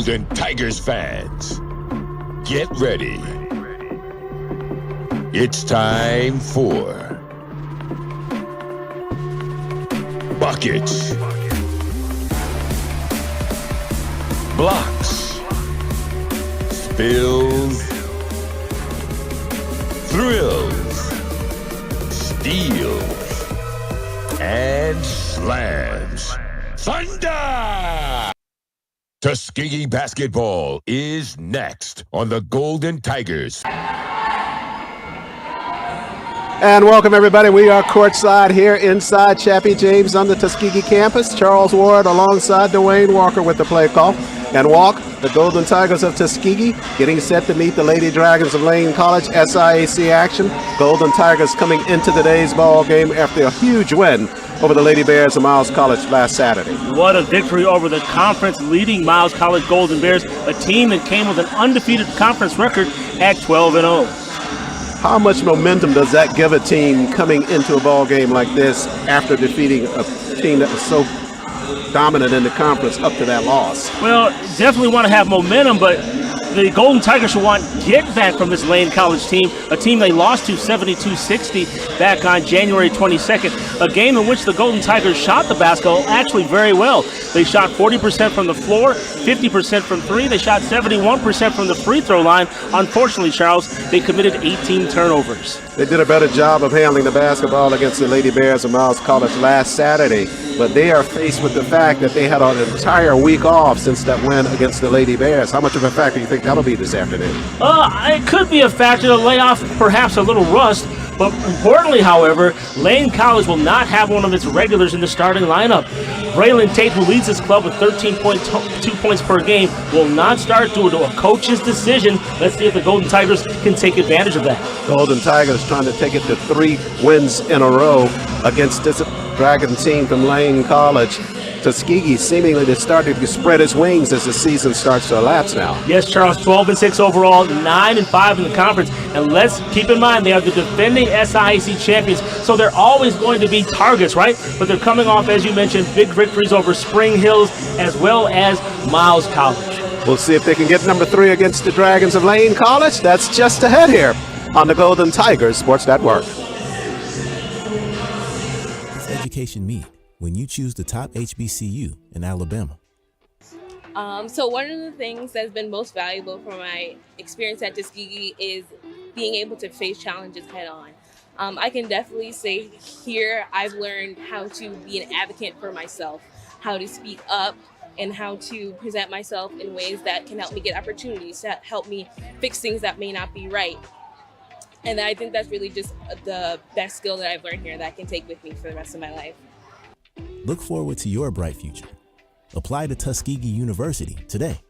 Golden Tigers fans, get ready. It's time for buckets, blocks, spills, thrills, steals, and slams. Thunder! Tuskegee basketball is next on the Golden Tigers. And welcome, everybody. We are courtside here inside Chappie James on the Tuskegee campus. Charles Ward alongside Dwayne Walker with the play call. And Walk, the Golden Tigers of Tuskegee, getting set to meet the Lady Dragons of Lane College. SIAC action. Golden Tigers coming into today's ball game after a huge win over the Lady Bears of Miles College last Saturday. What a victory over the conference-leading Miles College Golden Bears, a team that came with an undefeated conference record at 12-0. How much momentum does that give a team coming into a ball game like this after defeating a team that was so dominant in the conference up to that loss? Well, definitely want to have momentum, but the Golden Tigers will want get back from this Lane College team, a team they lost to 72-60 back on January 22nd, a game in which the Golden Tigers shot the basketball actually very well. They shot 40% from the floor, 50% from three. They shot 71% from the free throw line. Unfortunately, Charles, they committed 18 turnovers. They did a better job of handling the basketball against the Lady Bears of Miles College last Saturday, but they are faced with the fact that they had an entire week off since that win against the Lady Bears. How much of a factor do you think that'll be this afternoon? It could be a factor to lay off perhaps a little rust, but importantly, however, Lane College will not have one of its regulars in the starting lineup. Braylon Tate, who leads his club with 13.2 points per game, will not start due to a coach's decision. Let's see if the Golden Tigers can take advantage of that. Golden Tigers trying to take it to 3 wins in a row against this Dragon team from Lane College. Tuskegee seemingly is starting to spread its wings as the season starts to elapse now. Yes, Charles, 12-6 overall, 9-5 in the conference. And let's keep in mind they are the defending SIAC champions, so they're always going to be targets, right? But they're coming off, as you mentioned, big victories over Spring Hills as well as Miles College. We'll see if they can get number 3 against the Dragons of Lane College. That's just ahead here on the Golden Tigers Sports Network. It's Education Meet when you choose the top HBCU in Alabama. So one of the things that's been most valuable from my experience at Tuskegee is being able to face challenges head on. I can definitely say here I've learned how to be an advocate for myself, how to speak up, and how to present myself in ways that can help me get opportunities, that help me fix things that may not be right. And I think that's really just the best skill that I've learned here that I can take with me for the rest of my life. Look forward to your bright future. Apply to Tuskegee University today.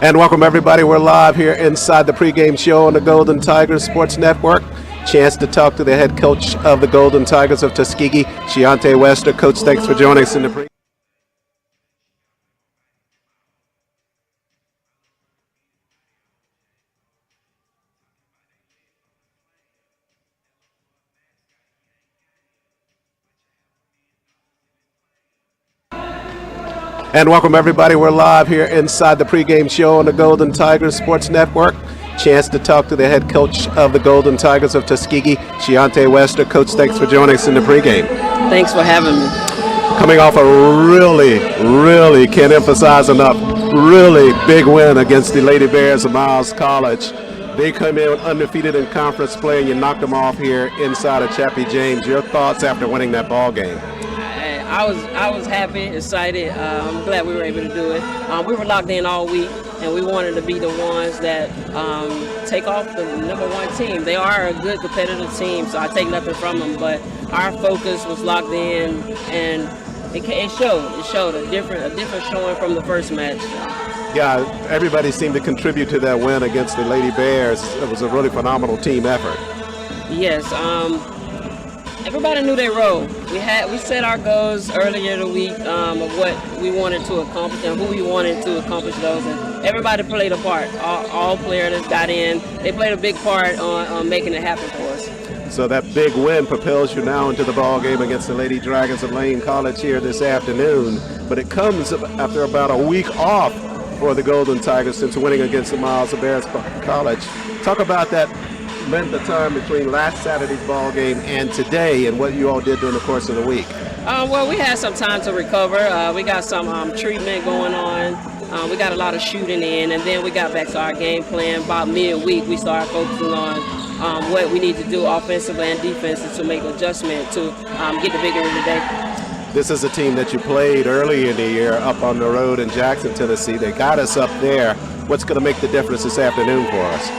And welcome, everybody. We're live here inside the pregame show on the Golden Tigers Sports Network. Chance to talk to the head coach of the Golden Tigers of Tuskegee, Shiante Wester. Coach, thanks for joining us in the pregame. And welcome, everybody. We're live here inside the pregame show on the Golden Tigers Sports Network. Chance to talk to the head coach of the Golden Tigers of Tuskegee, Shiante Wester. Coach, thanks for joining us in the pregame. Thanks for having me. Coming off a really, can't emphasize enough, really big win against the Lady Bears of Miles College. They come in undefeated in conference play, and you knocked them off here inside of Chappie James. Your thoughts after winning that ball game? I was happy, excited. I'm glad we were able to do it. We were locked in all week, and we wanted to be the ones that take off the #1 team. They are a good competitive team, so I take nothing from them. But our focus was locked in, and it showed. It showed a different showing from the first match. Yeah, everybody seemed to contribute to that win against the Lady Bears. It was a really phenomenal team effort. Yes. Everybody knew their role. We set our goals earlier in the week of what we wanted to accomplish and who we wanted to accomplish those. And everybody played a part. All players that got in, they played a big part on making it happen for us. So that big win propels you now into the ball game against the Lady Dragons of Lane College here this afternoon. But it comes after about a week off for the Golden Tigers since winning against the Miles of Bears College. Talk about that length of time between last Saturday's ball game and today and what you all did during the course of the week. Well, we had some time to recover. We got some treatment going on. We got a lot of shooting in, and then we got back to our game plan. About midweek, we started focusing on what we need to do offensively and defensively to make adjustment to get the big win today. This is a team that you played early in the year up on the road in Jackson, Tennessee. They got us up there. What's going to make the difference this afternoon for us?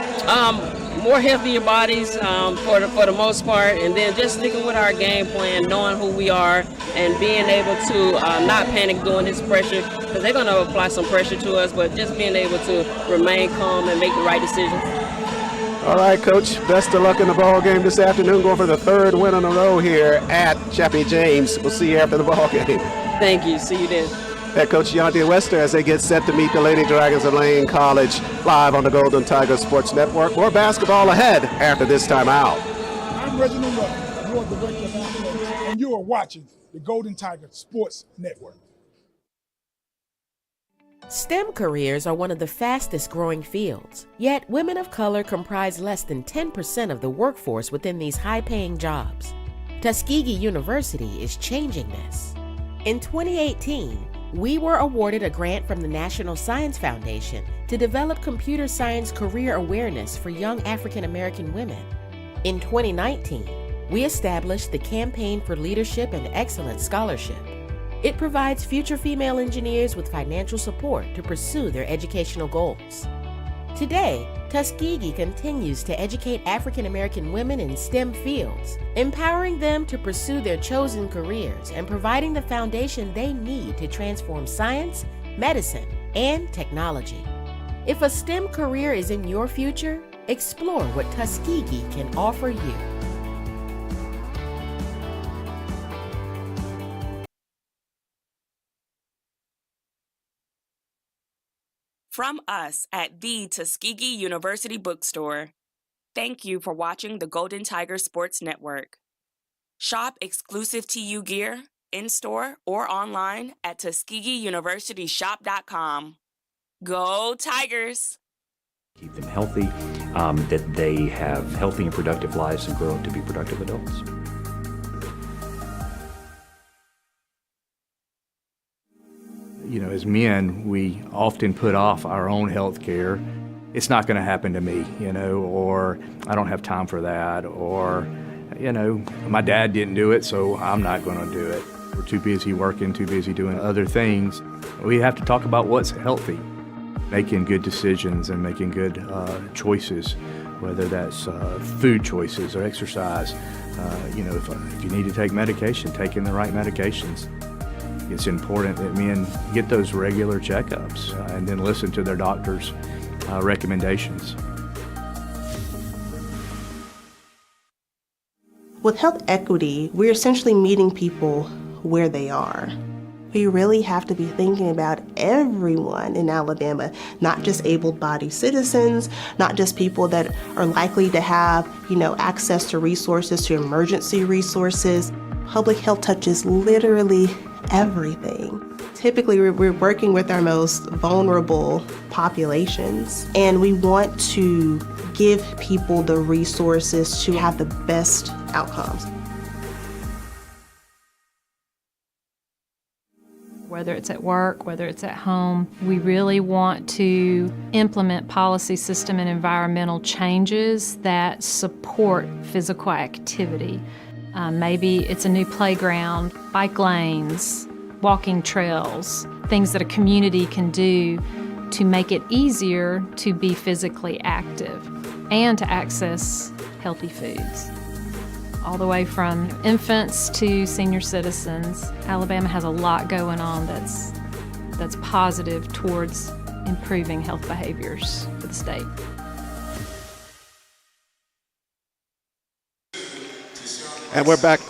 More healthier bodies for the most part, and then just sticking with our game plan, knowing who we are, and being able to not panic during this pressure, because they're going to apply some pressure to us, but just being able to remain calm and make the right decisions. All right, Coach, best of luck in the ball game this afternoon, going for the third win in a row here at Chappie James. We'll see you after the ball game. Thank you. See you then. Head Coach Deontay Wester as they get set to meet the Lady Dragons of Lane College live on the Golden Tigers Sports Network. More basketball ahead after this timeout. I'm Reginald Rutter, your Director of Athletics, and you are watching the Golden Tigers Sports Network. STEM careers are one of the fastest growing fields, yet women of color comprise less than 10% of the workforce within these high-paying jobs. Tuskegee University is changing this. In 2018, we were awarded a grant from the National Science Foundation to develop computer science career awareness for young African American women. In 2019, we established the Campaign for Leadership and Excellence Scholarship. It provides future female engineers with financial support to pursue their educational goals. Today, Tuskegee continues to educate African American women in STEM fields, empowering them to pursue their chosen careers and providing the foundation they need to transform science, medicine, and technology. If a STEM career is in your future, explore what Tuskegee can offer you. From us at the Tuskegee University Bookstore, thank you for watching the Golden Tiger Sports Network. Shop exclusive TU gear in-store or online at TuskegeeUniversityShop.com. Go Tigers! Keep them healthy, that they have healthy and productive lives and grow up to be productive adults. You know, as men, we often put off our own health care. It's not going to happen to me, you know, or I don't have time for that, or, you know, my dad didn't do it, so I'm not going to do it. We're too busy working, too busy doing other things. We have to talk about what's healthy, making good decisions and making good choices, whether that's food choices or exercise. You know, if you need to take medication, taking the right medications. It's important that men get those regular checkups and then listen to their doctor's recommendations. With health equity, we're essentially meeting people where they are. We really have to be thinking about everyone in Alabama, not just able-bodied citizens, not just people that are likely to have, you know, access to resources, to emergency resources. Public health touches literally everything. Typically, we're working with our most vulnerable populations, and we want to give people the resources to have the best outcomes. Whether it's at work, whether it's at home, we really want to implement policy, system, and environmental changes that support physical activity. Maybe it's a new playground, bike lanes, walking trails, things that a community can do to make it easier to be physically active and to access healthy foods. All the way from infants to senior citizens, Alabama has a lot going on that's positive towards improving health behaviors for the state. And we're back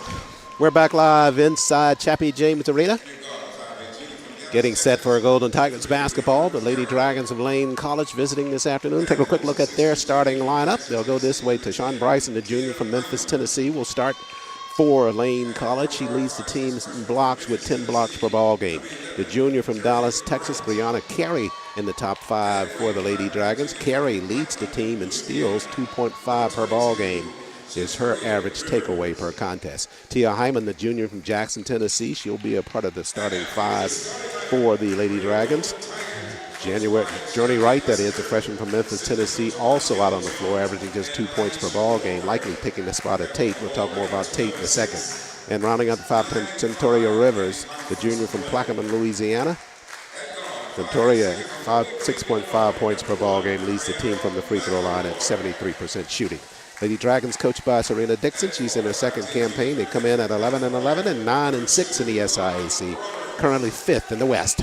live inside Chappie James Arena. Getting set for Golden Tigers basketball. The Lady Dragons of Lane College visiting this afternoon. Take a quick look at their starting lineup. They'll go this way. Tashawn Bryson, the junior from Memphis, Tennessee, will start for Lane College. She leads the team in blocks with 10 blocks per ball game. The junior from Dallas, Texas, Brianna Carey, in the top 5 for the Lady Dragons. Carey leads the team in steals, 2.5 per ball game is her average takeaway per contest. Tia Hyman, the junior from Jackson, Tennessee, she'll be a part of the starting 5 for the Lady Dragons. Journey Wright, that is, a freshman from Memphis, Tennessee, also out on the floor, averaging just 2 points per ball game, likely taking the spot of Tate. We'll talk more about Tate in a second. And rounding out the 5, Centoria Rivers, the junior from Plaquemine, Louisiana. Centoria, 6.5 points per ball game, leads the team from the free throw line at 73% shooting. Lady Dragons, coached by Serena Dixon. She's in her second campaign. They come in at 11-11 and 9-6 in the SIAC, currently 5th in the West.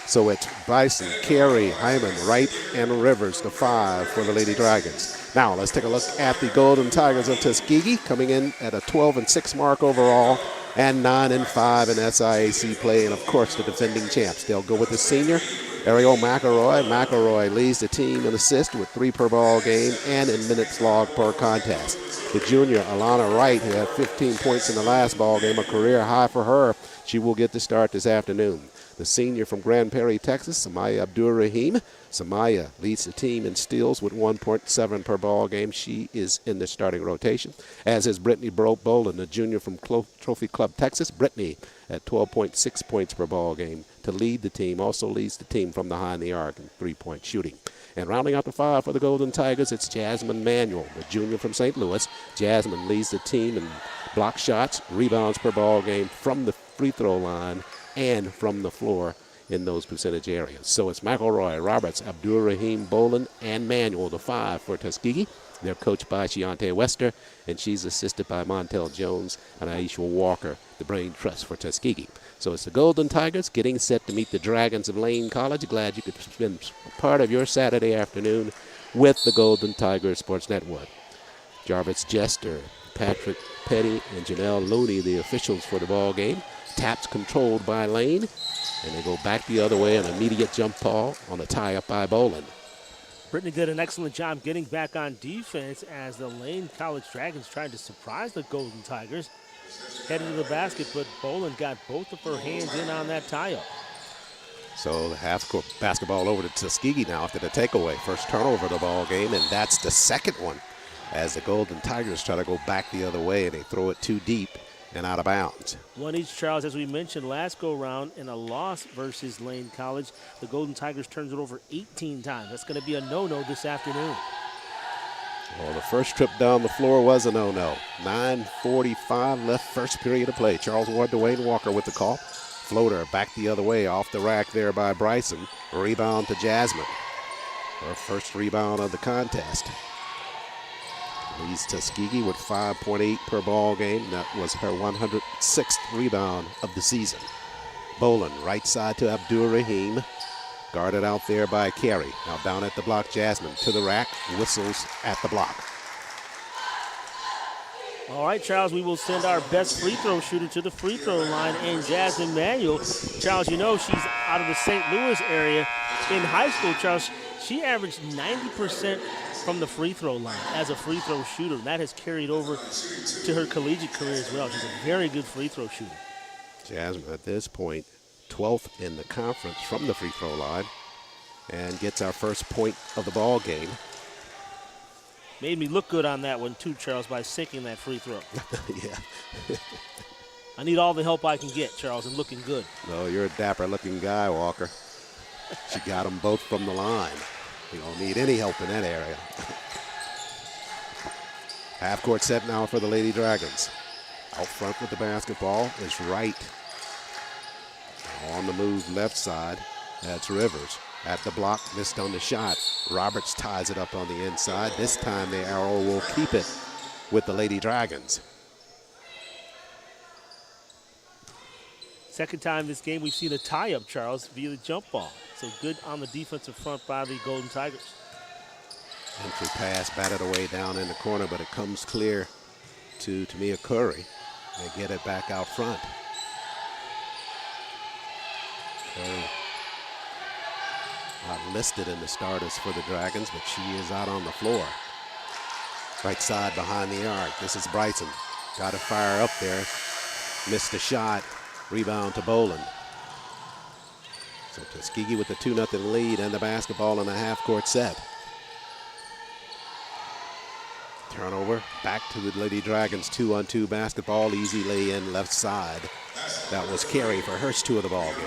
So it's Bryson, Carey, Hyman, Wright, and Rivers, the 5 for the Lady Dragons. Now let's take a look at the Golden Tigers of Tuskegee, coming in at a 12-6 mark overall and 9-5 in SIAC play, and of course the defending champs. They'll go with the senior, Ariel McElroy. McElroy leads the team in assists with 3 per ball game and in minutes logged per contest. The junior, Alana Wright, who had 15 points in the last ball game, a career high for her. She will get the start this afternoon. The senior from Grand Prairie, Texas, Samaya Abdur-Rahim. Samaya leads the team in steals with 1.7 per ball game. She is in the starting rotation, as is Brittany Boland, the junior from Trophy Club, Texas. Brittany at 12.6 points per ball game to lead the team. Also leads the team from behind the arc in 3-point shooting. And rounding out the 5 for the Golden Tigers, it's Jasmine Manuel, the junior from St. Louis. Jasmine leads the team in block shots, rebounds per ball game from the free throw line and from the floor in those percentage areas. So it's McElroy, Roberts, Abdur-Rahim, Boland, and Manuel, the 5 for Tuskegee. They're coached by Shiante Wester, and she's assisted by Montel Jones and Aisha Walker, the brain trust for Tuskegee. So it's the Golden Tigers getting set to meet the Dragons of Lane College. Glad you could spend part of your Saturday afternoon with the Golden Tigers Sports Network. Jarvis Jester, Patrick Petty, and Janelle Looney, the officials for the ball game. Taps controlled by Lane, and they go back the other way, an immediate jump ball on a tie-up by Boland. Brittany did an excellent job getting back on defense as the Lane College Dragons tried to surprise the Golden Tigers. Headed to the basket, but Boland got both of her hands in on that tie-up. So the half-court basketball over to Tuskegee now after the takeaway. First turnover of the ball game, and that's the second one as the Golden Tigers try to go back the other way, and they throw it too deep and out of bounds. One each, Charles, as we mentioned last go-round in a loss versus Lane College. The Golden Tigers turns it over 18 times. That's going to be a no-no this afternoon. Well, the first trip down the floor was a no-no. 9:45 left, first period of play. Charles Ward, Dwayne Walker with the call. Floater back the other way, off the rack there by Bryson. Rebound to Jasmine. Her first rebound of the contest. Leads Tuskegee with 5.8 per ball game. That was her 106th rebound of the season. Boland, right side to Abdur-Rahim. Guarded out there by Carey. Now down at the block, Jasmine to the rack, whistles at the block. All right, Charles, we will send our best free throw shooter to the free throw line, and Jasmine Manuel. Charles, you know she's out of the St. Louis area. In high school, Charles, she averaged 90% from the free throw line as a free throw shooter. That has carried over to her collegiate career as well. She's a very good free throw shooter. Jasmine at this point 12th in the conference from the free throw line and gets our first point of the ball game. Made me look good on that one too, Charles, by sinking that free throw. Yeah. I need all the help I can get, Charles, and looking good. No, you're a dapper looking guy, Walker. She got them both from the line. You don't need any help in that area. Half court set now for the Lady Dragons. Out front with the basketball is Wright. On the move left side, that's Rivers. At the block, missed on the shot. Roberts ties it up on the inside. This time the arrow will keep it with the Lady Dragons. Second time this game we've seen a tie-up, Charles, via the jump ball. So good on the defensive front by the Golden Tigers. Entry pass batted away down in the corner, but it comes clear to Tamia Curry. They get it back out front. Curry Not listed in the starters for the Dragons, but she is out on the floor. Right side behind the arc. This is Bryson. Got to fire up there. Missed the shot. Rebound to Boland. So Tuskegee with the 2-0 lead and the basketball in a half-court set. Turnover, back to the Lady Dragons, 2-on-2 basketball, easy lay-in left side. That was Carey for her 2 of the ball game.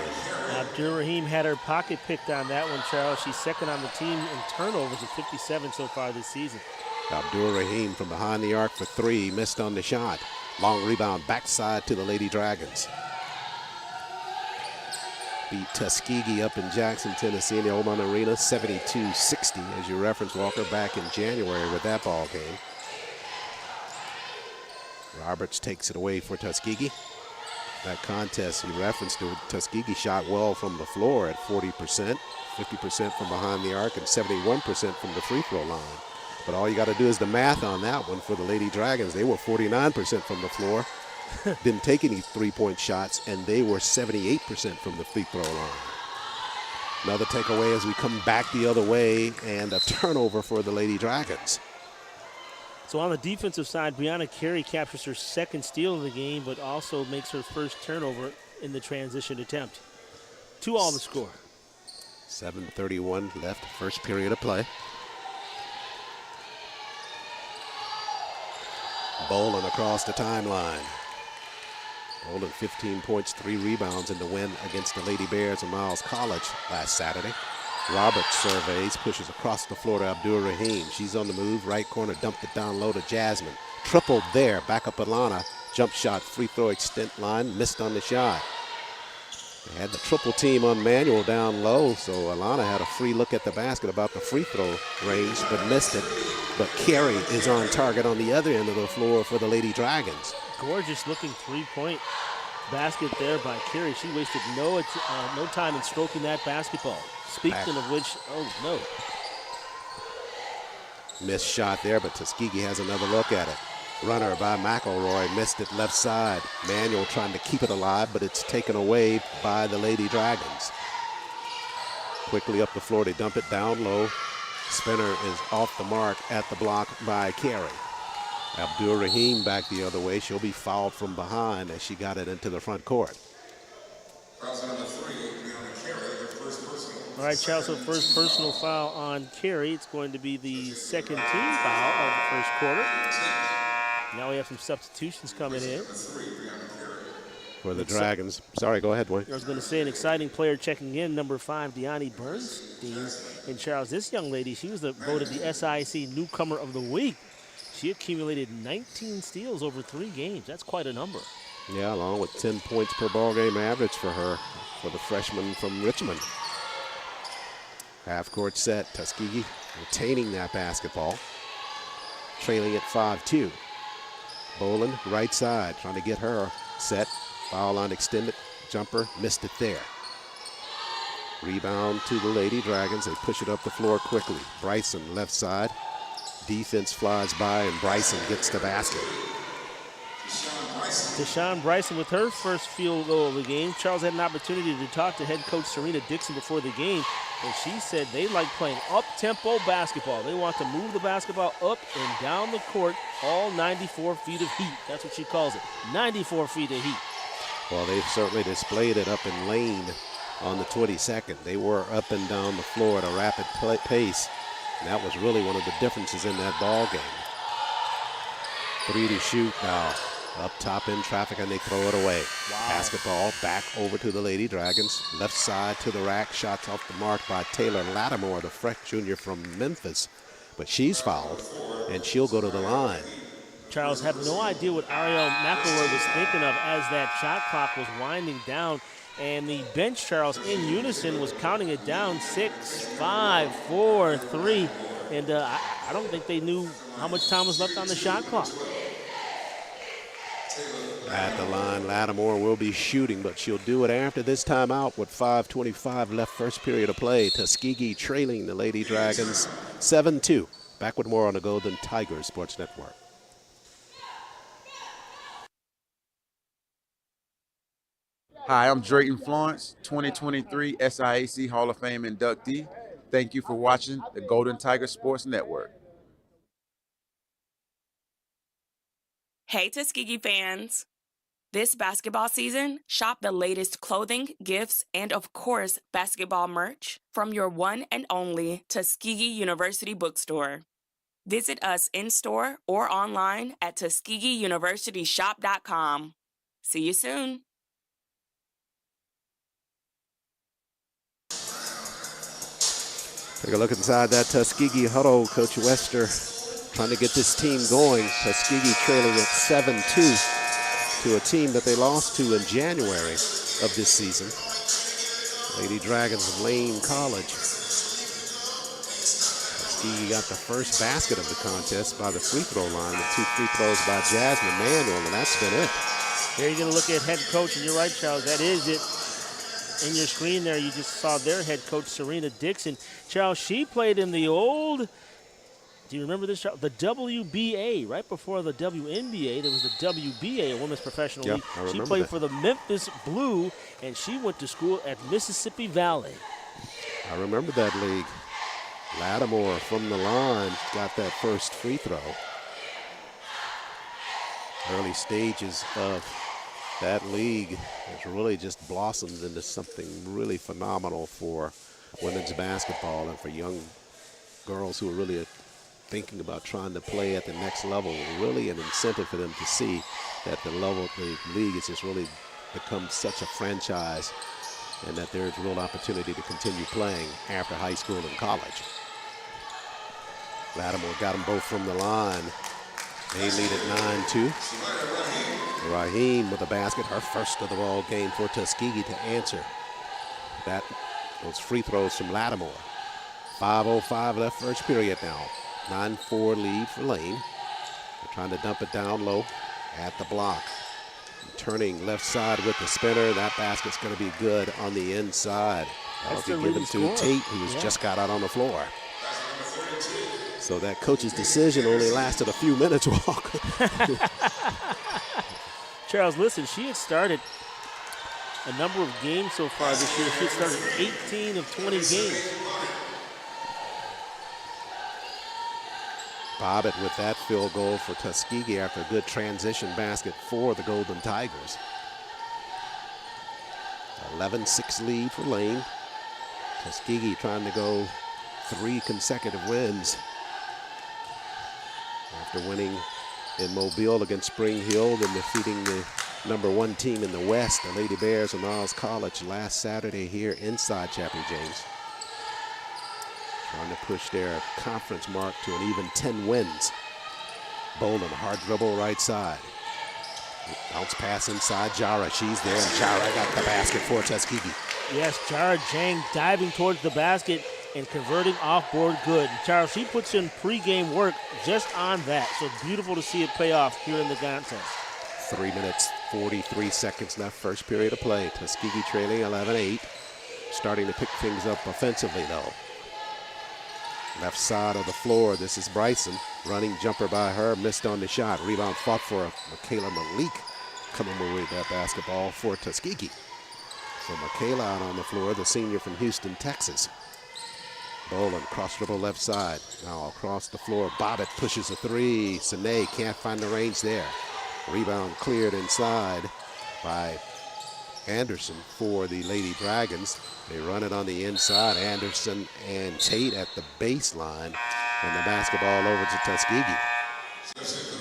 Abdur-Rahim had her pocket picked on that one, Charles. She's second on the team in turnovers at 57 so far this season. Abdur-Rahim from behind the arc for 3, missed on the shot. Long rebound, backside to the Lady Dragons. Beat Tuskegee up in Jackson, Tennessee in the Oman Arena, 72-60, as you referenced, Walker, back in January with that ball game. Roberts takes it away for Tuskegee. That contest you referenced to, Tuskegee shot well from the floor at 40%, 50% from behind the arc, and 71% from the free throw line. But all you got to do is the math on that one for the Lady Dragons. They were 49% from the floor, didn't take any three-point shots, and they were 78% from the free throw line. Another takeaway as we come back the other way, and a turnover for the Lady Dragons. So on the defensive side, Brianna Carey captures her second steal of the game, but also makes her first turnover in the transition attempt. 2-all the score. 7:31 left, first period of play. Boland across the timeline. Boland 15 points, 3 rebounds in the win against the Lady Bears of Miles College last Saturday. Roberts surveys, pushes across the floor to Abdur-Rahim. She's on the move, right corner, dumped it down low to Jasmine. Tripled there, back up Alana. Jump shot, free throw extent line, missed on the shot. They had the triple team on Manuel down low, so Alana had a free look at the basket about the free throw range, but missed it. But Carey is on target on the other end of the floor for the Lady Dragons. Gorgeous looking three-point basket there by Carey. She wasted no time in stroking that basketball. Speaking of which, oh no. Missed shot there, but Tuskegee has another look at it. Runner by McElroy, missed it left side. Manuel trying to keep it alive, but it's taken away by the Lady Dragons. Quickly up the floor, they dump it down low. Spinner is off the mark at the block by Carey. Abdur-Rahim back the other way. She'll be fouled from behind as she got it into the front court. All right, Charles, so first personal foul on Carey. It's going to be the second team foul of the first quarter. Now we have some substitutions coming in. For the Dragons. Sorry, go ahead, Wayne. I was going to say an exciting player checking in, number 5, Deani Bernstein. And Charles, this young lady, she was voted the SIC Newcomer of the Week. She accumulated 19 steals over 3 games. That's quite a number. Yeah, along with 10 points per ball game average for her, for the freshman from Richmond. Half-court set, Tuskegee retaining that basketball, trailing at 5-2. Boland, right side, trying to get her set. Foul line extended, jumper, missed it there. Rebound to the Lady Dragons. They push it up the floor quickly. Bryson, left side. Defense flies by, and Bryson gets the basket. Deshaun Bryson with her first field goal of the game. Charles had an opportunity to talk to head coach Serena Dixon before the game, and she said they like playing up-tempo basketball. They want to move the basketball up and down the court, all 94 feet of heat. That's what she calls it, 94 feet of heat. Well, they certainly displayed it up in Lane on the 22nd. They were up and down the floor at a rapid pace, and that was really one of the differences in that ball game. 3 to shoot now. Up top in traffic, and they throw it away. Wow. Basketball back over to the Lady Dragons. Left side to the rack. Shots off the mark by Taylor Lattimore, the fresh junior from Memphis. But she's fouled, and she'll go to the line. Charles had no idea what Ariel McElroy was thinking of as that shot clock was winding down. And the bench, Charles, in unison was counting it down. 6, 5, 4, 3. And I don't think they knew how much time was left on the shot clock. At the line, Lattimore will be shooting, but she'll do it after this timeout with 5:25 left, first period of play. Tuskegee trailing the Lady Dragons 7-2. Back with more on the Golden Tigers Sports Network. Hi, I'm Drayton Florence, 2023 SIAC Hall of Fame inductee. thank you for watching the Golden Tiger Sports Network. Hey, Tuskegee fans. This basketball season, shop the latest clothing, gifts, and of course, basketball merch from your one and only Tuskegee University bookstore. Visit us in-store or online at TuskegeeUniversityShop.com. See you soon. Take a look inside that Tuskegee huddle. Coach Wester trying to get this team going. Tuskegee trailing at 7-2 to a team that they lost to in January of this season. Lady Dragons of Lane College. Tuskegee got the first basket of the contest by the free throw line with 2 free throws by Jasmine Manuel, and that's been it. Here you're going to look at head coach, and you're right, Charles, that is it. In your screen there, you just saw their head coach, Serena Dixon. Charles, she played in the old, do you remember this, Charles? The WBA, right before the WNBA, there was the WBA, a women's professional league. I remember she played that. for the Memphis Blue, and she went to school at Mississippi Valley. I remember that league. Lattimore from the line got that first free throw. Early stages of that league has really just blossomed into something really phenomenal for women's basketball and for young girls who are really thinking about trying to play at the next level. Really an incentive for them to see that the league has just really become such a franchise and that there's real opportunity to continue playing after high school and college. Lattimore got them both from the line. They lead at 9-2. Raheem with a basket, her first of the ball game for Tuskegee to answer those free throws from Lattimore. 5:05 left first period now. 9-4 lead for Lane. They're trying to dump it down low at the block. Turning left side with the spinner. That basket's going to be good on the inside. That'll be given to Tate, who just got out on the floor. So that coach's decision only lasted a few minutes, Walker. Charles, listen, she had started a number of games so far this year. She had started 18 of 20 games. Bobbitt with that field goal for Tuskegee after a good transition basket for the Golden Tigers. 11-6 lead for Lane. Tuskegee trying to go 3 consecutive wins after winning in Mobile against Spring Hill, then defeating the #1 team in the West, the Lady Bears of Niles College, last Saturday here inside Chappie, James. Trying to push their conference mark to an even 10 wins. Boland, hard dribble right side. Bounce pass inside Jara. She's there, and Jara got the basket for Tuskegee. Yes, Jara Jang diving towards the basket and converting off board good. And Charles, she puts in pregame work just on that. So beautiful to see it pay off here in the contest. 3 minutes, 43 seconds left, first period of play. Tuskegee trailing 11-8. Starting to pick things up offensively, though. Left side of the floor, this is Bryson. Running jumper by her, missed on the shot. Rebound fought for Michaela Malik coming away with that basketball for Tuskegee. So Michaela out on the floor, the senior from Houston, Texas. Boland, cross dribble left side. Now across the floor, Bobbitt pushes a 3. Sine can't find the range there. Rebound cleared inside by Anderson for the Lady Dragons. They run it on the inside. Anderson and Tate at the baseline, and the basketball over to Tuskegee.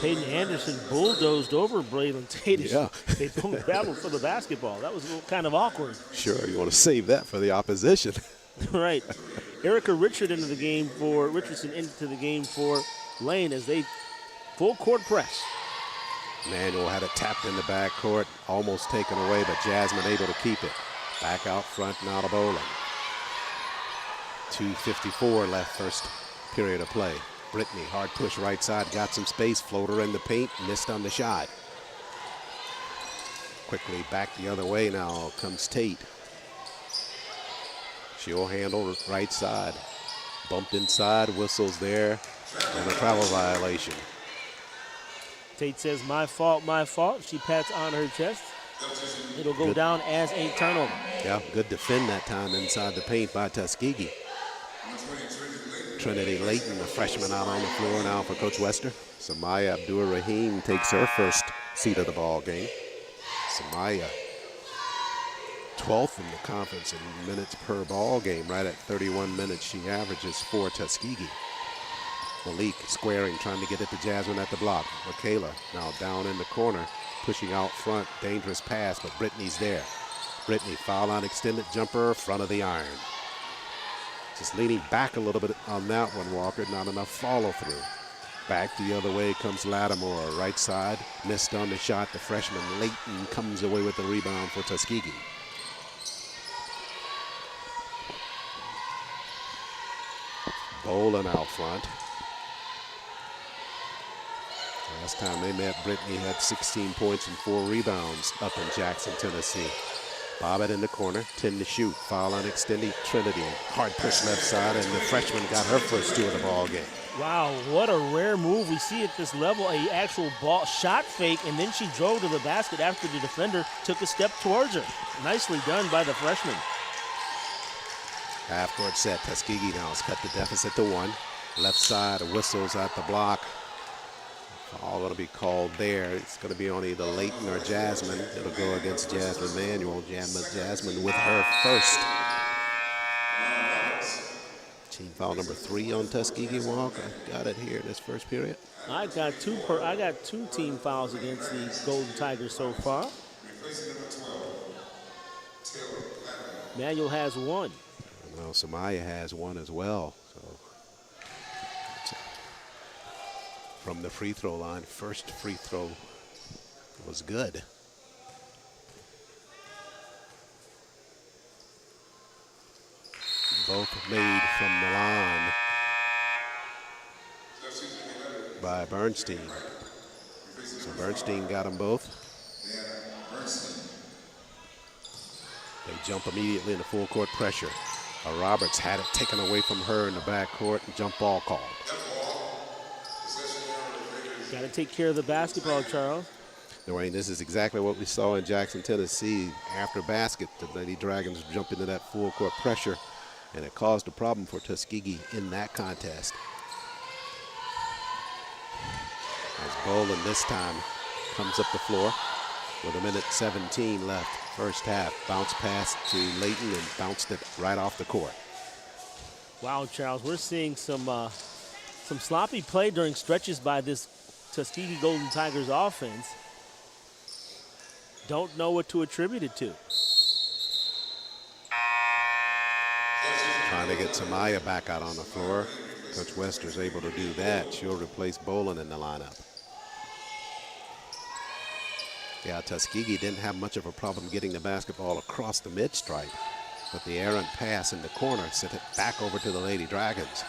Peyton Anderson bulldozed over Braylon Tate. Yeah. They both battled for the basketball. That was a little kind of awkward. Sure, you want to save that for the opposition. Right. Erica Richardson into the game for Lane as they full court press. Manuel had it tapped in the backcourt, almost taken away, but Jasmine able to keep it. Back out front now to Boland. 2:54 left first period of play. Brittany, hard push right side, got some space, floater in the paint, missed on the shot. Quickly back the other way now comes Tate. She'll handle right side. Bumped inside, whistles there, and a travel violation. Tate says, my fault, my fault. She pats on her chest. It'll go down as a turnover. Yeah, good defend that time inside the paint by Tuskegee. Trinity Layton, the freshman, out on the floor now for Coach Wester. Samaya Abdur-Rahim takes her first seat of the ball game. Samaya, 12th in the conference in minutes per ball game, right at 31 minutes she averages for Tuskegee. Malik squaring, trying to get it to Jasmine at the block. Michaela now down in the corner, pushing out front, dangerous pass, but Brittany's there. Brittany, foul line extended jumper, front of the iron. Just leaning back a little bit on that one, Walker, not enough follow through. Back the other way comes Lattimore, right side, missed on the shot. The freshman Layton comes away with the rebound for Tuskegee. Bolin out front. Last time they met, Brittany had 16 points and 4 rebounds up in Jackson, Tennessee. Bobbitt in the corner, 10 to shoot. Foul line extending Trinity. Hard push left side, and the freshman got her first 2 of the ball game. Wow, what a rare move we see at this level, a actual ball shot fake, and then she drove to the basket after the defender took a step towards her. Nicely done by the freshman. Half-court set. Tuskegee now has cut the deficit to 1. Left side, whistles at the block. All going to be called there. It's going to be on either Layton or Jasmine. It'll go against Jasmine Manuel. Jasmine with her first. Team foul number 3 on Tuskegee. Walk. I got it here in this first period. I got two team fouls against the Golden Tigers so far. Manuel has 1. Well, Samaya has 1 as well. So from the free throw line, first free throw was good. Both made from the line by Bernstein. So Bernstein got them both. They jump immediately into full court pressure. Roberts had it taken away from her in the backcourt, and jump ball called. Got to take care of the basketball, Charles. Dwayne, this is exactly what we saw in Jackson, Tennessee. After basket, the Lady Dragons jumped into that full court pressure, and it caused a problem for Tuskegee in that contest. As Bolin this time comes up the floor with 1:17 left, first half. Bounce pass to Layton and bounced it right off the court. Wow, Charles, we're seeing some sloppy play during stretches by this Tuskegee Golden Tigers offense. Don't know what to attribute it to. Trying to get Samaya back out on the floor. Coach Wester's able to do that. She'll replace Bolin in the lineup. Yeah, Tuskegee didn't have much of a problem getting the basketball across the mid-stripe, but the errant pass in the corner sent it back over to the Lady Dragons.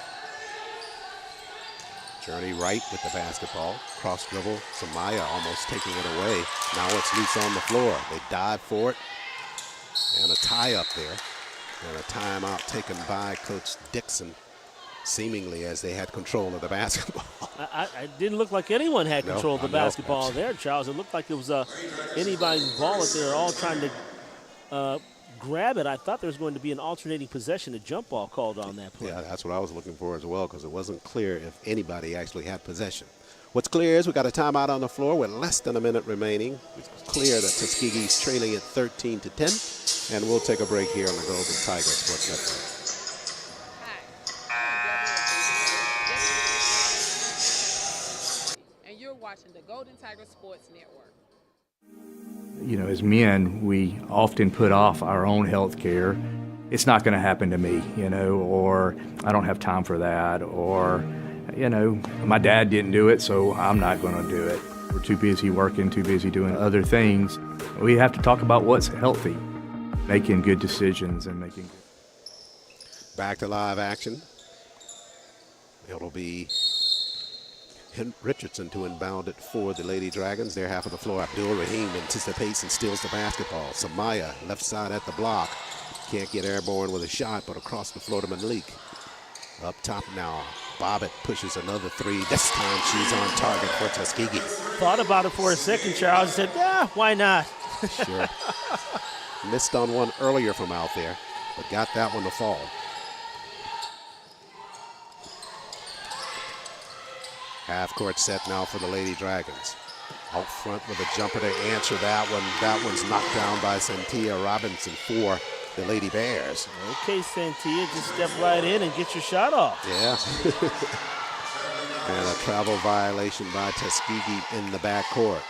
Journey right with the basketball. Cross dribble. Samaya almost taking it away. Now it's loose on the floor. They dive for it. And a tie up there. And a timeout taken by Coach Dixon, seemingly as they had control of the basketball. It didn't look like anyone had control of the basketball there, Charles. It looked like it was anybody's ball that they were all trying to grab it. I thought there was going to be an alternating possession, a jump ball called on that play. Yeah, that's what I was looking for as well, because it wasn't clear if anybody actually had possession. What's clear is we got a timeout on the floor with less than a minute remaining. It's clear that Tuskegee's trailing at 13-10, and we'll take a break here on the Golden Tigers Sports Network. And you're watching the Golden Tiger Sports Network. You know, as men, we often put off our own health care. It's not going to happen to me, you know, or I don't have time for that, or, you know, my dad didn't do it, so I'm not going to do it. We're too busy working, too busy doing other things. We have to talk about what's healthy, making good decisions and making good. Back to live action. It'll be Richardson to inbound it for the Lady Dragons. Their half of the floor. Abdur-Rahim anticipates and steals the basketball. Samaya, left side at the block. Can't get airborne with a shot, but across the floor to Malik. Up top now. Bobbitt pushes another 3. This time she's on target for Tuskegee. Thought about it for a second, Charles. Said, yeah, why not? Sure. Missed on one earlier from out there, but got that one to fall. Half-court set now for the Lady Dragons. Out front with a jumper to answer that one. That one's knocked down by Santia Robinson for the Lady Bears. Okay, Santia, just step right in and get your shot off. Yeah. And a travel violation by Tuskegee in the backcourt.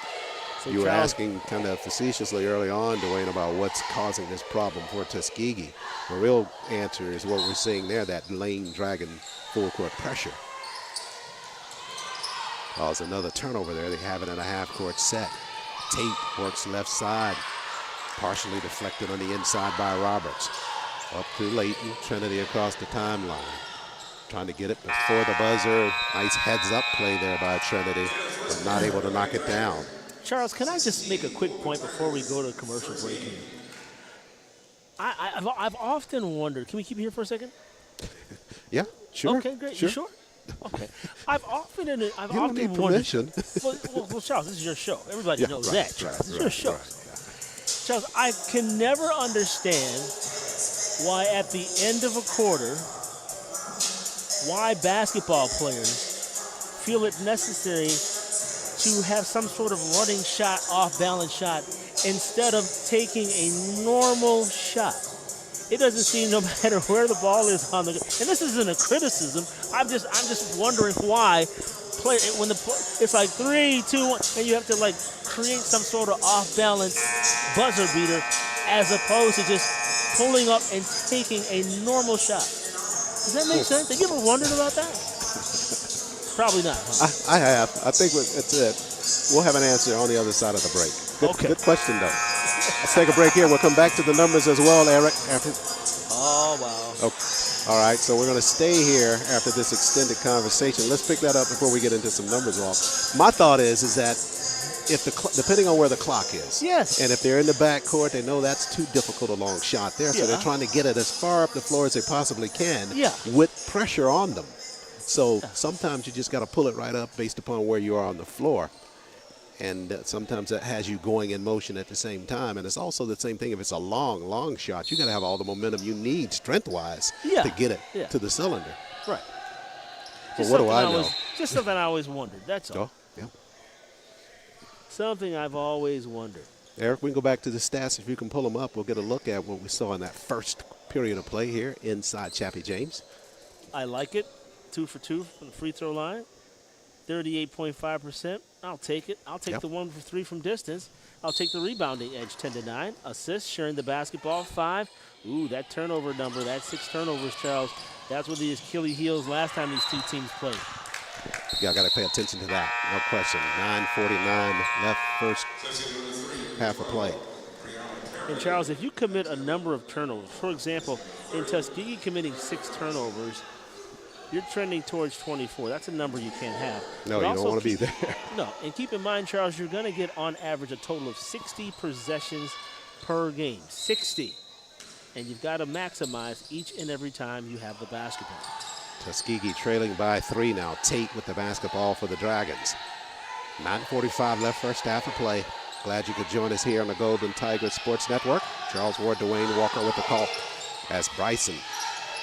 So you were asking kind of facetiously early on, Dwayne, about what's causing this problem for Tuskegee. The real answer is what we're seeing there, that Lane Dragon full-court pressure. Cause another turnover there. They have it in a half-court set. Tate works left side, partially deflected on the inside by Roberts. Up to Layton, Trinity across the timeline. Trying to get it before the buzzer. Nice heads-up play there by Trinity, but not able to knock it down. Charles, can I just make a quick point before we go to commercial break here? I've often wondered, can we keep it here for a second? Yeah, sure. Okay, great. Sure. You sure? Okay. I've often need wondered. permission. Well, Charles, this is your show. Everybody knows that, Charles. This is your show. Charles, I can never understand why at the end of a quarter, why basketball players feel it necessary to have some sort of running shot, off-balance shot, instead of taking a normal shot. It doesn't seem, no matter where the ball is on the, and this isn't a criticism. I'm just wondering why it's like 3, 2, 1, and you have to like create some sort of off-balance buzzer beater, as opposed to just pulling up and taking a normal shot. Does that make sense? Have you ever wondered about that? Probably not. Huh? I have. I think that's it. We'll have an answer on the other side of the break. Good question, though. Let's take a break here. We'll come back to the numbers as well, Eric. Oh, wow. Okay. All right, so we're going to stay here after this extended conversation. Let's pick that up before we get into some numbers, Walt. My thought is that if depending on where the clock is, yes, and if they're in the backcourt, they know that's too difficult a long shot there, so they're trying to get it as far up the floor as they possibly can with pressure on them. So sometimes you just got to pull it right up based upon where you are on the floor. And sometimes that has you going in motion at the same time. And it's also the same thing if it's a long shot. You got to have all the momentum you need strength-wise to get it to the cylinder. Right. But what do I know? Just something I always wondered. That's all. Oh, yeah. Something I've always wondered. Eric, we can go back to the stats. If you can pull them up, we'll get a look at what we saw in that first period of play here inside Chappie James. I like it. 2 for 2 from the free throw line. 38.5%. I'll take it. I'll take the 1 for 3 from distance. I'll take the rebounding edge, 10-9. Assists, sharing the basketball, 5. Ooh, that turnover number, that 6 turnovers, Charles. That's what the Achilles heels last time these two teams played. Yeah, I got to pay attention to that. No question. 9:49 left first half of play. And, Charles, if you commit a number of turnovers, for example, in Tuskegee committing 6 turnovers, you're trending towards 24. That's a number you can't have. No, you don't want to be there. No, and keep in mind, Charles, you're going to get on average a total of 60 possessions per game. 60. And you've got to maximize each and every time you have the basketball. Tuskegee trailing by 3 now. Tate with the basketball for the Dragons. 9:45 left first half of play. Glad you could join us here on the Golden Tiger Sports Network. Charles Ward, Dwayne Walker with the call as Bryson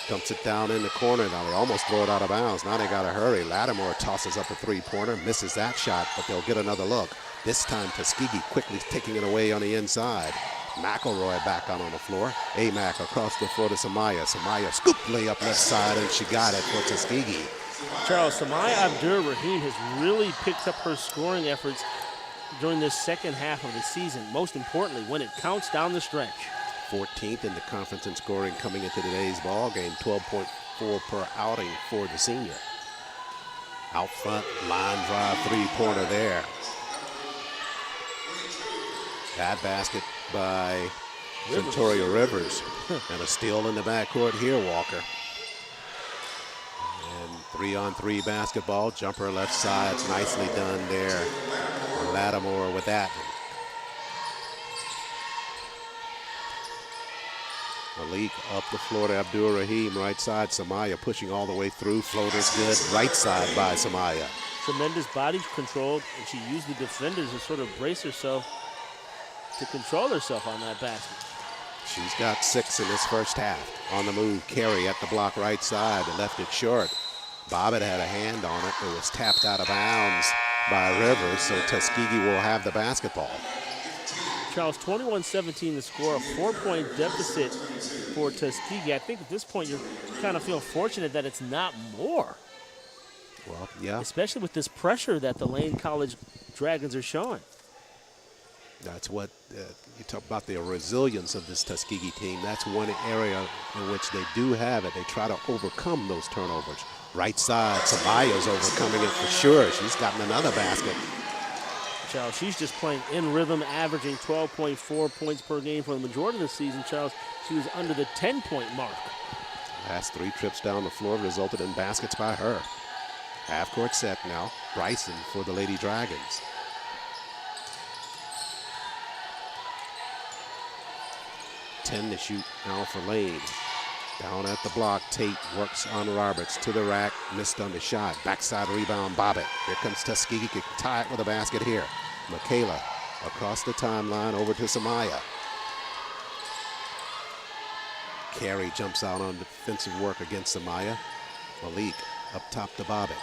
dumps it down in the corner. Now they almost throw it out of bounds. Now they got to hurry. Lattimore tosses up a three-pointer, misses that shot, but they'll get another look. This time Tuskegee quickly taking it away on the inside. McElroy back out on the floor. Amac across the floor to Samaya. Samaya scoop layup left side, and she got it for Tuskegee. Charles, Samaya Abdur-Rahim has really picked up her scoring efforts during this second half of the season. Most importantly, when it counts down the stretch. 14th in the conference in scoring coming into today's ball game. 12.4 per outing for the senior. Out front, line drive, three-pointer there. That basket by Centuria Rivers. And a steal in the backcourt here, Walker. And 3-on-3 basketball. Jumper left side, nicely done there. Lattimore with that. Malik up the floor to Abdur-Rahim, right side. Samaya pushing all the way through. Floater's good. Right side by Samaya. Tremendous body control, and she used the defenders to sort of brace herself to control herself on that basket. She's got 6 in this first half. On the move, Carey at the block right side. Left it short. Bobbitt had a hand on it. It was tapped out of bounds by Rivers, so Tuskegee will have the basketball. Charles, 21-17 the score, a 4-point deficit for Tuskegee. I think at this point you kind of feel fortunate that it's not more. Well, yeah. Especially with this pressure that the Lane College Dragons are showing. That's what you talk about, the resilience of this Tuskegee team. That's one area in which they do have it. They try to overcome those turnovers. Right side, Samaya's overcoming it for sure. She's gotten another basket. Charles, she's just playing in rhythm, averaging 12.4 points per game for the majority of the season. Charles, she was under the 10-point mark. Last 3 trips down the floor resulted in baskets by her. Half-court set now. Bryson for the Lady Dragons. To shoot now for Lane. Down at the block, Tate works on Roberts to the rack, missed on the shot. Backside rebound, Bobbitt. Here comes Tuskegee, can tie it with a basket here. Michaela across the timeline over to Samaya. Carey jumps out on defensive work against Samaya. Malik up top to Bobbitt.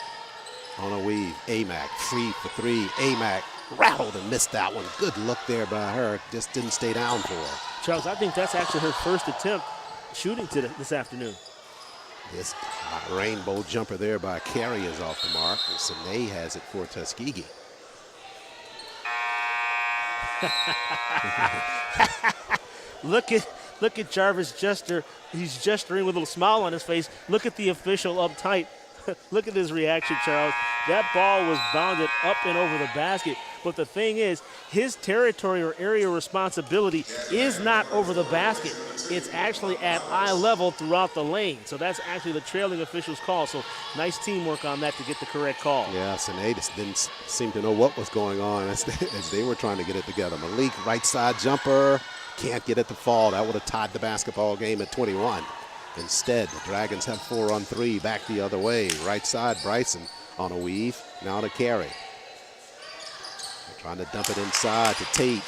On a weave, Amac free for 3. Amac rattled and missed that one. Good look there by her, just didn't stay down for her. Charles, I think that's actually her first attempt shooting this afternoon. This rainbow jumper there by Carey is off the mark. And Sine has it for Tuskegee. Look at Jarvis Jester. He's gesturing with a little smile on his face. Look at the official uptight. Look at his reaction, Charles. That ball was bounded up and over the basket. But the thing is, his territory or area responsibility is not over the basket. It's actually at eye level throughout the lane. So that's actually the trailing official's call. So nice teamwork on that to get the correct call. Yeah, Sine just didn't seem to know what was going on as they were trying to get it together. Malik, right side jumper. Can't get it to fall. That would have tied the basketball game at 21. Instead, the Dragons have 4 on 3, back the other way. Right side, Bryson on a weave. Now to Carey. They're trying to dump it inside to Tate.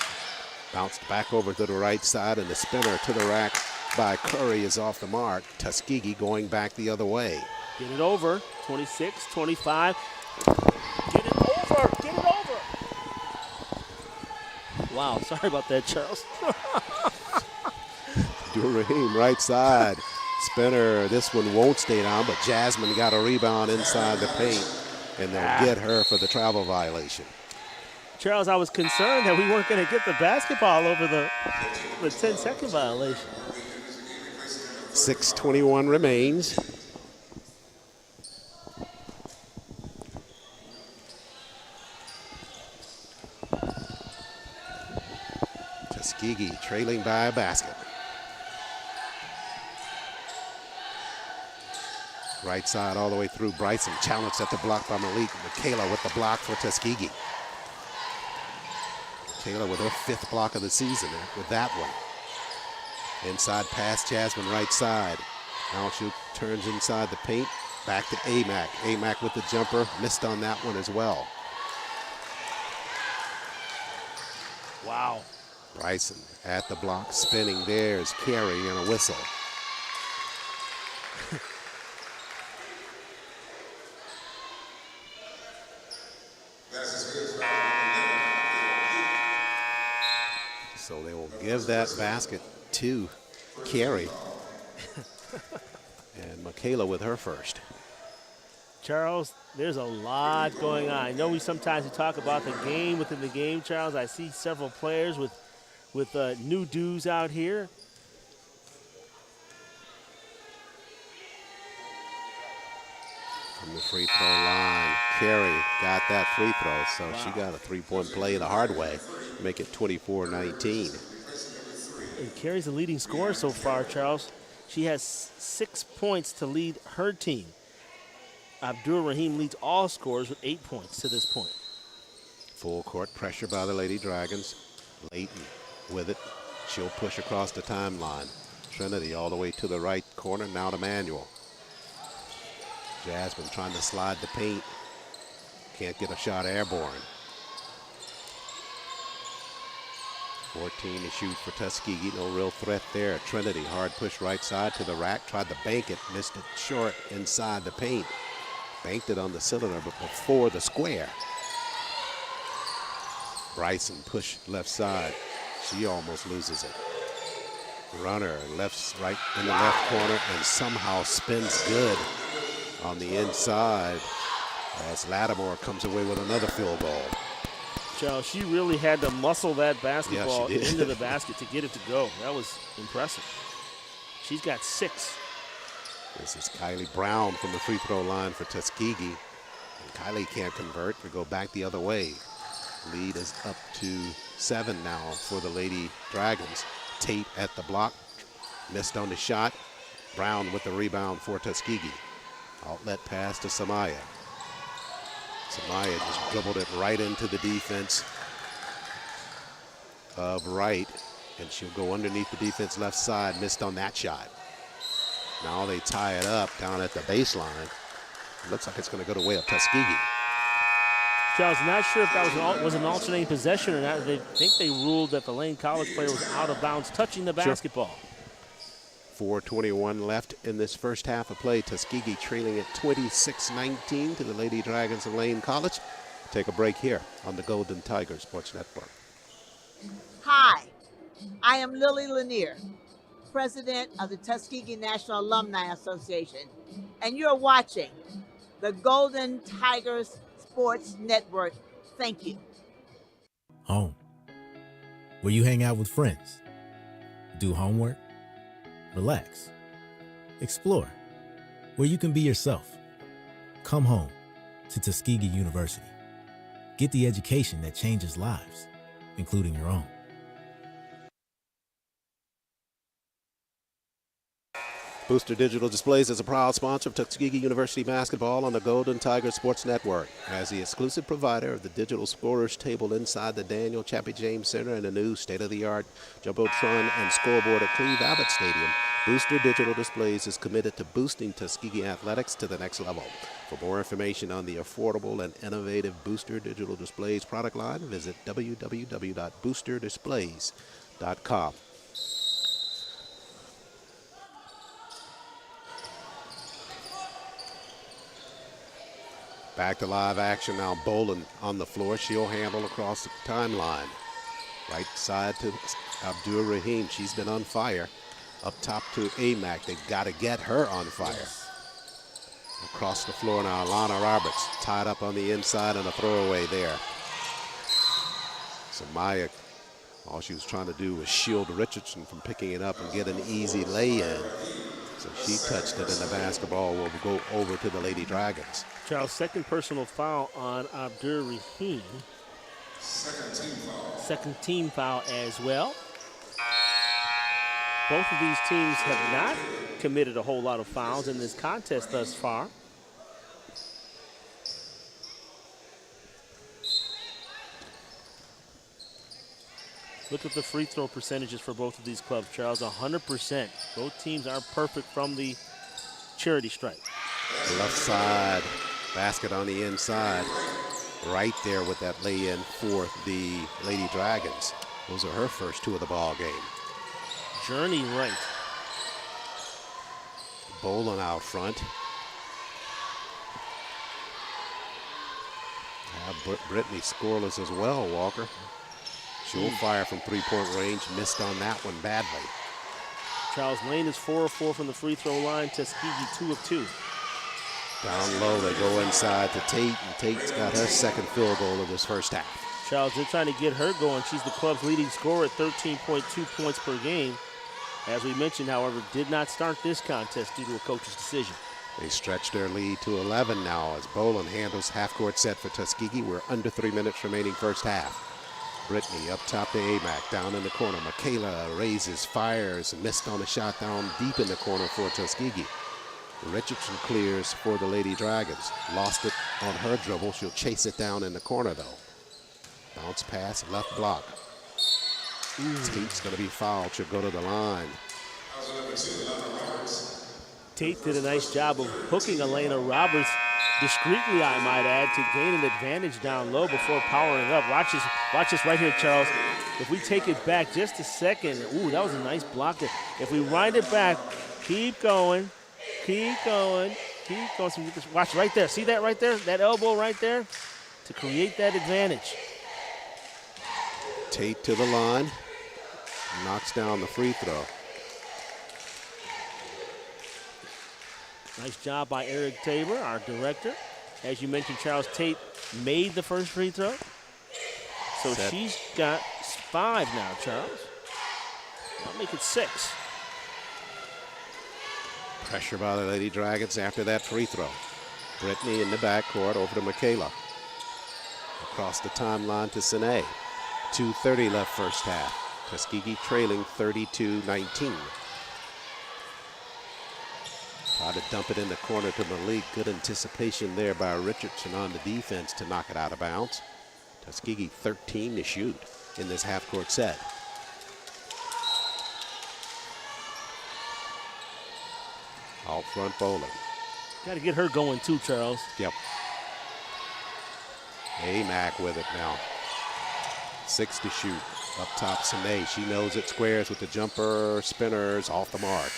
Bounced back over to the right side, and the spinner to the rack by Curry is off the mark. Tuskegee going back the other way. Get it over. 26, 25. Get it over. Get it over. Wow, sorry about that, Charles. Durahim, right side. Spinner, this one won't stay down, but Jasmine got a rebound inside the paint, and they'll get her for the travel violation. Charles, I was concerned that we weren't going to get the basketball over the 10-second violation. 6:21 remains. Tuskegee trailing by a basket. Right side all the way through. Bryson challenged at the block by Malik. Michaela with the block for Tuskegee. Michaela with her 5th block of the season with that one. Inside pass, Jasmine right side. Now she turns inside the paint. Back to Amac. Amac with the jumper. Missed on that one as well. Wow. Bryson at the block, spinning. There's Carey and a whistle. So they will give that basket to Carey. And Michaela with her first. Charles, there's a lot going on. I know we sometimes talk about the game within the game, Charles. I see several players with new dues out here. From the free throw line, Carey got that free throw, so she got a 3-point play the hard way, make it 24-19. And Carey's the leading scorer so far, Charles. She has 6 points to lead her team. Abdul Rahim leads all scorers with 8 points to this point. Full court pressure by the Lady Dragons. Layton with it. She'll push across the timeline. Trinity all the way to the right corner, now to Manuel. Jasmine trying to slide the paint. Can't get a shot airborne. 14 to shoot for Tuskegee. No real threat there. Trinity hard push right side to the rack. Tried to bank it. Missed it short inside the paint. Banked it on the cylinder, but before the square. Bryson push left side. She almost loses it. Runner right in the left corner and somehow spins good on the inside as Lattimore comes away with another field goal. Charles, she really had to muscle that basketball into the basket to get it to go. That was impressive. She's got 6. This is Kylie Brown from the free throw line for Tuskegee. And Kylie can't convert. We go back the other way. Lead is up to 7 now for the Lady Dragons. Tate at the block, missed on the shot. Brown with the rebound for Tuskegee. Outlet pass to Samaya. Samaya just dribbled it right into the defense of Wright, and she'll go underneath the defense left side, missed on that shot. Now they tie it up down at the baseline. Looks like it's going to go the way of Tuskegee. Charles, not sure if that was an alternating possession or not. They think they ruled that the Lane College player was out of bounds touching the basketball. 4:21 left in this first half of play. Tuskegee trailing at 26-19 to the Lady Dragons of Lane College. Take a break here on the Golden Tiger Sports Network. Hi, I am Lily Lanier, president of the Tuskegee National Alumni Association, and you're watching the Golden Tigers Sports Network. Thank you. Home, where you hang out with friends, do homework, relax, explore, where you can be yourself. Come home to Tuskegee University. Get the education that changes lives, including your own. Booster Digital Displays is a proud sponsor of Tuskegee University basketball on the Golden Tiger Sports Network. As the exclusive provider of the digital scorers table inside the Daniel Chappie James Center and the new state-of-the-art Jumbotron and scoreboard at Cleve Abbott Stadium, Booster Digital Displays is committed to boosting Tuskegee athletics to the next level. For more information on the affordable and innovative Booster Digital Displays product line, visit www.boosterdisplays.com. Back to live action now. Boland on the floor. She'll handle across the timeline. Right side to Abdul Rahim. She's been on fire. Up top to Amac. They've got to get her on fire. Yes. Across the floor now, Alana Roberts tied up on the inside and a throwaway there. So Maya, all she was trying to do was shield Richardson from picking it up and get an easy lay-in. So she touched it, and the basketball will go over to the Lady Dragons. Charles, second personal foul on Abdur Rahim. Second team foul as well. Both of these teams have not committed a whole lot of fouls in this contest thus far. Look at the free throw percentages for both of these clubs, Charles. 100%. Both teams are perfect from the charity stripe. Left side, basket on the inside. Right there with that lay-in for the Lady Dragons. Those are her first 2 of the ball game. Journey Wright. Boland out front. Brittany scoreless as well, Walker. She'll fire from three-point range. Missed on that one badly. Charles Lane is 4 of 4 from the free throw line. Tuskegee 2 of 2. Down low, they go inside to Tate, and Tate's got her second field goal of this first half. Charles, they're trying to get her going. She's the club's leading scorer at 13.2 points per game. As we mentioned, however, did not start this contest due to a coach's decision. They stretch their lead to 11 now as Boland handles half-court set for Tuskegee. We're under 3 minutes remaining first half. Brittany up top to Amac, down in the corner. Michaela raises, fires, missed on a shot down deep in the corner for Tuskegee. Richardson clears for the Lady Dragons. Lost it on her dribble. She'll chase it down in the corner, though. Bounce pass, left block. Tate's going to be fouled. She'll go to the line. Tate did a nice job of hooking Elena Roberts discreetly, I might add, to gain an advantage down low before powering up. Watch this right here, Charles. If we take it back just a second, ooh, that was a nice block there. If we wind it back, keep going, He goes to watch right there. See that right there? That elbow right there to create that advantage. Tate to the line. Knocks down the free throw. Nice job by Eric Tabor, our director. As you mentioned, Charles Tate made the first free throw. So she's got 5 now, Charles. I'll make it 6. Pressure by the Lady Dragons after that free throw. Brittany in the backcourt over to Michaela. Across the timeline to Sine. 2:30 left first half. Tuskegee trailing 32-19. Try to dump it in the corner to Malik. Good anticipation there by Richardson on the defense to knock it out of bounds. Tuskegee 13 to shoot in this half-court set. Out front bowling. Got to get her going too, Charles. Yep. Mack with it now. 6 to shoot. Up top, Sine. She knows it. Squares with the jumper. Spinners off the mark.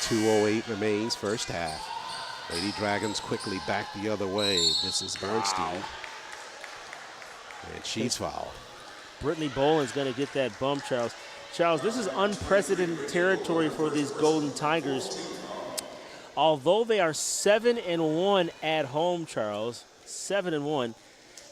2:08 remains first half. Lady Dragons quickly back the other way. This is Bernstein. And she's fouled. Brittany Boland's going to get that bump, Charles. Charles, this is unprecedented territory for these Golden Tigers. Although they are 7-1 at home, Charles, 7-1,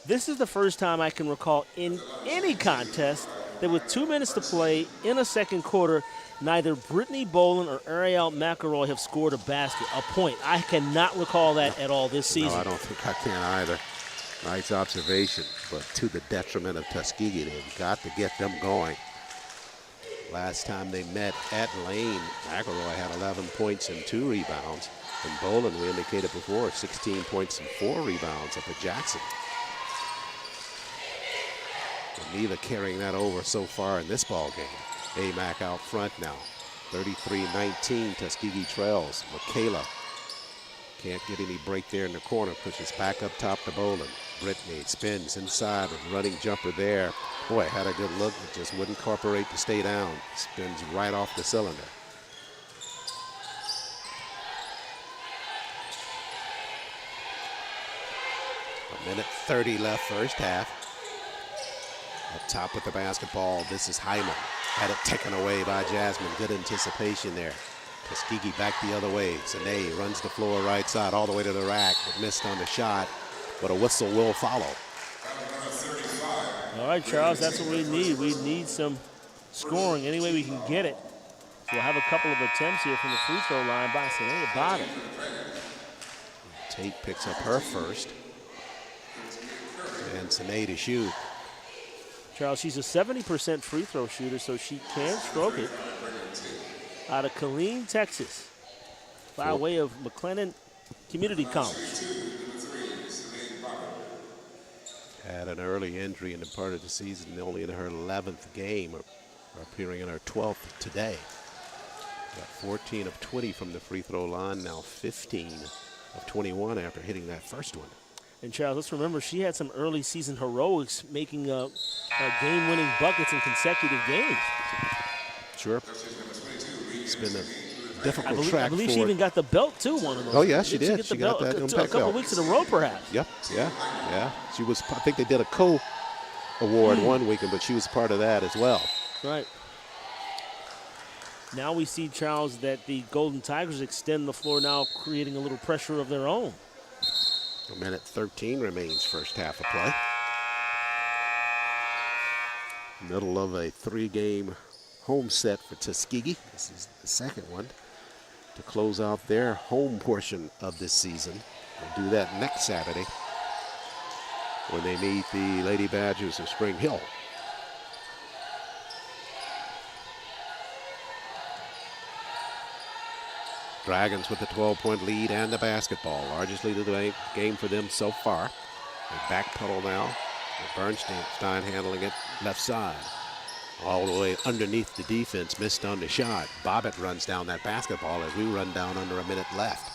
this is the first time I can recall in any contest that with 2 minutes to play in a second quarter, neither Brittany Boland or Ariel McElroy have scored a basket, a point. I cannot recall that at all this season. No, I don't think I can either. Nice observation, but to the detriment of Tuskegee, they've got to get them going. Last time they met at Lane, McElroy had 11 points and 2 rebounds. And Boland, we indicated before, 16 points and 4 rebounds up at Jackson. And neither carrying that over so far in this ball game. Mack out front now. 33-19, Tuskegee trails. Michaela can't get any break there in the corner. Pushes back up top to Boland. Brittany spins inside, a running jumper there. Boy, had a good look, but just wouldn't incorporate to stay down. Spins right off the cylinder. A minute 30 left first half. Up top with the basketball, this is Hyman. Had it taken away by Jasmine. Good anticipation there. Tuskegee back the other way. Sine runs the floor right side all the way to the rack, but missed on the shot. But a whistle will follow. All right, Charles, that's what we need. We need some scoring any way we can get it. So we'll have a couple of attempts here from the free throw line by Sine about it. Tate picks up her first. And Sine to shoot. Charles, she's a 70% free throw shooter, so she can stroke it. Out of Killeen, Texas, by way of McLennan Community College. Had an early injury in the part of the season, only in her 11th game, or appearing in her 12th today. Got 14 of 20 from the free throw line, now 15 of 21 after hitting that first one. And Charles, let's remember she had some early season heroics making game-winning buckets in consecutive games. Sure. It's been a difficult track. I believe she even got the belt too. One of those. Oh yeah, she did. She got that a couple weeks in a row, perhaps. Yep. Yeah. She was. I think they did a co-award one weekend, but she was part of that as well. Right. Now we see, Charles, that the Golden Tigers extend the floor now, creating a little pressure of their own. A minute 13 remains first half of play. Middle of a 3-game home set for Tuskegee. This is the second one to close out their home portion of this season. They'll do that next Saturday when they meet the Lady Badgers of Spring Hill. Dragons with the 12-point lead and the basketball. Largest lead of the game for them so far. They backpedal now. Bernstein handling it left side. All the way underneath the defense, missed on the shot. Bobbitt runs down that basketball as we run down under a minute left.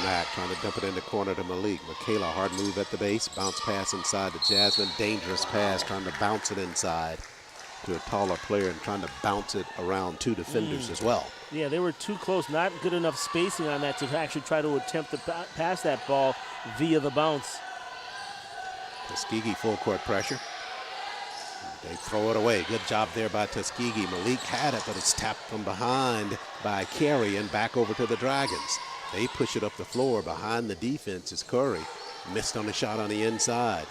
Mack trying to dump it in the corner to Malik. Michaela, hard move at the base. Bounce pass inside to Jasmine. Dangerous pass, trying to bounce it inside. to a taller player and trying to bounce it around two defenders as well. Yeah, they were too close, not good enough spacing on that to actually try to attempt to pass that ball via the bounce. Tuskegee full court pressure. They throw it away. Good job there by Tuskegee. Malik had it, but it's tapped from behind by Carey and back over to the Dragons. They push it up the floor. Behind the defense is Curry. Missed on the shot on the inside.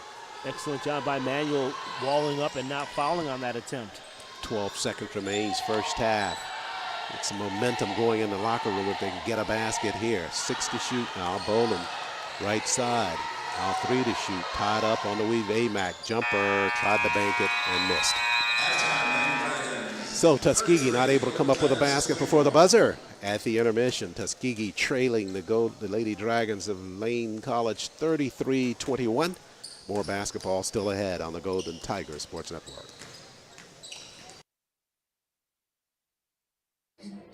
Excellent job by Manuel walling up and not fouling on that attempt. 12 seconds remains, first half. Get some momentum going in the locker room if they can get a basket here. 6 to shoot now. Boland, right side. Now 3 to shoot. Tied up on the weave. AMAC jumper, tried to bank it and missed. So Tuskegee not able to come up with a basket before the buzzer at the intermission. Tuskegee trailing the Lady Dragons of Lane College 33-21. More basketball still ahead on the Golden Tiger Sports Network.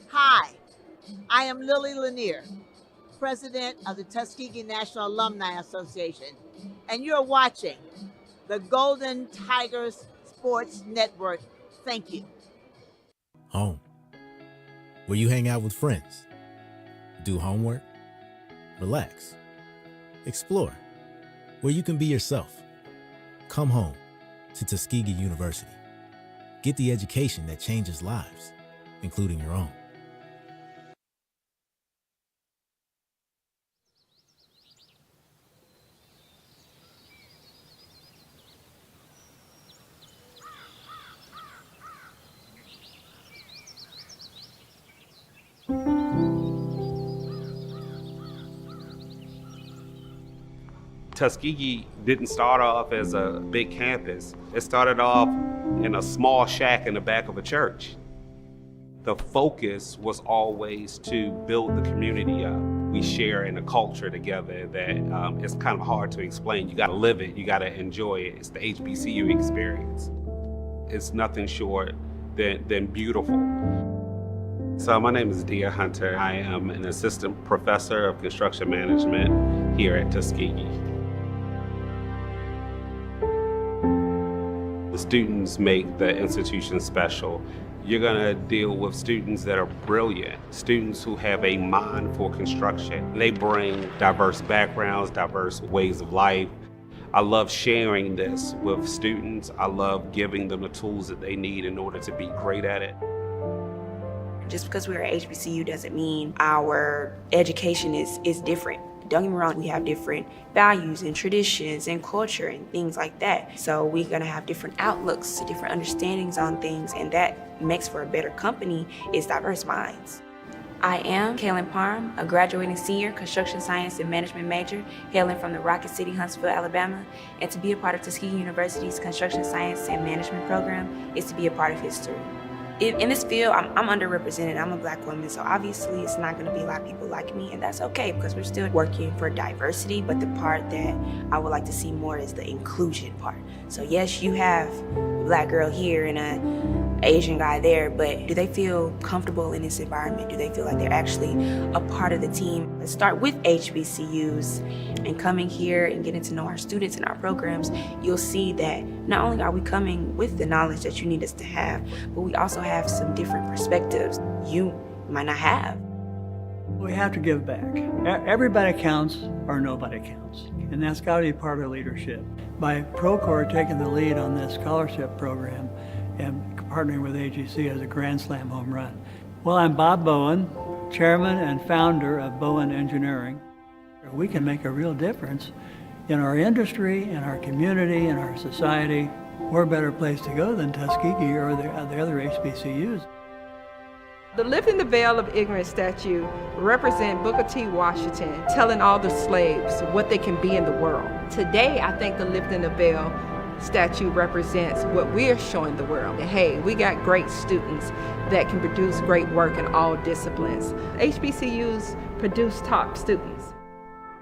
Hi, I am Lily Lanier, president of the Tuskegee National Alumni Association, and you're watching the Golden Tigers Sports Network. Thank you. Home, where you hang out with friends, do homework, relax, explore, where you can be yourself. Come home to Tuskegee University. Get the education that changes lives, including your own. Tuskegee didn't start off as a big campus. It started off in a small shack in the back of a church. The focus was always to build the community up. We share in a culture together that it's kind of hard to explain. You gotta live it, you gotta enjoy it. It's the HBCU experience. It's nothing short than beautiful. So my name is Dia Hunter. I am an assistant professor of construction management here at Tuskegee. The students make the institution special. You're gonna deal with students that are brilliant, students who have a mind for construction. They bring diverse backgrounds, diverse ways of life. I love sharing this with students. I love giving them the tools that they need in order to be great at it. Just because we're at HBCU doesn't mean our education is different. Don't get me wrong, we have different values and traditions and culture and things like that. So we're gonna have different outlooks, different understandings on things, and that makes for a better company is diverse minds. I am Kaylin Parham, a graduating senior construction science and management major, hailing from the Rocket City, Huntsville, Alabama. And to be a part of Tuskegee University's construction science and management program is to be a part of history. In this field, I'm underrepresented. I'm a Black woman, so obviously it's not gonna be a lot of people like me, and that's okay because we're still working for diversity, but the part that I would like to see more is the inclusion part. So yes, you have a Black girl here and an Asian guy there, but do they feel comfortable in this environment? Do they feel like they're actually a part of the team? Let's start with HBCUs and coming here and getting to know our students and our programs. You'll see that not only are we coming with the knowledge that you need us to have, but we also have some different perspectives you might not have. We have to give back. Everybody counts or nobody counts, and that's got to be part of leadership. By Procore taking the lead on this scholarship program and partnering with AGC as a Grand Slam home run. Well, I'm Bob Bowen, chairman and founder of Bowen Engineering. We can make a real difference in our industry, in our community, in our society. We're a better place to go than Tuskegee or the other HBCUs. The Lifting the Veil of Ignorance statue represents Booker T. Washington telling all the slaves what they can be in the world. Today, I think the Lifting the Veil statue represents what we're showing the world. Hey, we got great students that can produce great work in all disciplines. HBCUs produce top students.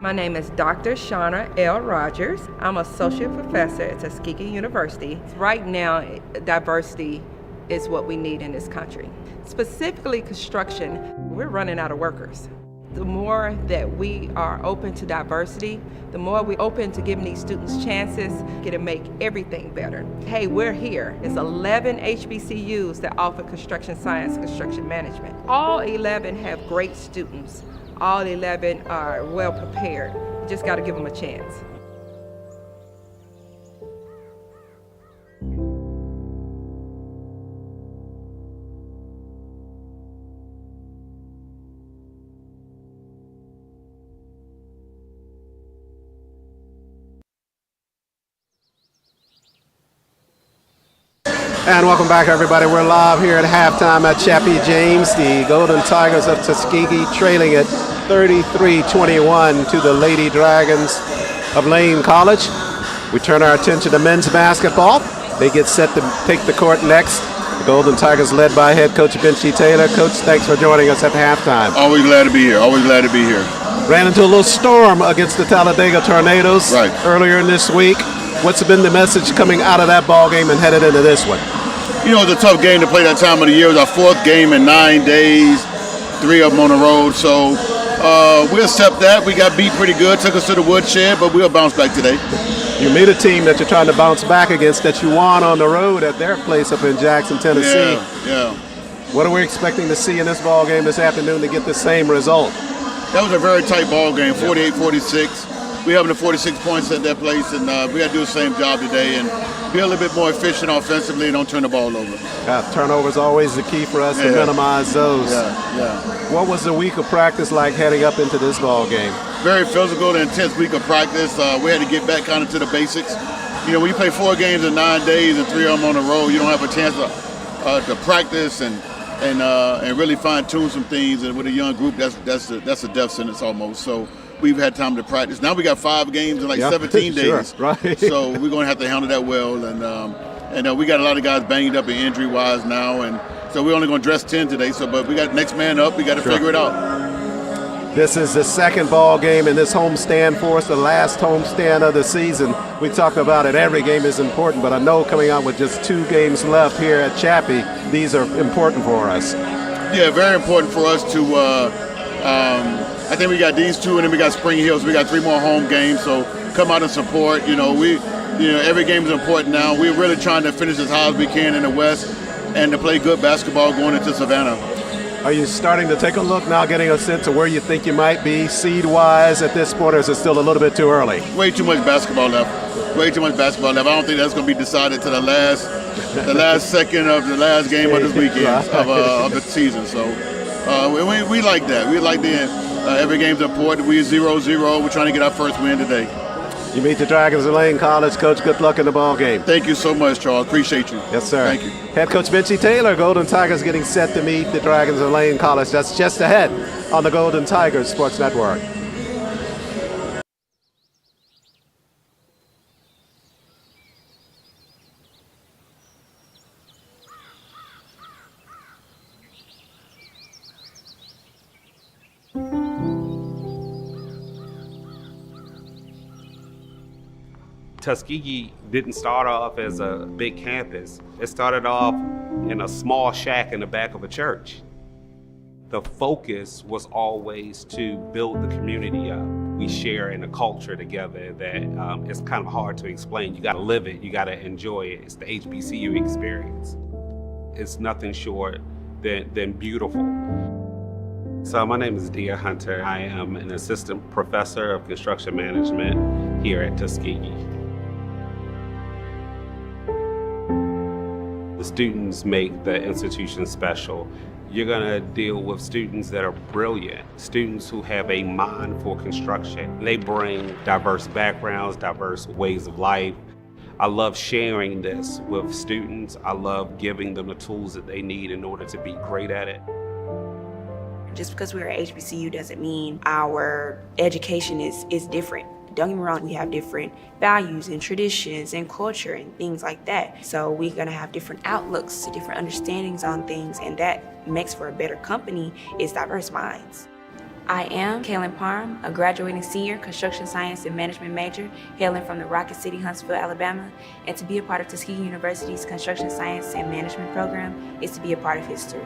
My name is Dr. Shauna L. Rogers. I'm associate professor at Tuskegee University. Right now, diversity is what we need in this country. Specifically construction, we're running out of workers. The more that we are open to diversity, the more we're open to giving these students chances, it'll make everything better. Hey, we're here. It's 11 HBCUs that offer construction science, construction management. All 11 have great students. All 11 are well prepared. You just got to give them a chance. And welcome back, everybody. We're live here at halftime at Chappie James. The Golden Tigers of Tuskegee trailing at 33-21 to the Lady Dragons of Lane College. We turn our attention to men's basketball. They get set to take the court next. The Golden Tigers led by head coach Benchy Taylor. Coach, thanks for joining us at halftime. Always glad to be here. Always glad to be here. Ran into a little storm against the Talladega Tornadoes earlier in this week. What's been the message coming out of that ball game and headed into this one? You know, it's a tough game to play that time of the year. It was our fourth game in 9 days, 3 of them on the road. So we'll accept that. We got beat pretty good, took us to the woodshed, but we'll bounce back today. You meet a team that you're trying to bounce back against that you won on the road at their place up in Jackson, Tennessee. Yeah. What are we expecting to see in this ball game this afternoon to get the same result? That was a very tight ball game, 48-46. We having the 46 points at that place, and we got to do the same job today and be a little bit more efficient offensively and don't turn the ball over. Turnovers always the key for us to minimize those. Yeah. What was the week of practice like heading up into this ball game? Very physical and intense week of practice. We had to get back kind of to the basics. You know, when you play 4 games in 9 days and 3 of them on the road, you don't have a chance to practice and really fine-tune some things. And with a young group, that's a death sentence almost. So we've had time to practice. Now we got 5 games in like 17 days. Right. So we're going to have to handle that well. And we got a lot of guys banged up and injury-wise now. And so we're only going to dress 10 today. But we got next man up. We got to figure it out. This is the second ball game in this homestand for us, the last homestand of the season. We talk about it. Every game is important, but I know coming out with just 2 games left here at Chappie, these are important for us. Yeah, very important for us to I think we got these 2, and then we got Spring Hill, so we got 3 more home games. So come out and support. Every game is important now. We're really trying to finish as high as we can in the West and to play good basketball going into Savannah. Are you starting to take a look now, getting a sense of where you think you might be seed-wise at this point, or is it still a little bit too early? Way too much basketball left. I don't think that's going to be decided to the last second of the last game of this weekend of the season. So we like that. We like every game's important. We're 0-0. We're trying to get our first win today. You meet the Dragons of Lane College. Coach, good luck in the ball game. Thank you so much, Charles. Appreciate you. Yes, sir. Thank you. Head coach Benchy Taylor, Golden Tigers getting set to meet the Dragons of Lane College. That's just ahead on the Golden Tigers Sports Network. Tuskegee didn't start off as a big campus. It started off in a small shack in the back of a church. The focus was always to build the community up. We share in a culture together that it's kind of hard to explain. You gotta live it, you gotta enjoy it. It's the HBCU experience. It's nothing short than beautiful. So my name is Dia Hunter. I am an assistant professor of construction management here at Tuskegee. The students make the institution special. You're gonna deal with students that are brilliant, students who have a mind for construction. They bring diverse backgrounds, diverse ways of life. I love sharing this with students. I love giving them the tools that they need in order to be great at it. Just because we're at HBCU doesn't mean our education is different. Don't get me wrong, we have different values and traditions and culture and things like that. So we're gonna have different outlooks, different understandings on things, and that makes for a better company is diverse minds. I am Kaylin Parham, a graduating senior construction science and management major, hailing from the Rocket City, Huntsville, Alabama. And to be a part of Tuskegee University's construction science and management program is to be a part of history.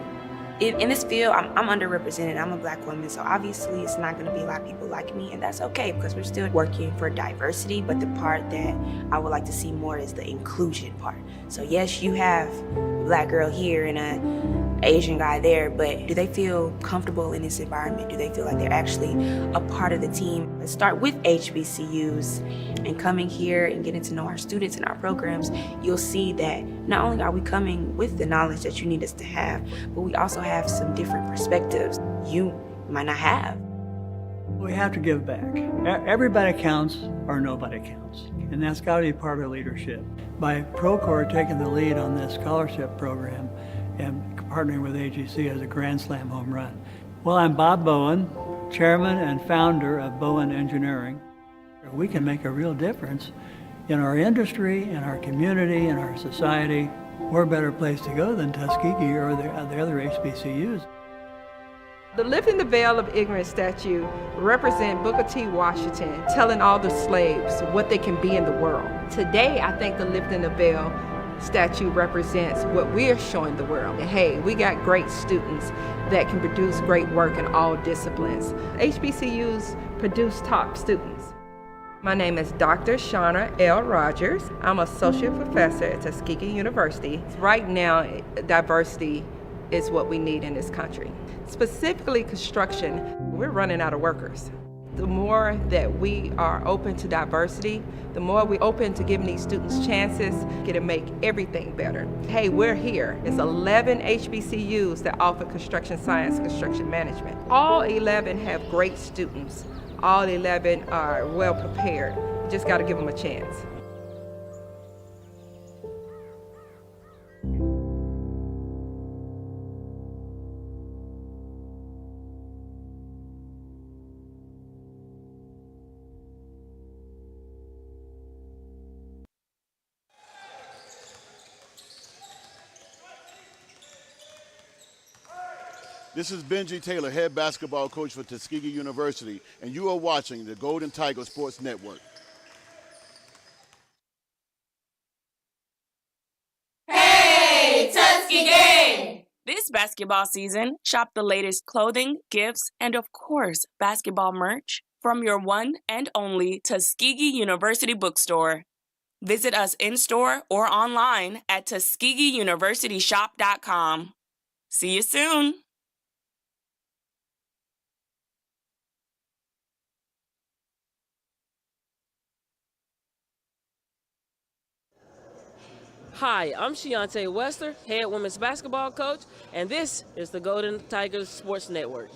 in this field, I'm underrepresented. I'm a Black woman, so obviously it's not going to be a lot of people like me, and that's okay because we're still working for diversity. But the part that I would like to see more is the inclusion part. So yes, you have a Black girl here and an Asian guy there, but do they feel comfortable in this environment? Do they feel like they're actually a part of the team? Let's start with HBCUs and coming here and getting to know our students and our programs. You'll see that not only are we coming with the knowledge that you need us to have, but we also have some different perspectives you might not have. We have to give back. Everybody counts or nobody counts. And that's got to be part of leadership. By Procore taking the lead on this scholarship program and partnering with AGC as a Grand Slam home run. Well, I'm Bob Bowen, chairman and founder of Bowen Engineering. We can make a real difference in our industry, in our community, in our society. We're a better place to go than Tuskegee or the other HBCUs. The Lifting the Veil of Ignorance statue represents Booker T. Washington telling all the slaves what they can be in the world. Today, I think the Lifting the Veil statue represents what we're showing the world. Hey, we got great students that can produce great work in all disciplines. HBCUs produce top students. My name is Dr. Shauna L. Rogers. I'm associate professor at Tuskegee University. Right now, diversity is what we need in this country. Specifically construction, we're running out of workers. The more that we are open to diversity, the more we're open to giving these students chances, it'll make everything better. Hey, we're here. It's 11 HBCUs that offer construction science, construction management. All 11 have great students. All 11 are well prepared. You just got to give them a chance. This is Benji Taylor, head basketball coach for Tuskegee University, and you are watching the Golden Tiger Sports Network. Hey, Tuskegee! This basketball season, shop the latest clothing, gifts, and of course, basketball merch from your one and only Tuskegee University bookstore. Visit us in-store or online at TuskegeeUniversityShop.com. See you soon! Hi, I'm Shiante Wester, head women's basketball coach, and this is the Golden Tigers Sports Network.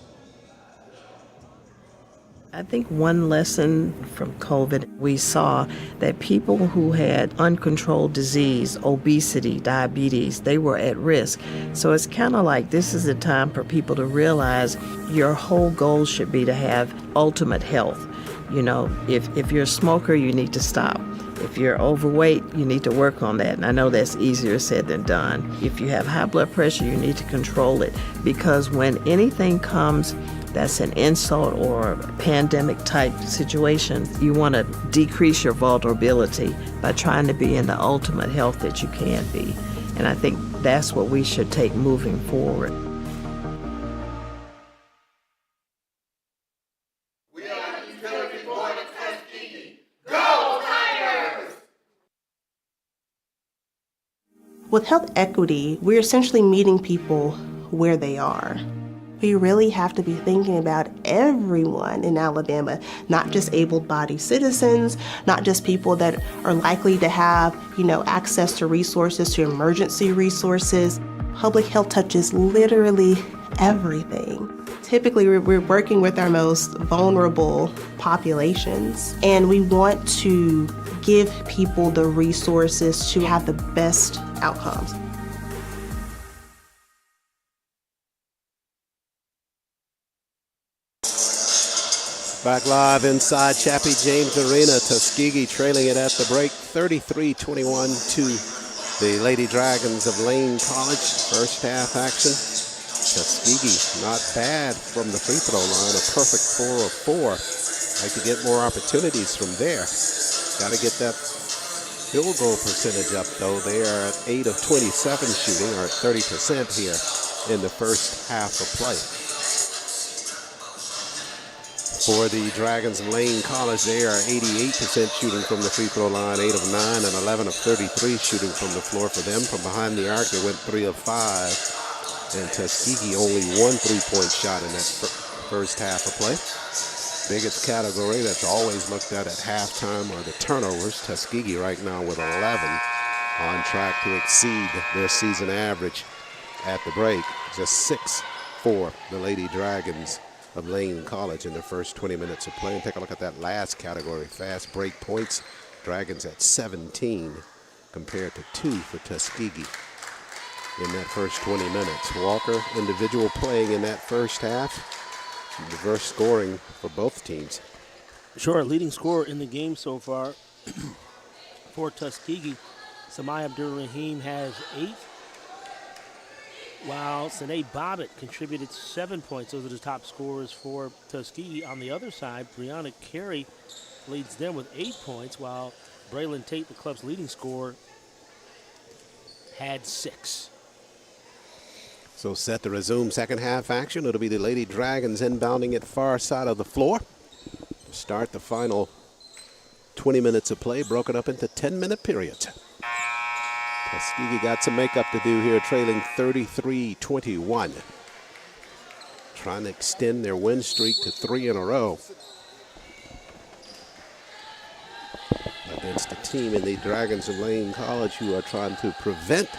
I think one lesson from COVID, we saw that people who had uncontrolled disease, obesity, diabetes, they were at risk. So it's kind of like this is a time for people to realize your whole goal should be to have ultimate health. You know, if you're a smoker, you need to stop. If you're overweight, you need to work on that. And I know that's easier said than done. If you have high blood pressure, you need to control it. Because when anything comes that's an insult or a pandemic type situation, you want to decrease your vulnerability by trying to be in the ultimate health that you can be. And I think that's what we should take moving forward. With health equity, we're essentially meeting people where they are. We really have to be thinking about everyone in Alabama, not just able-bodied citizens, not just people that are likely to have, access to resources, to emergency resources. Public health touches literally everything. Typically, we're working with our most vulnerable populations, and we want to give people the resources to have the best outcomes. Back live inside Chappie James Arena, Tuskegee trailing it at the break, 33-21 to the Lady Dragons of Lane College. First half action. Tuskegee not bad from the free throw line, a perfect 4 of 4. Like to get more opportunities from there. Got to get that field goal percentage up though. They are at 8 of 27 shooting, or at 30% here in the first half of play. For the Dragons of Lane College, they are 88% shooting from the free throw line, 8 of 9, and 11 of 33 shooting from the floor for them. From behind the arc, they went 3 of 5, and Tuskegee only 1 3-point shot in that first half of play. Biggest category that's always looked at halftime are the turnovers. Tuskegee right now with 11, on track to exceed their season average at the break. Just 6 for the Lady Dragons of Lane College in the first 20 minutes of play. And take a look at that last category, fast break points. Dragons at 17 compared to 2 for Tuskegee in that first 20 minutes. Walker, individual playing in that first half. Diverse scoring for both teams. Sure, leading scorer in the game so far for Tuskegee, Samaya Abdur-Rahim has 8, while Sanae Bobbitt contributed 7 points. Those are the top scorers for Tuskegee. On the other side, Brianna Carey leads them with 8 points, while Braylon Tate, the club's leading scorer, had 6. So set to resume second half action. It'll be the Lady Dragons inbounding at far side of the floor. Start the final 20 minutes of play, broken up into 10-minute periods. Tuskegee got some makeup to do here, trailing 33-21. Trying to extend their win streak to 3 in a row against a team in the Dragons of Lane College who are trying to prevent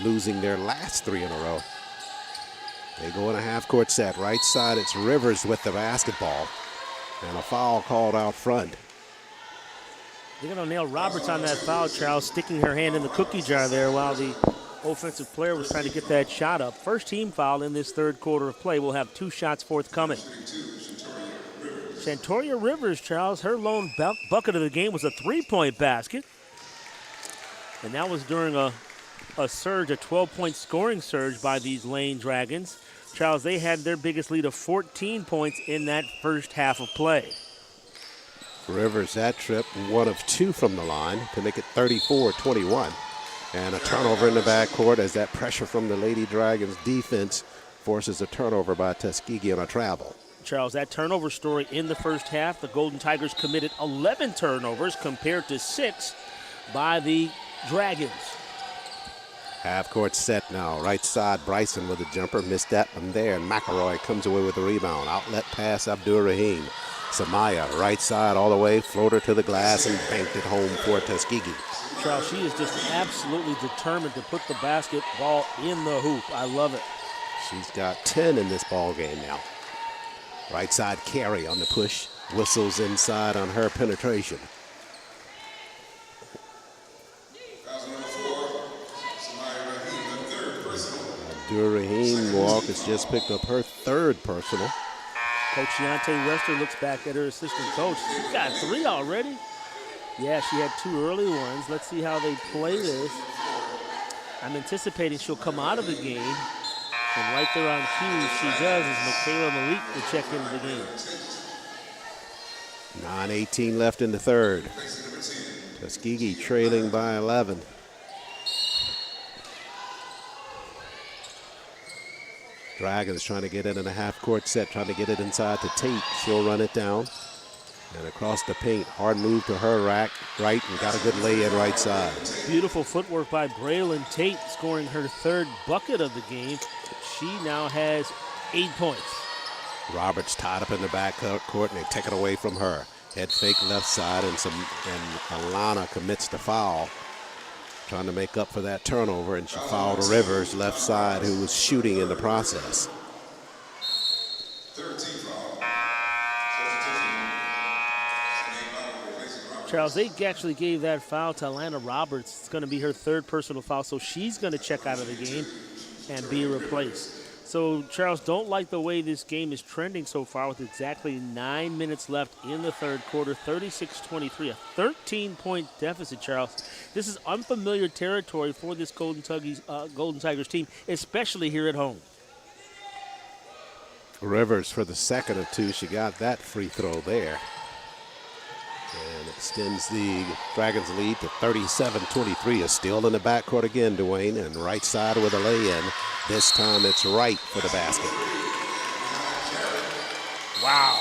losing their last 3 in a row. They go in a half-court set. Right side, it's Rivers with the basketball. And a foul called out front. They're going to nail Roberts on that foul, Charles, sticking her hand in the cookie jar there while the offensive player was trying to get that shot up. First team foul in this third quarter of play. We'll have 2 shots forthcoming. Shantoria Rivers, Charles, her lone bucket of the game was a 3-point basket. And that was during a surge, a 12-point scoring surge by these Lane Dragons. Charles, they had their biggest lead of 14 points in that first half of play. Rivers that trip, 1 of 2 from the line to make it 34-21. And a turnover in the backcourt as that pressure from the Lady Dragons defense forces a turnover by Tuskegee on a travel. Charles, that turnover story in the first half, the Golden Tigers committed 11 turnovers compared to 6 by the Dragons. Half-court set now. Right side, Bryson with a jumper. Missed that one there, and McElroy comes away with the rebound. Outlet pass, Abdur-Rahim. Samaya, right side all the way, floater to the glass, and banked it home for Tuskegee. Charles, she is just absolutely determined to put the basketball in the hoop. I love it. She's got 10 in this ball game now. Right side, Carey on the push. Whistles inside on her penetration. Abdur-Rahim Walk has just picked up her 3rd personal. Coach Deontay Wester looks back at her assistant coach. She's got 3 already. Yeah, she had 2 early ones. Let's see how they play this. I'm anticipating she'll come out of the game. And right there on cue, she does, as Michaela Malik will check into the game. 9:18 left in the third. Tuskegee trailing by 11. Dragons trying to get it in a half-court set, trying to get it inside to Tate. She'll run it down. And across the paint, hard move to her right, and got a good lay-in right side. Beautiful footwork by Braylon Tate, scoring her 3rd bucket of the game. She now has 8 points. Roberts tied up in the back court, and they take it away from her. Head fake left side, and Alana commits the foul, trying to make up for that turnover, and she fouled Rivers left side, who was shooting in the process. Charles, they actually gave that foul to Alana Roberts. It's going to be her 3rd personal foul, so she's going to check out of the game and be replaced. So, Charles, don't like the way this game is trending so far with exactly 9 minutes left in the third quarter, 36-23, a 13-point deficit, Charles. This is unfamiliar territory for this Golden Tigers team, especially here at home. Rivers for the 2nd of 2. She got that free throw there. And extends the Dragons lead to 37-23. Is still in the backcourt again, Dwayne, and right side with a lay-in. This time it's right for the basket. Wow.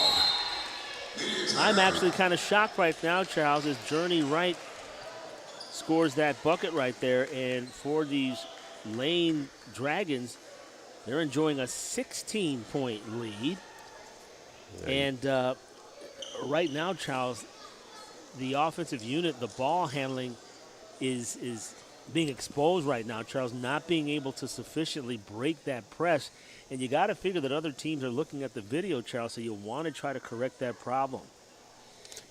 I'm actually kind of shocked right now, Charles, as Journey Wright scores that bucket right there. And for these Lane Dragons, they're enjoying a 16-point lead. And right now, Charles, the offensive unit, the ball handling is being exposed right now, Charles, not being able to sufficiently break that press. And you got to figure that other teams are looking at the video, Charles, so you want to try to correct that problem.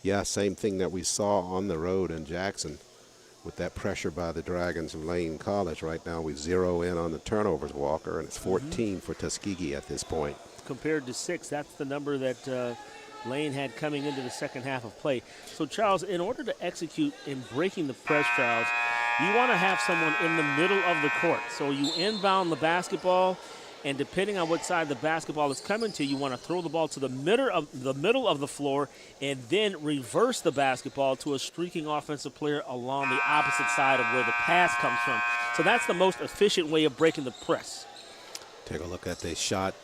Yeah, same thing that we saw on the road in Jackson with that pressure by the Dragons of Lane College. Right now we zero in on the turnovers, Walker, and it's 14 for Tuskegee at this point. Compared to 6, that's the number that Lane had coming into the second half of play. So, Charles, in order to execute in breaking the press, Charles, you want to have someone in the middle of the court. So you inbound the basketball, and depending on what side the basketball is coming to, you want to throw the ball to the middle of the floor and then reverse the basketball to a streaking offensive player along the opposite side of where the pass comes from. So that's the most efficient way of breaking the press. Take a look at the shot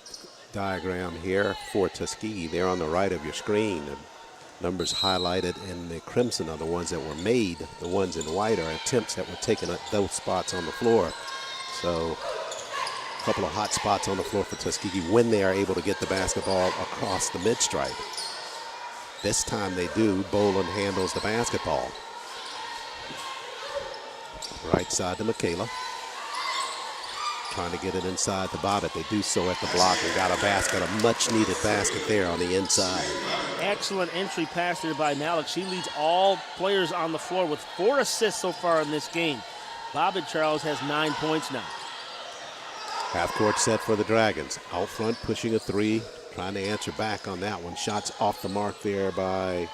diagram here for Tuskegee. They're on the right of your screen. The numbers highlighted in the crimson are the ones that were made. The ones in white are attempts that were taken at those spots on the floor. So a couple of hot spots on the floor for Tuskegee when they are able to get the basketball across the mid-stripe. This time they do. Boland handles the basketball. Right side to Michaela. Trying to get it inside to Bobbitt. They do so at the block and got a basket, a much-needed basket there on the inside. Excellent entry pass there by Malik. She leads all players on the floor with 4 assists so far in this game. Bobbitt, Charles, has 9 points now. Half-court set for the Dragons. Out front, pushing a 3, trying to answer back on that one. Shots off the mark there by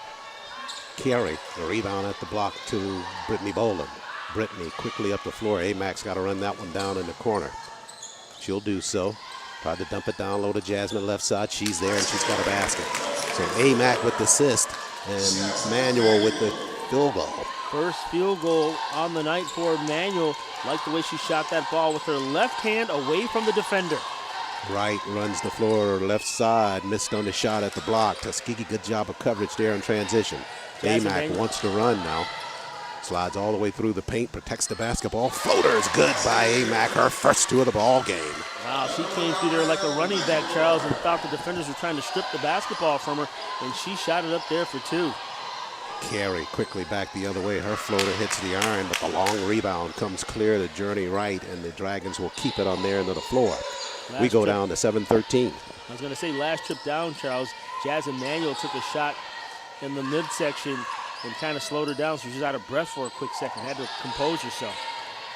Carey. The rebound at the block to Brittany Boland. Brittany quickly up the floor. Amack's got to run that one down in the corner. She'll do so. Tried to dump it down low to Jasmine left side. She's there and she's got a basket. So Amack with the assist and Manuel with the field goal. First field goal on the night for Manuel. Like the way she shot that ball with her left hand away from the defender. Wright runs the floor left side. Missed on the shot at the block. Tuskegee, good job of coverage there in transition. Amack wants to run now. Slides all the way through the paint, protects the basketball. Floater is good by Amack, her first 2 of the ball game. Wow, she came through there like a running back, Charles, and thought the defenders were trying to strip the basketball from her, and she shot it up there for 2. Carey quickly back the other way. Her floater hits the iron, but the long rebound comes clear to Journey Wright, and the Dragons will keep it on their end of the floor. We go down to 7-13. I was going to say last trip down, Charles, Jasmine Manuel took a shot in the midsection and kind of slowed her down, so she was out of breath for a quick second. Had to compose herself.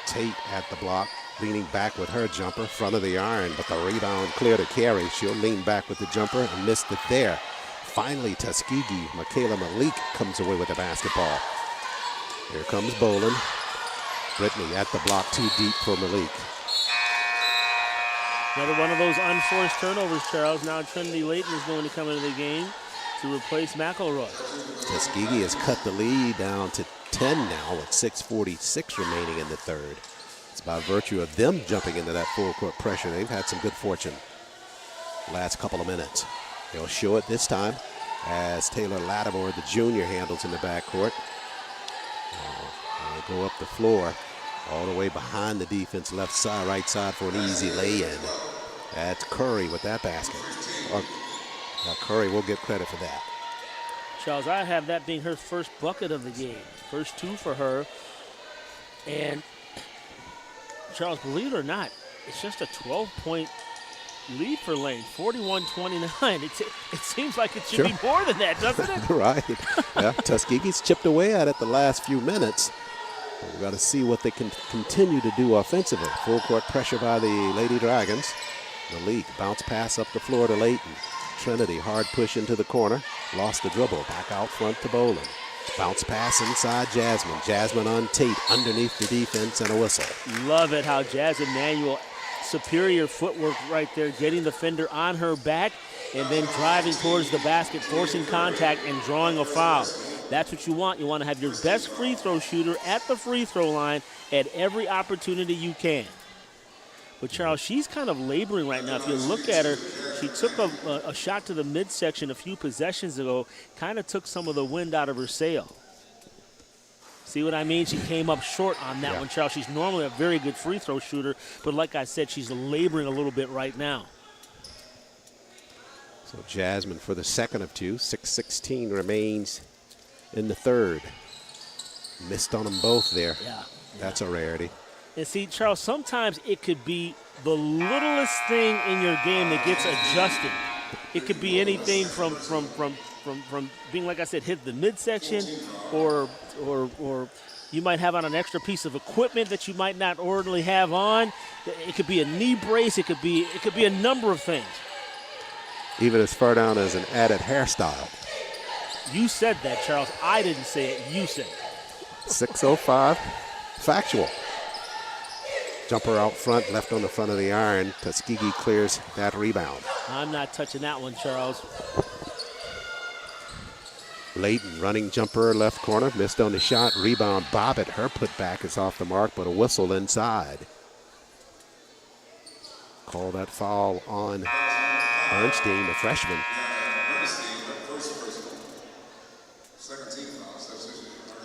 Tate at the block, leaning back with her jumper, front of the iron, but the rebound clear to Carey. She'll lean back with the jumper and missed it there. Finally, Tuskegee, Michaela Malik comes away with the basketball. Here comes Boland. Brittany at the block, too deep for Malik. Another one of those unforced turnovers, Charles. Now Trinity Layton is going to come into the game to replace McElroy. Tuskegee has cut the lead down to 10 now with 6:46 remaining in the third. It's by virtue of them jumping into that full court pressure. They've had some good fortune last couple of minutes. They'll show it this time as Taylor Lattimore, the junior, handles in the backcourt. They go up the floor all the way behind the defense, left side, right side for an easy lay-in. That's Curry with that basket. Now Curry will get credit for that. Charles, I have that being her first bucket of the game. First 2 for her. And Charles, believe it or not, it's just a 12-point lead for Lane, 41-29. It seems like it should be more than that, doesn't it? Right. Yeah, Tuskegee's chipped away at it the last few minutes. We've got to see what they can continue to do offensively. Full court pressure by the Lady Dragons. Malik bounce pass up the floor to Layton. Trinity hard push into the corner. Lost the dribble. Back out front to Boland. Bounce pass inside Jasmine. Jasmine on Tate underneath the defense and a whistle. Love it how Jasmine Manuel, superior footwork right there, getting the defender on her back and then driving towards the basket, forcing contact and drawing a foul. That's what you want. You want to have your best free throw shooter at the free throw line at every opportunity you can. But, Charles, she's kind of laboring right now. If you look at her, she took a shot to the midsection a few possessions ago, kind of took some of the wind out of her sail. See what I mean? She came up short on that one, Charles. She's normally a very good free throw shooter, but like I said, she's laboring a little bit right now. So Jasmine for the second of two. 6:16 remains in the third. Missed on them both there. Yeah. That's a rarity. And see, Charles, sometimes it could be the littlest thing in your game that gets adjusted. It could be anything from being, like I said, hit the midsection, or you might have on an extra piece of equipment that you might not ordinarily have on. It could be a knee brace. It could be a number of things. Even as far down as an added hairstyle. You said that, Charles. I didn't say it. You said it. 6:05. Factual. Jumper out front, left on the front of the iron. Tuskegee clears that rebound. I'm not touching that one, Charles. Layton running jumper left corner, missed on the shot. Rebound Bobbitt. Her putback is off the mark, but a whistle inside. Call that foul on Bernstein, the freshman.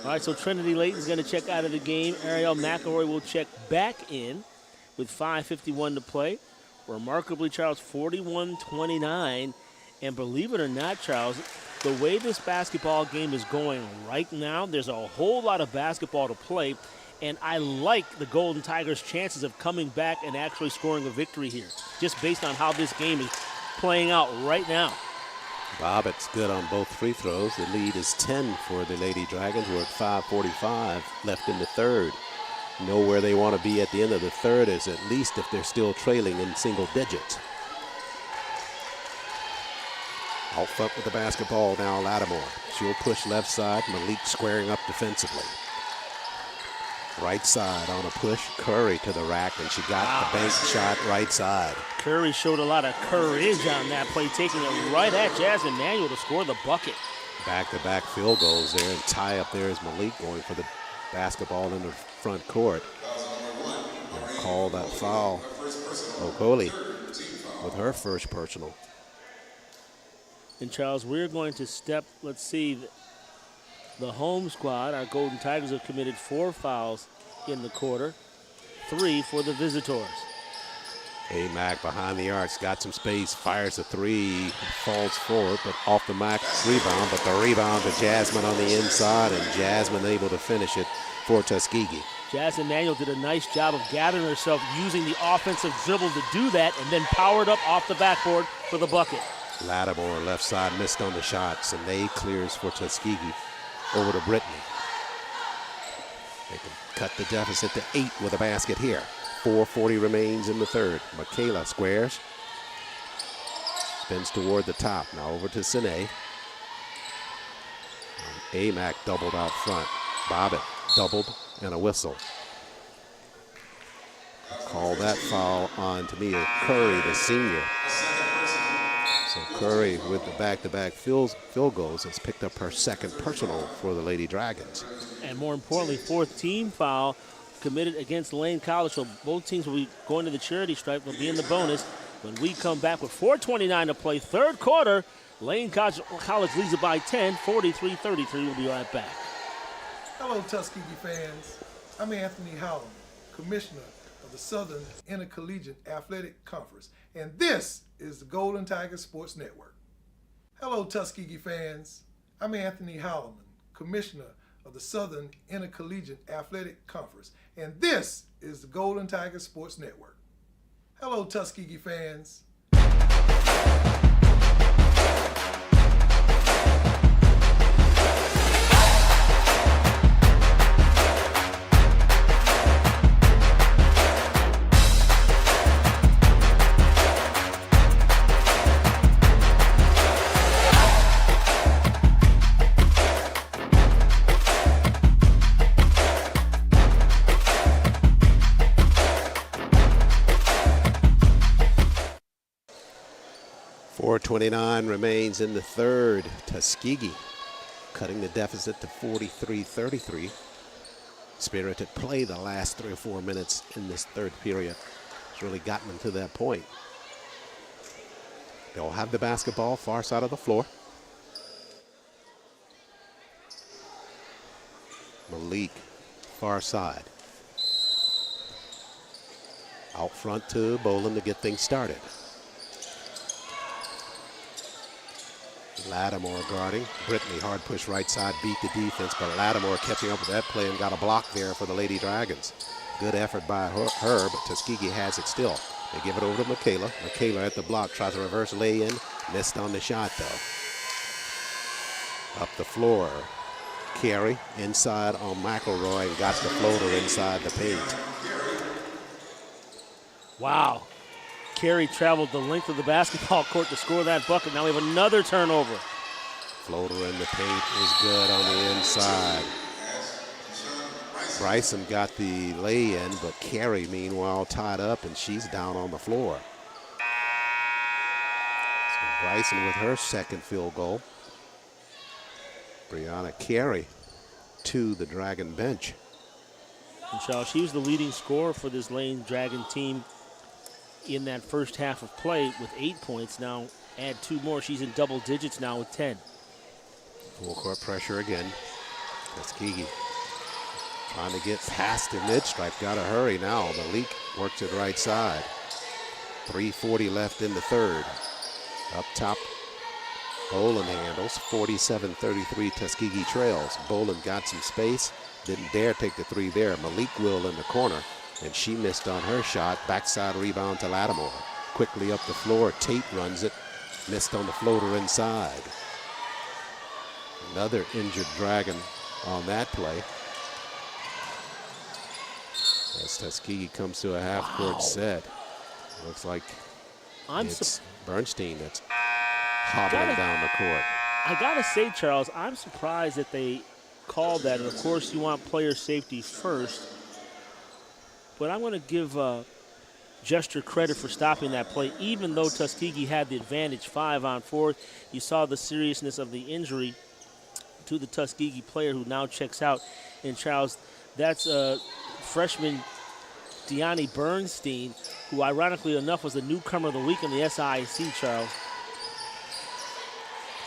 All right, so Trinity Layton's going to check out of the game. Ariel McElroy will check back in with 5:51 to play. Remarkably, Charles, 41-29. And believe it or not, Charles, the way this basketball game is going right now, there's a whole lot of basketball to play. And I like the Golden Tigers' chances of coming back and actually scoring a victory here, just based on how this game is playing out right now. Bobbitt's good on both free throws. The lead is 10 for the Lady Dragons. We're at 5:45 left in the third. Know where they want to be at the end of the third is at least if they're still trailing in single digits. Out front with the basketball now, Lattimore. She'll push left side. Malik squaring up defensively. Right side on a push. Curry to the rack, and she got the bank shot right side. Curry showed a lot of courage on that play, taking it right at Jasmine Manuel to score the bucket. Back-to-back field goals there, and tie up there is Malik going for the basketball in the front court. They'll call that foul. Okoli with her first personal. And Charles, we're going to step, let's see, the home squad, our Golden Tigers, have committed 4 fouls in the quarter, 3 for the visitors. Mack behind the arcs, got some space, fires a 3, falls forward, but off the Mack rebound, but the rebound to Jasmine on the inside, and Jasmine able to finish it for Tuskegee. Jasmine Manuel did a nice job of gathering herself, using the offensive dribble to do that, and then powered up off the backboard for the bucket. Lattimore left side missed on the shots, and they clears for Tuskegee over to Brittany. They can cut the deficit to 8 with a basket here. 4:40 remains in the third. Michaela squares. Spins toward the top. Now over to Sine. Mack doubled out front. Bobbitt doubled and a whistle. Call that foul on Tamia Curry, the senior. So Curry, with the back-to-back field goals, has picked up her second personal for the Lady Dragons. And more importantly, 4th team foul committed against Lane College. So both teams will be going to the charity stripe. Will be in the bonus. When we come back with 4:29 to play, third quarter, Lane College leads it by 10, 43-33. We'll be right back. Hello, Tuskegee fans. I'm Anthony Howland, Commissioner of the Southern Intercollegiate Athletic Conference, and this is the Golden Tigers Sports Network. Hello, Tuskegee fans. I'm Anthony Howland, Commissioner of the Southern Intercollegiate Athletic Conference, and this is the Golden Tigers Sports Network. Hello, Tuskegee fans. .29 remains in the third. Tuskegee cutting the deficit to 43-33. Spirited play the last 3 or 4 minutes in this third period. It's really gotten them to that point. They'll have the basketball far side of the floor. Malik, far side. Out front to Boland to get things started. Lattimore guarding. Brittany hard push right side, beat the defense, but Lattimore catching up with that play and got a block there for the Lady Dragons. Good effort by her, but Tuskegee has it still. They give it over to Michaela. Michaela at the block, tries a reverse lay-in. Missed on the shot, though. Up the floor. Carey inside on McElroy and got the floater inside the paint. Wow. Carey traveled the length of the basketball court to score that bucket. Now we have another turnover. Floater in the paint is good on the inside. Bryson got the lay-in, but Carey, meanwhile, tied up, and she's down on the floor. So Bryson with her second field goal. Brianna Carey to the Dragon bench. And Charles, she was the leading scorer for this Lane Dragon team in that first half of play with 8 points. Now add 2 more. She's in double digits now with 10. Full court pressure again. Tuskegee trying to get past the mid-stripe. Got to hurry now. Malik works it right side. 3:40 left in the third. Up top, Boland handles. 47-33 Tuskegee trails. Boland got some space. Didn't dare take the three there. Malik will in the corner, and she missed on her shot. Backside rebound to Lattimore. Quickly up the floor. Tate runs it. Missed on the floater inside. Another injured Dragon on that play. As Tuskegee comes to a half-court set. Looks like it's Bernstein that's hobbling down the court. I gotta say, Charles, I'm surprised that they called that. And of course, you want player safety first. But I'm going to give Gesture credit for stopping that play, even though Tuskegee had the advantage 5-on-4. You saw the seriousness of the injury to the Tuskegee player who now checks out. And Charles, that's freshman Deani Bernstein, who ironically enough was the newcomer of the week in the SIAC, Charles.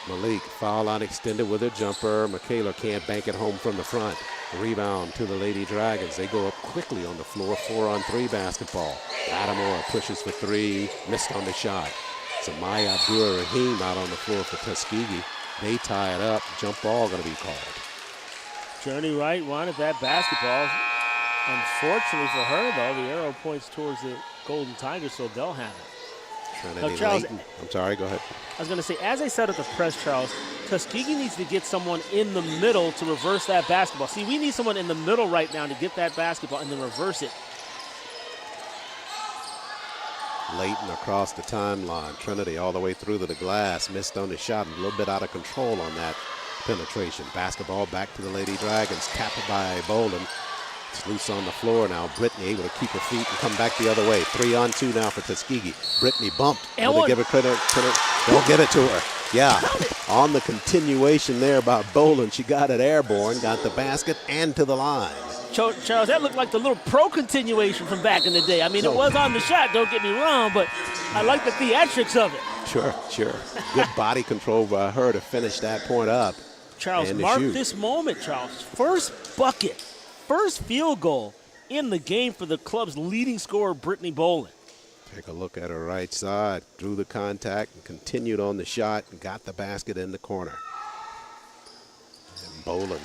Malik, foul line extended with a jumper. Michaela can't bank it home from the front. Rebound to the Lady Dragons. They go up quickly on the floor, 4-on-3 basketball. Lattimore pushes for 3, missed on the shot. Samaya Abdur-Rahim out on the floor for Tuskegee. They tie it up. Jump ball going to be called. Journey Wright wanted that basketball. Unfortunately for her, though, the arrow points towards the Golden Tigers, so they'll have it. Now, Charles, I'm sorry, go ahead. I was going to say, as I said at the press, Charles, Tuskegee needs to get someone in the middle to reverse that basketball. See, we need someone in the middle right now to get that basketball and then reverse it. Layton across the timeline. Trinity all the way through to the glass. Missed on the shot. A little bit out of control on that penetration. Basketball back to the Lady Dragons. Tapped by Boland. It's loose on the floor now. Brittany able to keep her feet and come back the other way. 3-on-2 now for Tuskegee. Brittany bumped. Will they give her credit? Don't get it to her. Yeah, on the continuation there by Boland. She got it airborne, got the basket and to the line. Charles, that looked like the little pro continuation from back in the day. I mean, it was on the shot, don't get me wrong, but I like the theatrics of it. Sure. Good body control by her to finish that point up. Charles, mark this moment, Charles. First bucket, first field goal in the game for the club's leading scorer, Brittany Boland. Take a look at her right side. Drew the contact and continued on the shot and got the basket in the corner. And Boland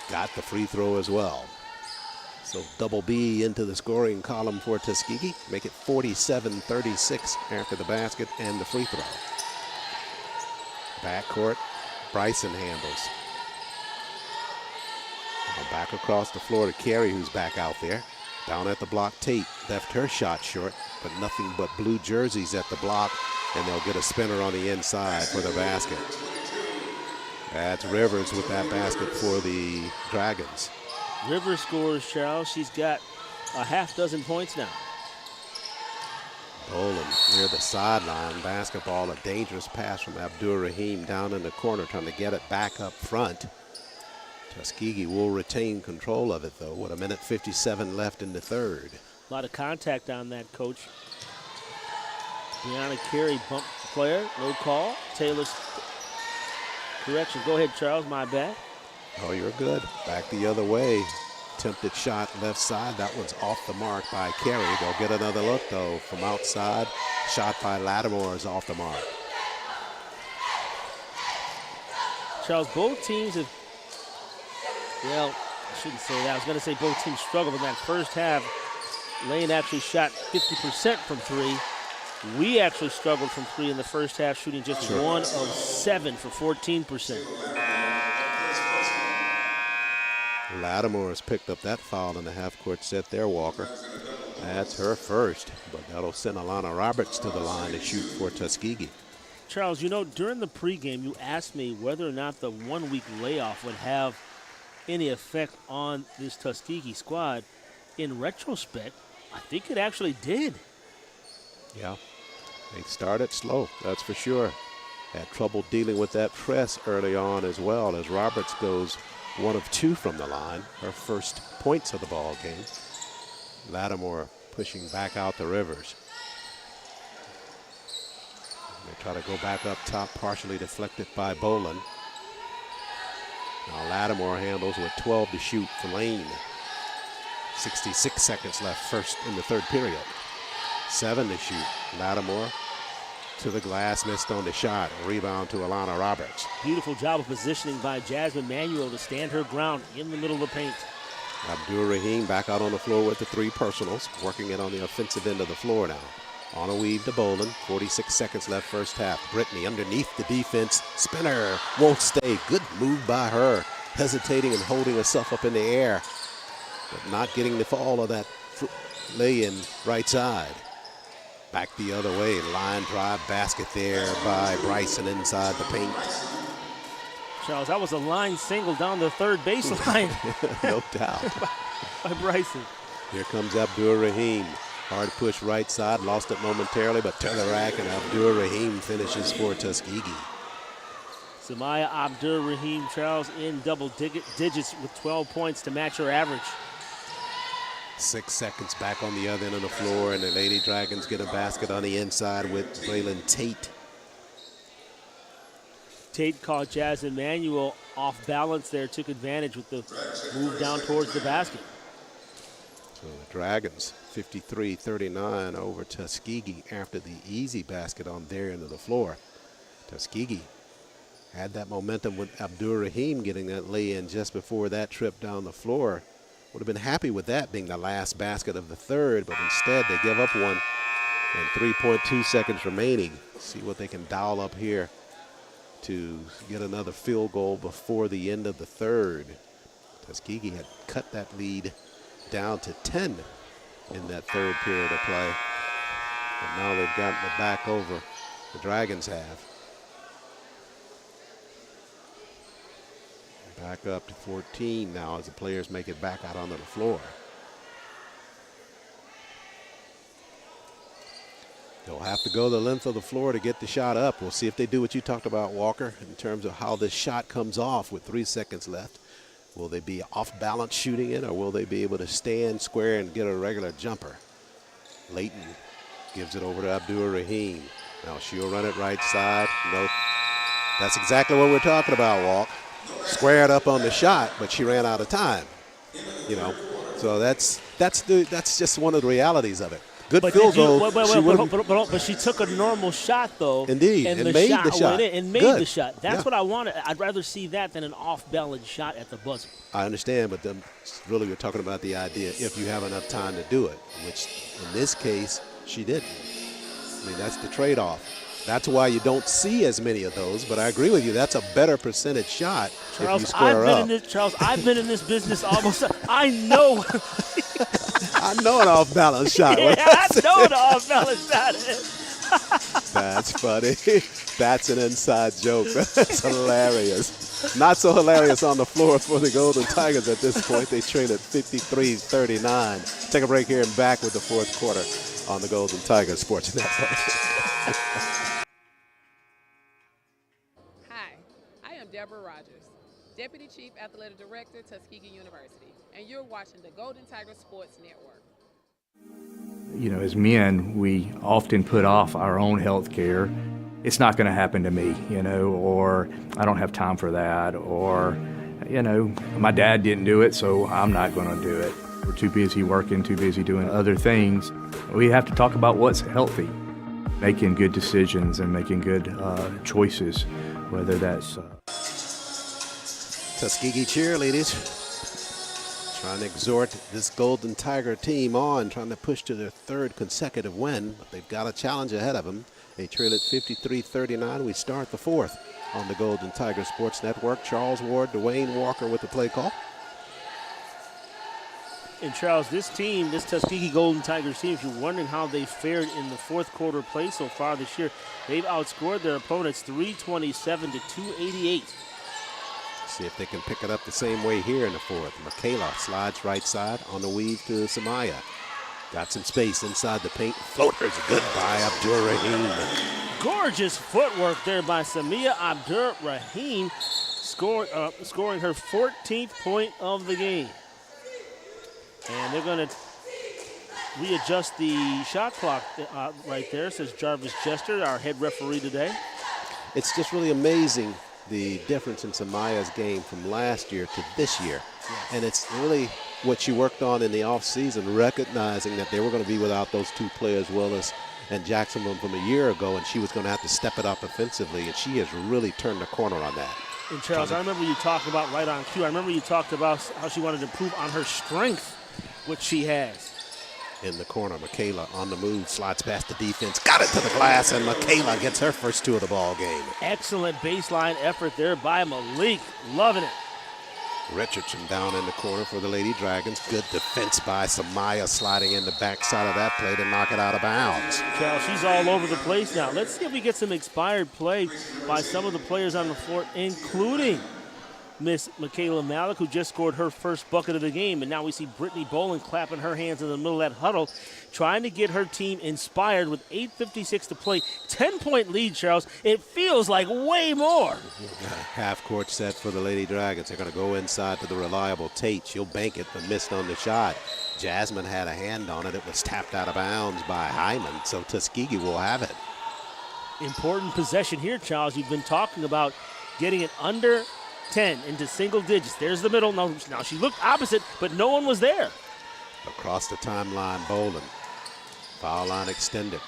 got the free throw as well. So double B into the scoring column for Tuskegee. Make it 47-36 after the basket and the free throw. Backcourt, Bryson handles. Now back across the floor to Carey, who's back out there. Down at the block, Tate left her shot short, but nothing but blue jerseys at the block, and they'll get a spinner on the inside for the basket. That's Rivers with that basket for the Dragons. Rivers scores, Charles. She's got a half dozen points now. Boland near the sideline. Basketball, a dangerous pass from Abdur-Rahim down in the corner, trying to get it back up front. Tuskegee will retain control of it, though, with 1:57 left in the third. A lot of contact on that, Coach. Brianna Carey bumped the player. No call. Taylor's correction. Go ahead, Charles. My bad. Oh, you're good. Back the other way. Attempted shot left side. That one's off the mark by Carey. They'll get another look, though, from outside. Shot by Lattimore is off the mark. Charles, both teams have, well, I shouldn't say that. I was going to say both teams struggled in that first half. Lane actually shot 50% from three. We actually struggled from three in the first half, shooting just 1 of 7 for 14%. Lattimore has picked up that foul in the half-court set there, Walker. That's her first, but that'll send Alana Roberts to the line to shoot for Tuskegee. Charles, you know, during the pregame, you asked me whether or not the 1 week layoff would have any effect on this Tuskegee squad. In retrospect, I think it actually did. Yeah, they started slow, that's for sure. Had trouble dealing with that press early on as well, as Roberts goes 1 of 2 from the line, her first points of the ball game. Lattimore pushing back out to Rivers. They try to go back up top, partially deflected by Boland. Now Lattimore handles with 12 to shoot for Lane. 66 seconds left first in the third period. 7 to shoot. Lattimore to the glass, missed on the shot. Rebound to Alana Roberts. Beautiful job of positioning by Jasmine Manuel to stand her ground in the middle of the paint. Abdur-Rahim back out on the floor with the 3 personals, working it on the offensive end of the floor now. On a weave to Boland, 46 seconds left first half. Brittany underneath the defense, spinner, won't stay. Good move by her, hesitating and holding herself up in the air, but not getting the fall of that lay-in right side. Back the other way, line drive basket there by Bryson inside the paint. Charles, that was a line single down the third baseline. No doubt. by Bryson. Here comes Abdur-Rahim. Hard push right side, lost it momentarily, but to the rack, and Abdur-Rahim finishes for Tuskegee. Samaya Abdur-Rahim, Charles, in double digits with 12 points to match her average. 6 seconds back on the other end of the floor, and the Lady Dragons get a basket on the inside with Braylon Tate. Tate caught Jasmine Manuel off balance there, took advantage with the move down towards the basket. So the Dragons 53-39 over Tuskegee after the easy basket on their end of the floor. Tuskegee had that momentum with Abdur-Rahim getting that lay-in just before that trip down the floor. Would have been happy with that being the last basket of the third, but instead they give up one and 3.2 seconds remaining. See what they can dial up here to get another field goal before the end of the third. Tuskegee had cut that lead down to 10 in that third period of play. But now they've gotten it back over. The Dragons have. Back up to 14 now as the players make it back out onto the floor. They'll have to go the length of the floor to get the shot up. We'll see if they do what you talked about, Walker, in terms of how this shot comes off with 3 seconds left. Will they be off balance shooting it, or will they be able to stand square and get a regular jumper? Layton gives it over to Abdur-Rahim. Now she'll run it right side. No, that's exactly what we're talking about, Walk. Squared up on the shot, but she ran out of time. You know, so that's just one of the realities of it. Good field goal. But she took a normal shot, though. Indeed, and made the shot. And made the shot. That's what I wanted. I'd rather see that than an off-balance shot at the buzzer. I understand, but really we're talking about the idea if you have enough time to do it, which in this case, she didn't. I mean, that's the trade-off. That's why you don't see as many of those, but I agree with you. That's a better percentage shot Charles, if you square up. I've been in this business almost. I know. I know an off-balance shot. Yeah, I know what an off-balance shot is. That's funny. That's an inside joke. That's hilarious. Not so hilarious on the floor for the Golden Tigers at this point. They trail at 53-39. Take a break here and back with the fourth quarter on the Golden Tiger Sports Network. Hi, I am Deborah Rogers, Deputy Chief Athletic Director, Tuskegee University, and you're watching the Golden Tiger Sports Network. You know, as men, we often put off our own health care. It's not going to happen to me, you know, or I don't have time for that, or, you know, my dad didn't do it, so I'm not going to do it. We're too busy working, too busy doing other things. We have to talk about what's healthy, making good decisions and making good choices, whether that's... Tuskegee cheerleaders trying to exhort this Golden Tiger team on, trying to push to their third consecutive win, but they've got a challenge ahead of them. They trail at 53-39. We start the fourth on the Golden Tiger Sports Network. Charles Ward, Dwayne Walker with the play call. And Charles, this team, this Tuskegee Golden Tigers team, if you're wondering how they fared in the fourth quarter play so far this year, they've outscored their opponents 327 to 288. See if they can pick it up the same way here in the fourth. Michaela slides right side on the weave to Samaya. Got some space inside the paint. Floater's good by Abdur-Rahim. Gorgeous footwork there by Samia Abdur-Rahim, scoring her 14th point of the game. And they're going to readjust the shot clock right there, says Jarvis Jester, our head referee today. It's just really amazing the difference in Samaya's game from last year to this year. Yes. And it's really what she worked on in the offseason, recognizing that they were going to be without those two players, Willis and Jacksonville, from a year ago, and she was going to have to step it up offensively, and she has really turned the corner on that. And Charles, I remember you talked about right on cue, I remember you talked about how she wanted to improve on her strength, which she has. In the corner, Michaela on the move, slides past the defense, got it to the glass, and Michaela gets her first two of the ball game. Excellent baseline effort there by Malik, loving it. Richardson down in the corner for the Lady Dragons. Good defense by Samaya, sliding in the backside of that play to knock it out of bounds. Cal, she's all over the place now. Let's see if we get some expired play by some of the players on the floor, including Miss Michaela Malik, who just scored her first bucket of the game. And now we see Brittany Boland clapping her hands in the middle of that huddle, trying to get her team inspired with 8:56 to play. 10-point lead, Charles. It feels like way more. Half-court set for the Lady Dragons. They're going to go inside to the reliable Tate. She'll bank it, but missed on the shot. Jasmine had a hand on it. It was tapped out of bounds by Hyman, so Tuskegee will have it. Important possession here, Charles. You've been talking about getting it under 10 into single digits. There's the middle. Now she looked opposite, but no one was there. Across the timeline, Boland. Foul line extended.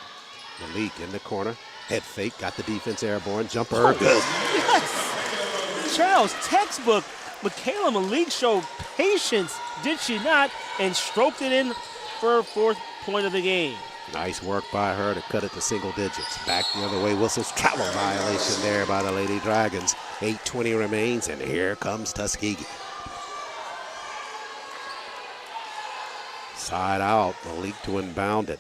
Malik in the corner. Head fake, got the defense airborne. Jumper, good. Yes! Charles, textbook. Michaela Malik showed patience, did she not? And stroked it in for her fourth point of the game. Nice work by her to cut it to single digits. Back the other way, Whistle's travel violation there by the Lady Dragons. 8:20 remains, and here comes Tuskegee. Side out, Malik to inbound it.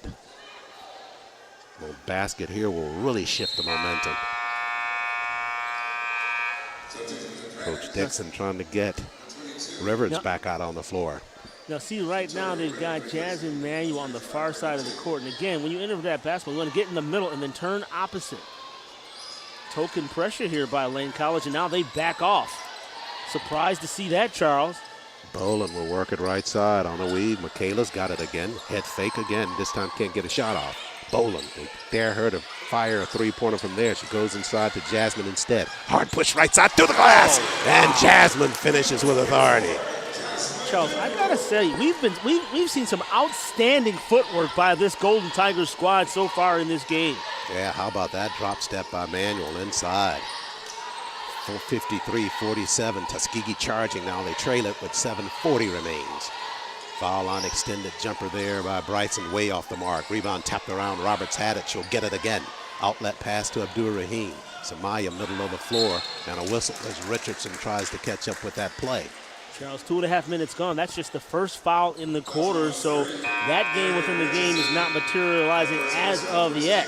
Little basket here will really shift the momentum. Coach Dixon trying to get Rivers back out on the floor. Now, see, right now they've got Jasmine Manuel on the far side of the court. And again, when you enter that basketball, you want to get in the middle and then turn opposite. Token pressure here by Lane College, and now they back off. Surprised to see that, Charles. Boland will work it right side on the weave. Michaela's got it again. Head fake again. This time can't get a shot off. Boland, they dare her to fire a three-pointer from there. She goes inside to Jasmine instead. Hard push right side through the glass. And Jasmine finishes with authority. Charles, I gotta say, we've seen some outstanding footwork by this Golden Tigers squad so far in this game. Yeah, how about that drop step by Manuel inside? 53-47, Tuskegee charging now. They trail it with 7:40 remains. Foul line extended jumper there by Bryson, way off the mark. Rebound tapped around. Roberts had it. She'll get it again. Outlet pass to Abdur-Rahim. Samaya middle of the floor, and a whistle as Richardson tries to catch up with that play. Charles, 2.5 minutes gone. That's just the first foul in the quarter, so that game within the game is not materializing as of yet.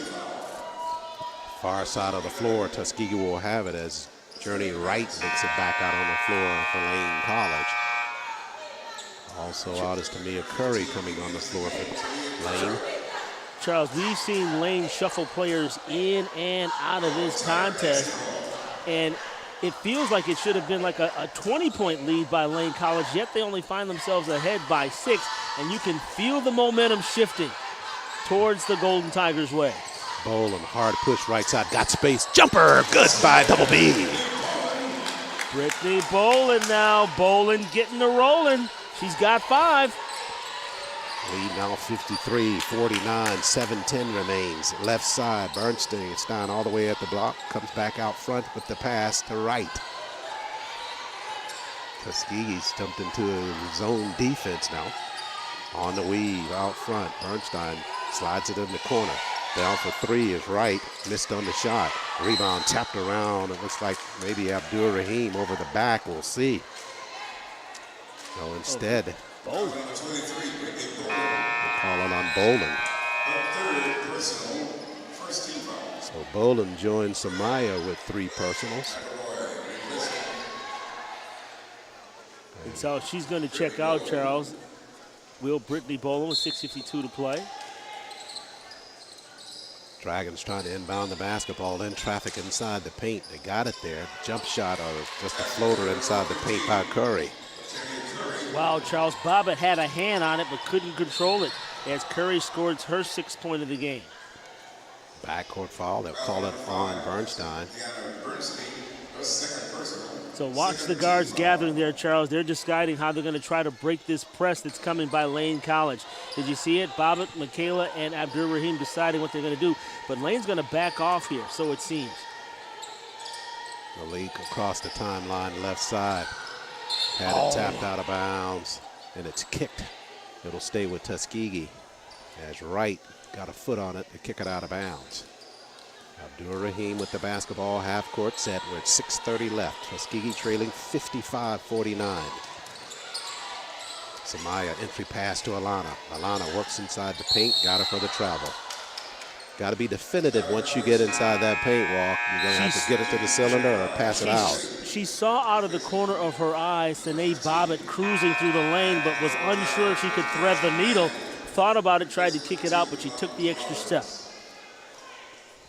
Far side of the floor, Tuskegee will have it as Journey Wright makes it back out on the floor for Lane College. Also out is Tamia Curry coming on the floor for Lane. Charles, we've seen Lane shuffle players in and out of this contest, and it feels like it should have been like a 20-point lead by Lane College, yet they only find themselves ahead by 6, and you can feel the momentum shifting towards the Golden Tigers' way. Boland, hard push right side, got space, jumper, good by Double B. Brittany Boland now, Boland getting the rolling. She's got 5. Lead now 53-49, 7-10 remains. Left side, Bernstein, it's down all the way at the block, comes back out front with the pass to right. Tuskegee's jumped into a zone defense now. On the weave, out front, Bernstein slides it in the corner. Down for 3 is right, missed on the shot. Rebound tapped around, it looks like maybe Abdul Rahim over the back, we'll see. No, instead, Boland. They're calling on Boland. So Boland joins Samaya with 3 personals. And so she's going to check out, Charles. Will Brittany Boland with 6:52 to play. Dragons trying to inbound the basketball, then traffic inside the paint. They got it there. Jump shot or just a floater inside the paint by Curry. Wow, Charles, Bobbitt had a hand on it but couldn't control it as Curry scored her 6th point of the game. Backcourt foul, they'll call it on Bernstein. So watch the guards gathering there, Charles. They're deciding how they're going to try to break this press that's coming by Lane College. Did you see it? Bobbitt, Michaela, and Abdur Rahim deciding what they're going to do. But Lane's going to back off here, so it seems. Malik across the timeline, left side. Had it tapped out of bounds, and it's kicked. It'll stay with Tuskegee as Wright got a foot on it to kick it out of bounds. Abdur Rahim with the basketball, half court set with 6:30 left. Tuskegee trailing 55-49. Samaya entry pass to Alana. Alana works inside the paint, got her for the travel. Got to be definitive once you get inside that paint walk. You're going to have to get it to the cylinder or pass it out. She saw out of the corner of her eye Sine Bobbitt cruising through the lane, but was unsure if she could thread the needle. Thought about it, tried to kick it out, but she took the extra step.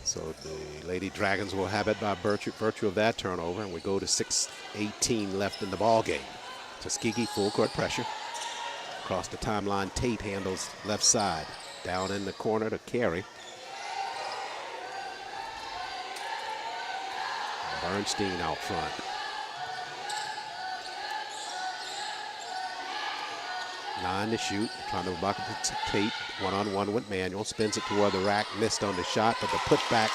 So the Lady Dragons will have it by virtue of that turnover, and we go to 6:18 left in the ball game. Tuskegee full court pressure. Across the timeline, Tate handles left side. Down in the corner to Carey. Bernstein out front. 9 to shoot, trying to block it to Tate, one-on-one with Manuel, spins it toward the rack, missed on the shot, but the putback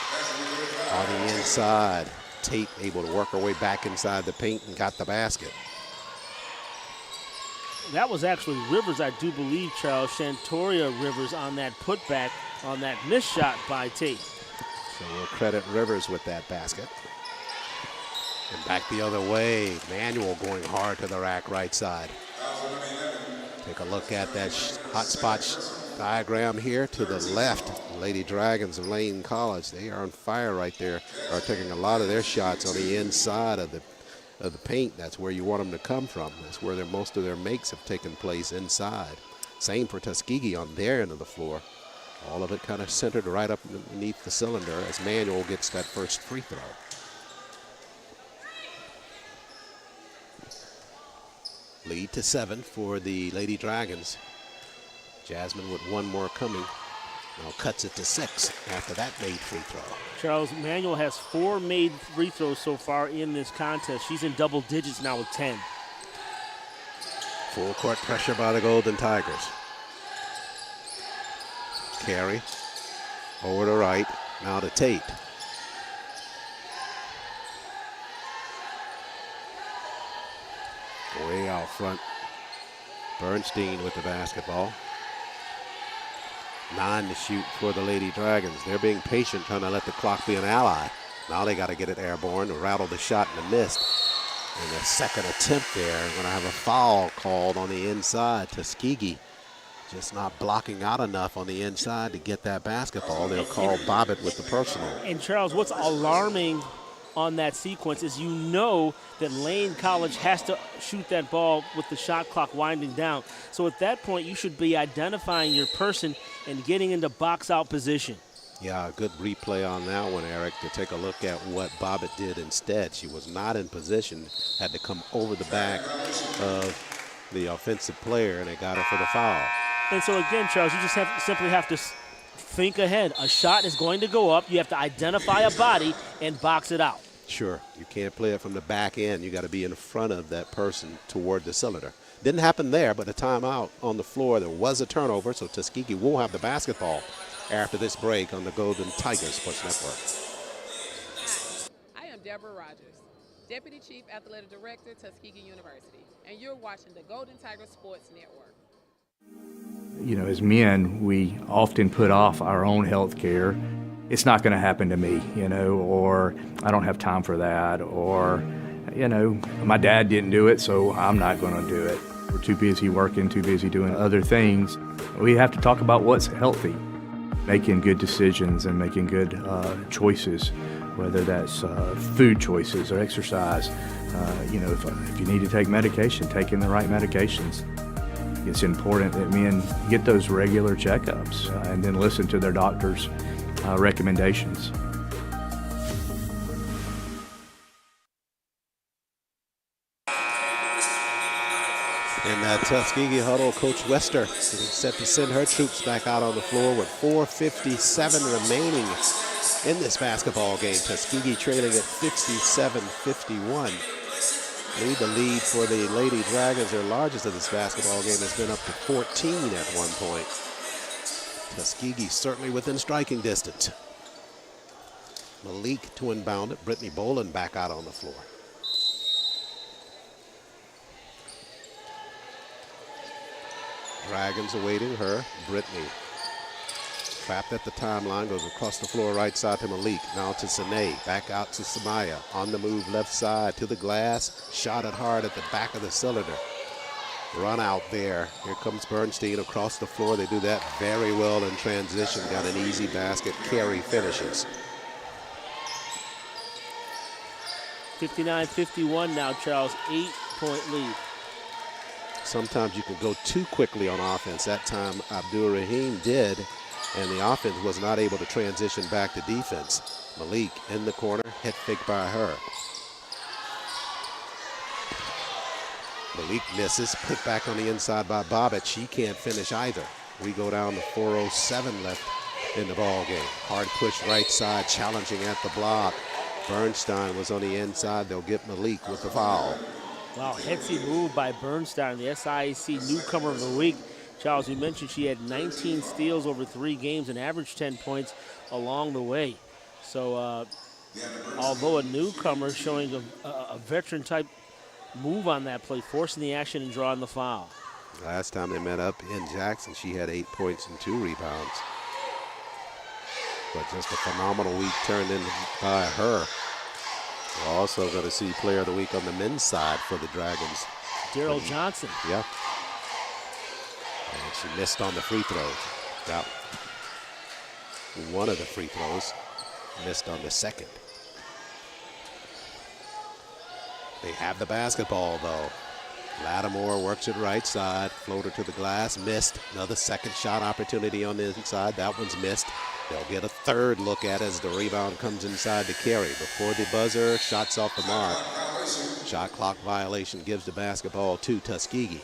on the inside. Tate able to work her way back inside the paint and got the basket. That was actually Rivers, I do believe, Charles, Shantoria Rivers on that putback on that missed shot by Tate. So we'll credit Rivers with that basket. And back the other way, Manuel going hard to the rack right side. Take a look at that hot spot diagram here to the left. Lady Dragons of Lane College, they are on fire right there. Are taking a lot of their shots on the inside of the paint. That's where you want them to come from. That's where most of their makes have taken place inside. Same for Tuskegee on their end of the floor. All of it kind of centered right up beneath the cylinder as Manuel gets that first free throw. Lead to 7 for the Lady Dragons. Jasmine with one more coming. Now cuts it to 6 after that made free throw. Charles, Manuel has 4 made free throws so far in this contest. She's in double digits now with 10. Full court pressure by the Golden Tigers. Carey over to right, now to Tate. Way out front, Bernstein with the basketball. 9 to shoot for the Lady Dragons. They're being patient, trying to let the clock be an ally. Now they got to get it airborne to rattle the shot and the missed. And the second attempt there, going to have a foul called on the inside. Tuskegee just not blocking out enough on the inside to get that basketball. They'll call Bobbitt with the personal. And Charles, what's alarming on that sequence is you know that Lane College has to shoot that ball with the shot clock winding down. So at that point, you should be identifying your person and getting into box-out position. Yeah, a good replay on that one, Eric, to take a look at what Bobbitt did instead. She was not in position, had to come over the back of the offensive player, and they got her for the foul. And so again, Charles, you just simply have to think ahead. A shot is going to go up. You have to identify a body and box it out. Sure, you can't play it from the back end. You got to be in front of that person toward the cylinder. Didn't happen there, but a timeout on the floor. There was a turnover, so Tuskegee will have the basketball after this break on the Golden Tigers Sports Network. I am Deborah Rogers, Deputy Chief Athletic Director, Tuskegee University, and you're watching the Golden Tigers Sports Network. You know, as men, we often put off our own health care. It's not going to happen to me, you know, or I don't have time for that, or, you know, my dad didn't do it, so I'm not going to do it. We're too busy working, too busy doing other things. We have to talk about what's healthy, making good decisions and making good choices, whether that's food choices or exercise. You know, if you need to take medication, taking the right medications. It's important that men get those regular checkups and then listen to their doctor's recommendations. In that Tuskegee huddle, Coach Wester is set to send her troops back out on the floor with 4:57 remaining in this basketball game. Tuskegee trailing at 57-51. The lead for the Lady Dragons, their largest of this basketball game, has been up to 14 at one point. Tuskegee certainly within striking distance. Malik to inbound it. Brittany Boland back out on the floor. Dragons awaiting her. Brittany trapped at the timeline, goes across the floor right side to Malik. Now to Sine, back out to Samaya. On the move left side to the glass. Shot it hard at the back of the cylinder. Run out there. Here comes Bernstein across the floor. They do that very well in transition. Got an easy basket. Carey finishes. 59-51 now, Charles. 8-point lead. Sometimes you can go too quickly on offense. That time Abdul Rahim did, and the offense was not able to transition back to defense. Malik in the corner, head fake by her. Malik misses, put back on the inside by Bobbitt. She can't finish either. We go down to 4:07 left in the ball game. Hard push right side, challenging at the block. Bernstein was on the inside. They'll get Malik with the foul. Wow, headsy move by Bernstein, the SIAC newcomer of the week. Charles, you mentioned she had 19 steals over 3 games and averaged 10 points along the way. So although a newcomer, showing a veteran-type move on that play, forcing the action and drawing the foul. Last time they met up in Jackson, she had 8 points and 2 rebounds. But just a phenomenal week turned in by her. We're also going to see Player of the Week on the men's side for the Dragons. Daryl Johnson. Yeah. And she missed on the free throw. Got one of the free throws. Missed on the second. They have the basketball, though. Lattimore works it right side. Floater to the glass. Missed. Another second shot opportunity on the inside. That one's missed. They'll get a third look at as the rebound comes inside to Carey. Before the buzzer, shots off the mark. Shot clock violation gives the basketball to Tuskegee.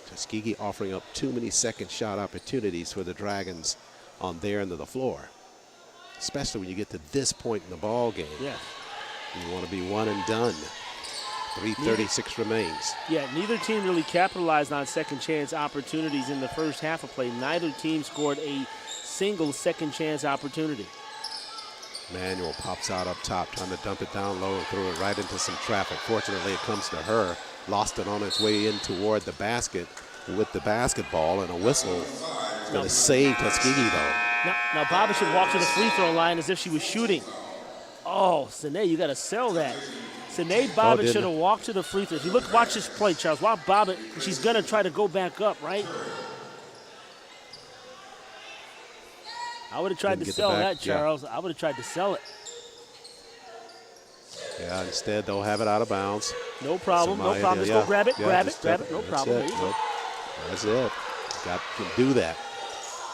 Tuskegee offering up too many second shot opportunities for the Dragons on their end of the floor. Especially when you get to this point in the ball game. Yeah. You want to be one and done. 3:36 remains. Yeah, neither team really capitalized on second chance opportunities in the first half of play. Neither team scored a single second chance opportunity. Manuel pops out up top, trying to dump it down low and throw it right into some traffic. Fortunately, it comes to her. Lost it on its way in toward the basket with the basketball, and a whistle. It's going to save Tuskegee, though. Now Bobbitt should walk to the free throw line as if she was shooting. Oh, Sine, you got to sell that. Sine Bobbitt should have walked to the free throw. If you watch this play, Charles, while Bobbitt, she's going to try to go back up, right? I would have tried to sell that, Charles. I would have tried to sell it. Yeah, instead they'll have it out of bounds. No problem, no problem. Let's go grab it, grab it. No problem. That's it. Can do that.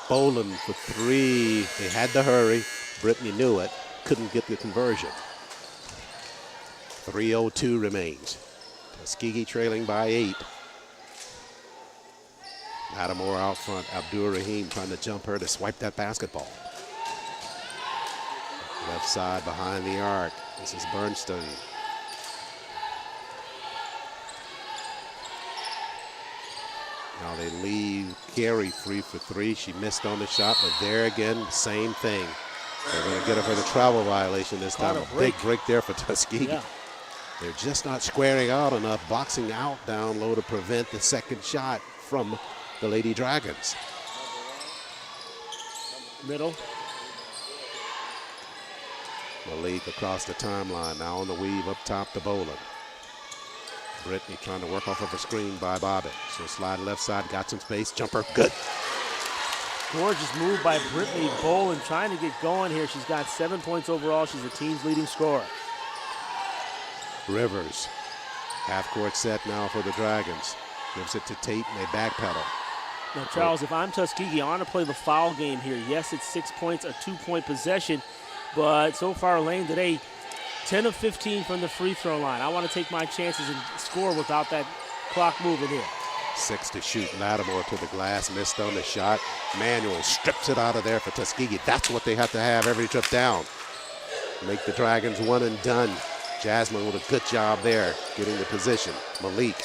Boland for 3. They had to hurry. Brittany knew it. Couldn't get the conversion. 3:02 remains. Tuskegee trailing by 8. Lattimore out front. Abdur-Rahim trying to jump her to swipe that basketball. Left side behind the arc. This is Bernstein. Now they leave Carey free for 3. She missed on the shot, but there again, same thing. They're going to get her for the travel violation this time. A big break there for Tuskegee. Yeah. They're just not squaring out enough, boxing out down low to prevent the second shot from the Lady Dragons. Middle. Malik across the timeline, now on the weave up top to Boland. Brittany trying to work off of a screen by Bobbitt. She'll slide left side, got some space, jumper, good. Gorgeous move by Brittany Boland trying to get going here. She's got 7 points overall. She's the team's leading scorer. Rivers, half-court set now for the Dragons. Gives it to Tate and they backpedal. Now, Charles, if I'm Tuskegee, I want to play the foul game here. Yes, it's 6 points, a 2-point possession, but so far, Lane today, 10 of 15 from the free throw line. I want to take my chances and score without that clock moving here. 6 to shoot. Lattimore to the glass, missed on the shot. Manuel strips it out of there for Tuskegee. That's what they have to have every trip down. Make the Dragons one and done. Jasmine with a good job there, getting the position. Malik,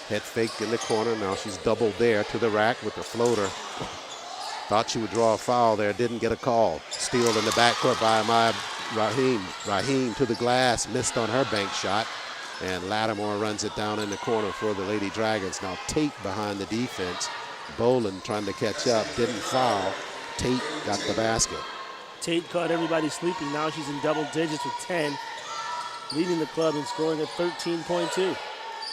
head fake in the corner. Now she's doubled there to the rack with the floater. Thought she would draw a foul there, didn't get a call. Steal in the backcourt by Rahim. Rahim to the glass, missed on her bank shot. And Lattimore runs it down in the corner for the Lady Dragons. Now Tate behind the defense. Boland trying to catch up, didn't foul. Tate got the basket. Tate caught everybody sleeping. Now she's in double digits with 10, leading the club and scoring at 13.2.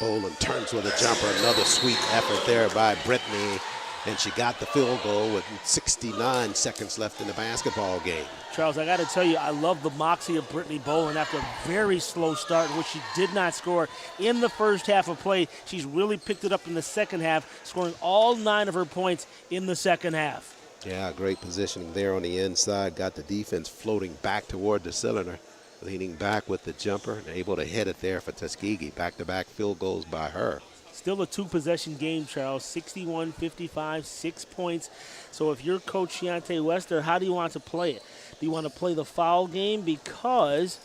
Boland turns with a jumper. Another sweet effort there by Brittany. And she got the field goal with 69 seconds left in the basketball game. Charles, I got to tell you, I love the moxie of Brittany Boland after a very slow start in which she did not score in the first half of play. She's really picked it up in the second half, scoring all 9 of her points in the second half. Yeah, great positioning there on the inside. Got the defense floating back toward the cylinder. Leaning back with the jumper and able to hit it there for Tuskegee. Back-to-back field goals by her. Still a 2-possession game, Charles. 61-55, 6 points. So if you're Coach Shiante Wester, how do you want to play it? Do you want to play the foul game? Because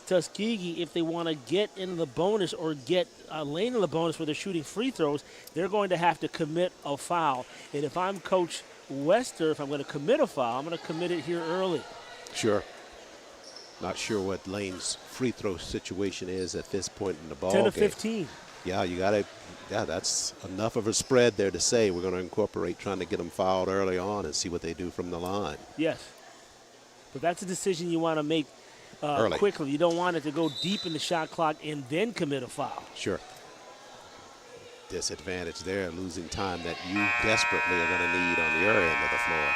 Tuskegee, if they want to get into the bonus or get a lane in the bonus where they're shooting free throws, they're going to have to commit a foul. And if I'm Coach Wester, if I'm going to commit a foul, I'm going to commit it here early. Sure. Not sure what Lane's free throw situation is at this point in the ball 10 game. of 15. Yeah, you got to. Yeah, that's enough of a spread there to say we're going to incorporate trying to get them fouled early on and see what they do from the line. Yes, but that's a decision you want to make quickly. You don't want it to go deep in the shot clock and then commit a foul. Sure. Disadvantage there, losing time that you desperately are going to need on your end of the floor.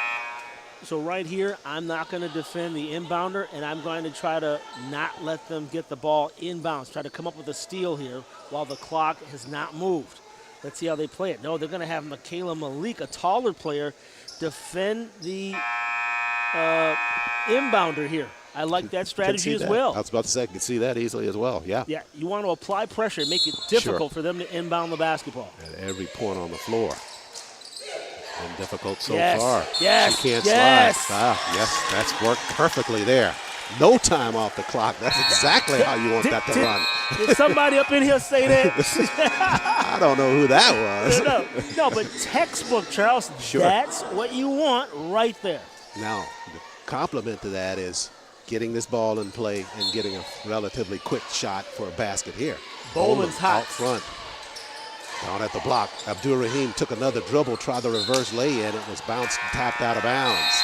So right here, I'm not going to defend the inbounder, and I'm going to try to not let them get the ball inbounds. Try to come up with a steal here while the clock has not moved. Let's see how they play it. No, they're going to have Michaela Malik, a taller player, defend the inbounder here. I like that strategy as well. I was about to say, I can see that easily as well, yeah. Yeah, you want to apply pressure, make it difficult for them to inbound the basketball. At every point on the floor. Been difficult so yes, far. Yes, she can't yes. slide. Yes, that's worked perfectly there. No time off the clock. That's exactly how you want that to run. Did somebody up in here say that? I don't know who that was. No, but textbook, Charles. Sure. That's what you want right there. Now, the compliment to that is getting this ball in play and getting a relatively quick shot for a basket here. Boland's hot. Out front. Down at the block, Abdur-Rahim took another dribble, tried the reverse lay-in. It was bounced and tapped out of bounds.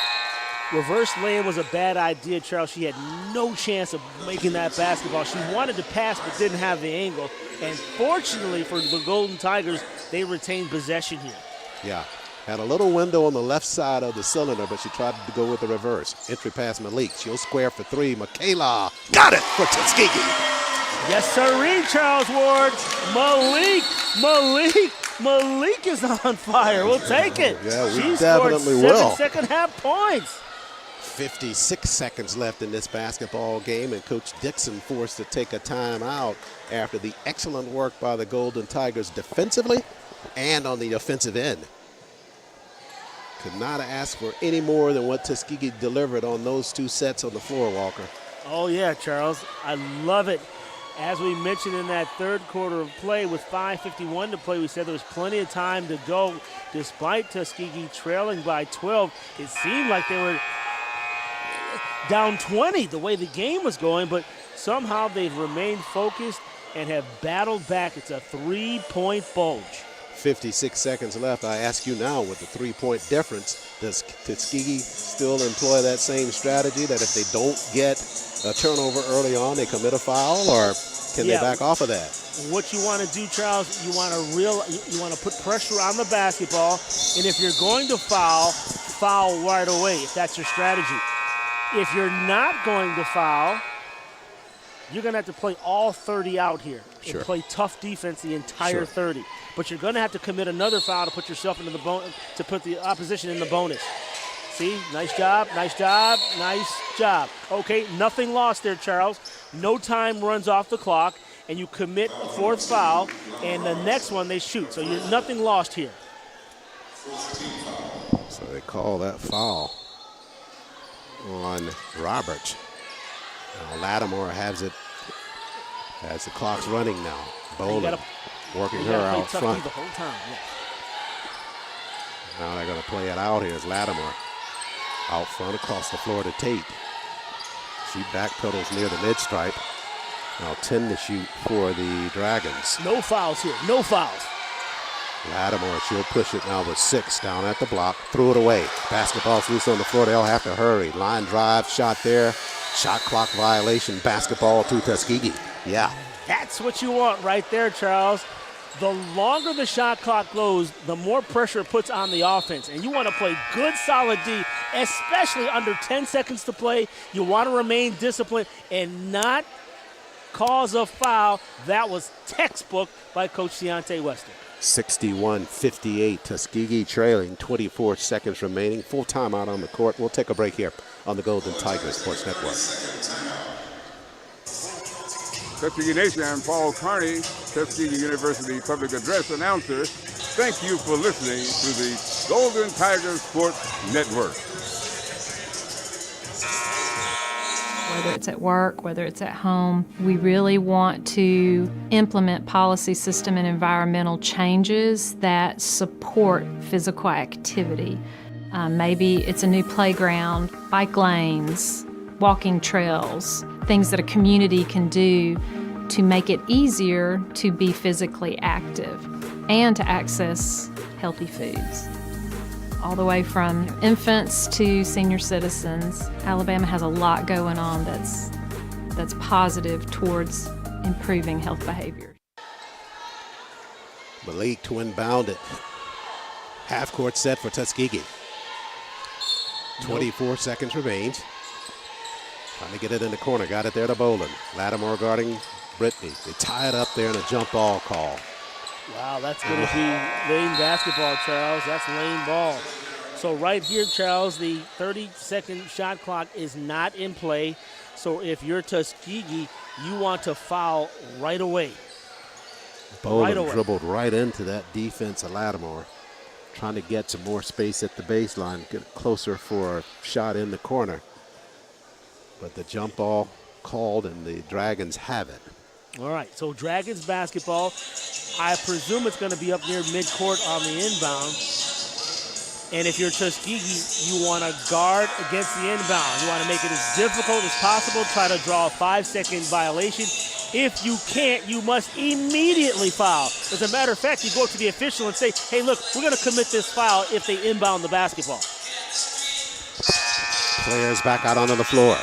Reverse lay-in was a bad idea, Charles. She had no chance of making that basketball. She wanted to pass but didn't have the angle. And fortunately for the Golden Tigers, they retained possession here. Yeah, Had a little window on the left side of the cylinder, but she tried to go with the reverse. Entry pass Malik. She'll square for three. Michaela got it for Tuskegee. Yes, sirree, Charles Ward. Malik is on fire. We'll take it. Yeah, we she definitely scored will. 7 second-half points. 56 seconds left in this basketball game, and Coach Dixon forced to take a timeout after the excellent work by the Golden Tigers defensively and on the offensive end. Could not ask for any more than what Tuskegee delivered on those two sets on the floor, Walker. Oh, yeah, Charles. I love it. As we mentioned in that third quarter of play with 5:51 to play, we said there was plenty of time to go. Despite Tuskegee trailing by 12, it seemed like they were down 20 the way the game was going, but somehow they've remained focused and have battled back. It's a 3-point bulge. 56 seconds left. I ask you now, with the 3-point difference, does Tuskegee still employ that same strategy that if they don't get a turnover early on, they commit a foul, or can they back off of that? What you want to do, Charles, you want to put pressure on the basketball, and if you're going to foul right away, if that's your strategy. If you're not going to foul, you're going to have to play all 30 out here and play tough defense the entire 30. But you're going to have to commit another foul to put yourself into the to put the opposition in the bonus. See, nice job. Okay, nothing lost there, Charles. No time runs off the clock, and you commit a fourth foul, and the next one they shoot. So you're nothing lost here. So they call that foul on Roberts. Now Lattimore has it as the clock's running now. Bowling working her out front. The whole time. Yeah. Now they're going to play it out here as Lattimore out front across the floor to Tate. She backpedals near the mid-stripe. Now 10 to shoot for the Dragons. No fouls here. No fouls. Lattimore, she'll push it now with 6 down at the block. Threw it away. Basketball's loose on the floor. They'll have to hurry. Line drive, shot there. Shot clock violation. Basketball to Tuskegee. Yeah. That's what you want right there, Charles. The longer the shot clock goes, the more pressure it puts on the offense. And you want to play good, solid D, especially under 10 seconds to play. You want to remain disciplined and not cause a foul. That was textbook by Coach Deontay Wester. 61-58, Tuskegee trailing, 24 seconds remaining. Full timeout on the court. We'll take a break here on the Golden Tigers Sports Network. Tuskegee Nation, I'm Paul Carney, Tuskegee University Public Address announcer. Thank you for listening to the Golden Tigers Sports Network. Whether it's at work, whether it's at home, we really want to implement policy, system, and environmental changes that support physical activity. Maybe it's a new playground, bike lanes, walking trails, things that a community can do to make it easier to be physically active and to access healthy foods. All the way from infants to senior citizens, Alabama has a lot going on that's positive towards improving health behavior. Malik to inbound it. Half court set for Tuskegee. 24 seconds remains. Trying to get it in the corner. Got it there to Boland. Lattimore guarding Brittany. They tie it up there in a jump ball call. Wow, that's going to be lane basketball, Charles. That's lane ball. So right here, Charles, the 30-second shot clock is not in play. So if you're Tuskegee, you want to foul right away. Boland dribbled right into that defense of Lattimore. Trying to get some more space at the baseline, get closer for a shot in the corner. But the jump ball called and the Dragons have it. All right, so Dragons basketball. I presume it's going to be up near midcourt on the inbound. And if you're Tuskegee, you want to guard against the inbound. You want to make it as difficult as possible, try to draw a 5-second violation. If you can't, you must immediately foul. As a matter of fact, you go up to the official and say, hey, look, we're going to commit this foul if they inbound the basketball. Players back out onto the floor.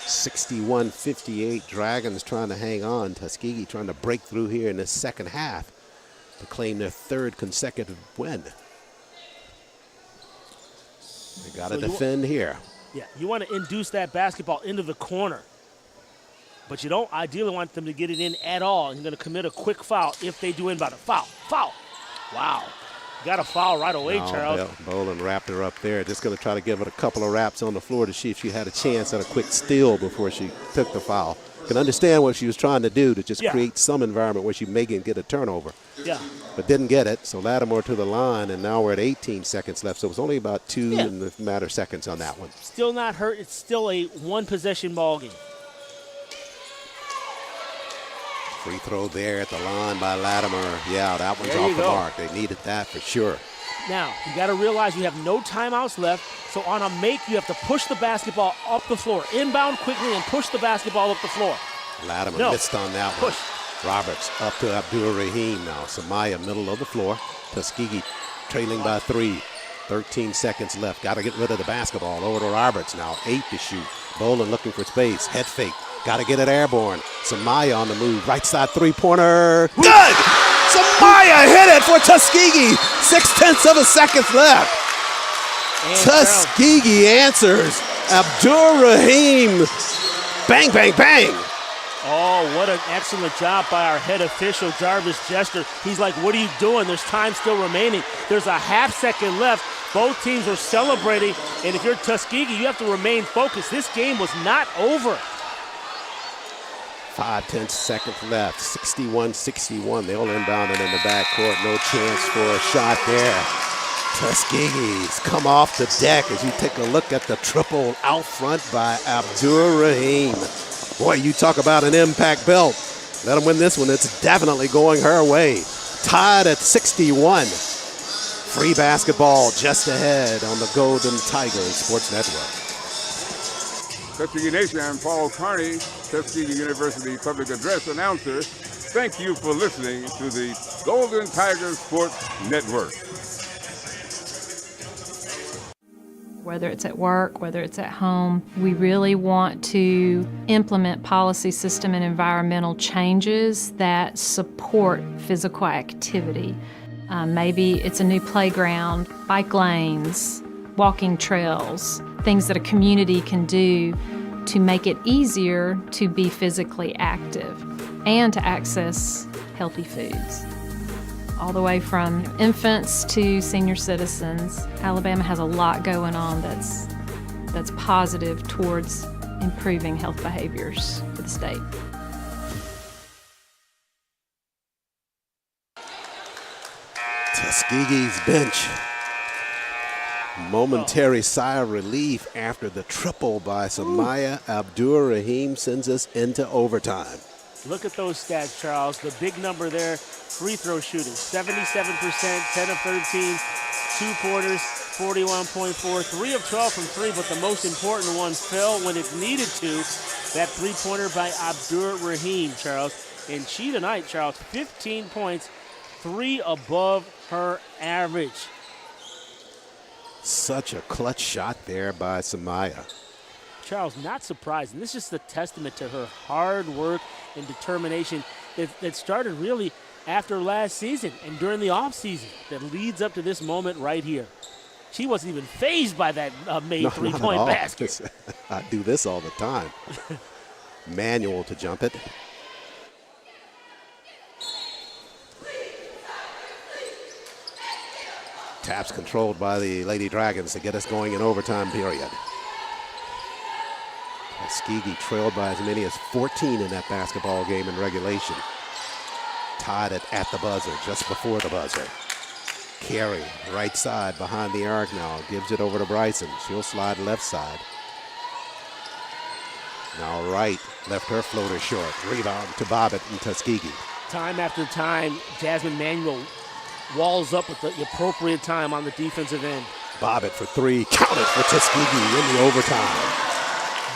61-58, Dragons trying to hang on. Tuskegee trying to break through here in the second half to claim their third consecutive win. They got to defend here. Yeah, you want to induce that basketball into the corner. But you don't ideally want them to get it in at all. And you're going to commit a quick foul if they do inbound. Foul. Wow. Got a foul right away, Charles. Boland wrapped her up there. Just going to try to give it a couple of wraps on the floor to see if she had a chance at a quick steal before she took the foul. Can understand what she was trying to do to just create some environment where she may get a turnover. Yeah. But didn't get it, so Lattimore to the line, and now we're at 18 seconds left. So it was only about 2 in the matter of seconds on that one. Still not hurt. It's still a one-possession ball game. Free throw there at the line by Lattimore. Yeah, that one's off the mark. They needed that for sure. Now, you got to realize you have no timeouts left, so on a make, you have to push the basketball up the floor. Inbound quickly and push the basketball up the floor. Lattimore missed on that one. Roberts up to Abdul Rahim now. Samaya, middle of the floor. Tuskegee trailing by 3. 13 seconds left. Got to get rid of the basketball. Over to Roberts now. 8 to shoot. Boland looking for space. Head fake. Got to get it airborne. Samaya on the move. Right side three-pointer. Good! Samaya hit it for Tuskegee. 0.6 seconds left. And Tuskegee answers. Abdul Rahim. Bang, bang, bang. Oh, what an excellent job by our head official, Jarvis Jester. He's like, what are you doing? There's time still remaining. There's a half second left. Both teams are celebrating, and if you're Tuskegee, you have to remain focused. This game was not over. 5/10 seconds left, 61-61. They'll inbound it in the backcourt. No chance for a shot there. Tuskegee's come off the deck as you take a look at the triple out front by Abdul Rahim. Boy, you talk about an impact belt. Let them win this one. It's definitely going her way. Tied at 61. Free basketball just ahead on the Golden Tigers Sports Network. Tuskegee Nation, I'm Paul Carney, Tuskegee University Public Address announcer. Thank you for listening to the Golden Tigers Sports Network. Whether it's at work, whether it's at home, we really want to implement policy, system, and environmental changes that support physical activity. Maybe it's a new playground, bike lanes, walking trails, things that a community can do to make it easier to be physically active and to access healthy foods. All the way from infants to senior citizens, Alabama has a lot going on that's positive towards improving health behaviors for the state. Tuskegee's bench. Momentary sigh of relief after the triple by Samaya Abdul Rahim sends us into overtime. Look at those stats, Charles. The big number there, free throw shooting, 77%, 10 of 13, 2-pointers, 41.4, 3 of 12 from 3, but the most important one fell when it needed to. That 3-pointer by Abdul Rahim, Charles. And she tonight, Charles, 15 points, 3 above her average. Such a clutch shot there by Samaya. Charles, not surprising. This is just a testament to her hard work and determination that started really after last season and during the offseason that leads up to this moment right here. She wasn't even fazed by that made three-point basket. I do this all the time. Manual to jump it. Taps controlled by the Lady Dragons to get us going in overtime period. Tuskegee trailed by as many as 14 in that basketball game in regulation. Tied it at the buzzer, just before the buzzer. Carey, right side, behind the arc now, gives it over to Bryson. She'll slide left side. Now right, left her floater short. Rebound to Bobbitt and Tuskegee. Time after time, Jasmine Manuel walls up with the appropriate time on the defensive end. Bobbitt for 3, counted for Tuskegee in the overtime.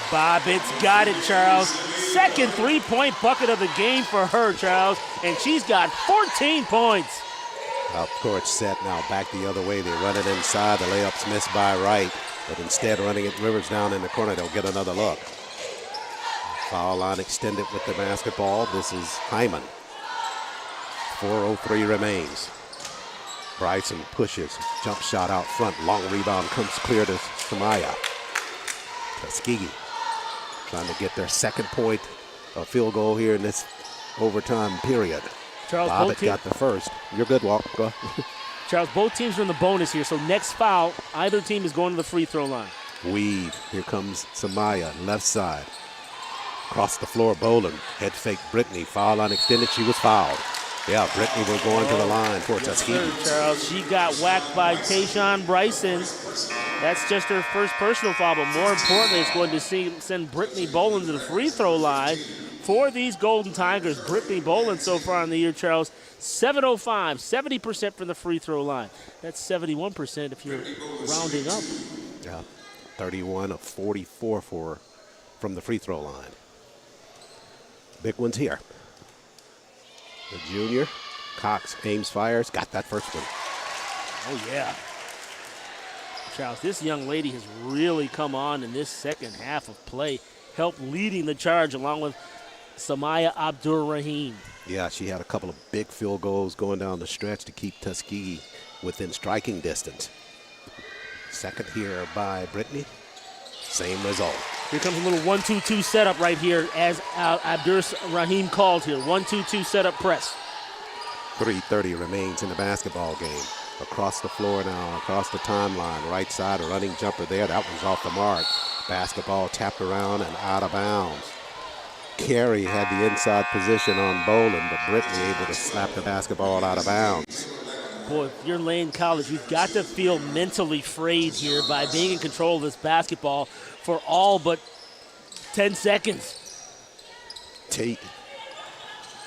Bobbitt's got it, Charles. Second three-point bucket of the game for her, Charles, and she's got 14 points. Up court set now, back the other way. They run it inside. The layup's missed by Wright, but instead running it Rivers down in the corner. They'll get another look. Foul line extended with the basketball. This is Hyman. 4:03 remains. Bryson pushes, jump shot out front, long rebound comes clear to Samaya. Tuskegee trying to get their second point, a field goal here in this overtime period. Charles, Bobbitt got the first. You're good, Walk. Go. Charles, both teams are in the bonus here, so next foul, either team is going to the free throw line. Weave. Here comes Samaya, left side. Across the floor, Boland. Head fake Brittany. Foul line extended. She was fouled. Yeah, Brittany will go into the line for Tuskegee. Charles, she got whacked by Tayshawn Bryson. That's just her first personal foul, but more importantly, it's going to send Brittany Boland to the free throw line for these Golden Tigers. Brittany Boland so far in the year, Charles, 705, 70% from the free throw line. That's 71% if you're rounding up. Yeah, 31 of 44 from the free throw line. Big one's here. The junior, Cox, aims, fires, got that first one. Oh, yeah. Charles, this young lady has really come on in this second half of play, helped leading the charge along with Samaya Abdur-Rahim. Yeah, she had a couple of big field goals going down the stretch to keep Tuskegee within striking distance. Second here by Brittany. Same result. Here comes a little 1-2-2 setup right here as Abdur-Rahim called here. 1-2-2 setup press. 3:30 remains in the basketball game. Across the floor now, across the timeline. Right side, a running jumper there. That one's off the mark. Basketball tapped around and out of bounds. Carey had the inside position on Boland, but Brittany able to slap the basketball out of bounds. Boy, if you're Lane College, you've got to feel mentally frayed here by being in control of this basketball for all but 10 seconds. Tate,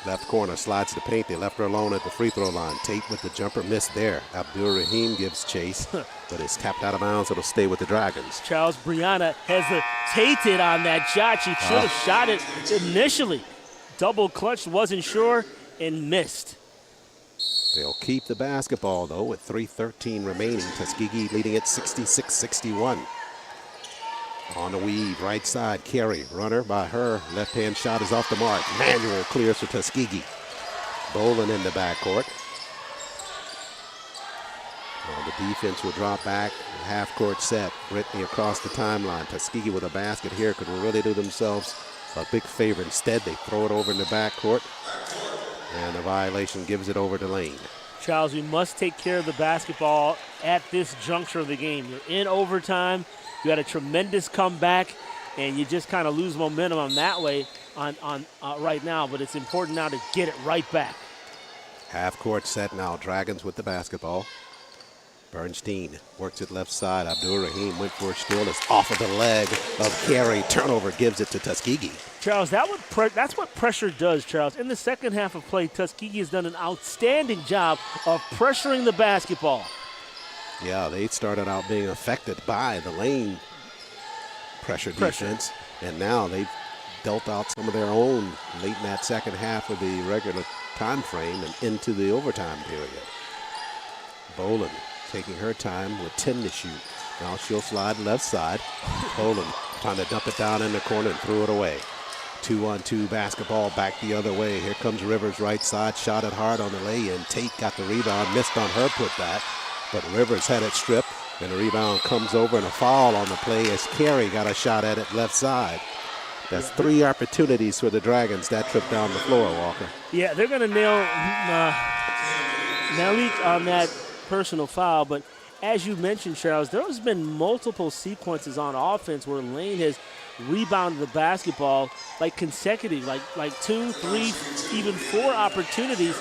left corner, slides to paint. They left her alone at the free throw line. Tate with the jumper, missed there. Abdur-Rahim gives chase, but it's tapped out of bounds. It'll stay with the Dragons. Charles, Brianna hesitated on that shot. She should have shot it initially. Double clutched, wasn't sure, and missed. They'll keep the basketball, though, with 3:13 remaining. Tuskegee leading at 66-61. On the weave, right side, Carey. Runner by her. Left-hand shot is off the mark. Manuel clears for Tuskegee. Boland in the backcourt. Well, the defense will drop back. Half-court set. Brittany across the timeline. Tuskegee with a basket here could really do themselves a big favor. Instead, they throw it over in the backcourt. And the violation gives it over to Lane. Charles, we must take care of the basketball at this juncture of the game. You're in overtime. You had a tremendous comeback, and you just kind of lose momentum on that way right now. But it's important now to get it right back. Half-court set now. Dragons with the basketball. Bernstein works it left side. Abdur-Rahim went for a steal. It's off of the leg of Carey. Turnover gives it to Tuskegee. Charles, that's what pressure does, Charles. In the second half of play, Tuskegee has done an outstanding job of pressuring the basketball. Yeah, they started out being affected by the Lane pressure defense, and now they've dealt out some of their own late in that second half of the regular time frame and into the overtime period. Boland taking her time with 10 to shoot. Now she'll slide left side. Boland trying to dump it down in the corner and threw it away. 2-on-2 basketball back the other way. Here comes Rivers right side. Shot it hard on the lay-in. Tate got the rebound. Missed on her putback. But Rivers had it stripped. And the rebound comes over and a foul on the play as Carey got a shot at it left side. That's 3 opportunities for the Dragons that trip down the floor, Walker. Yeah, they're going to nail Malik on that personal foul. But as you mentioned, Charles, there has been multiple sequences on offense where Lane has rebounded the basketball like consecutive, like 2, 3, even 4 opportunities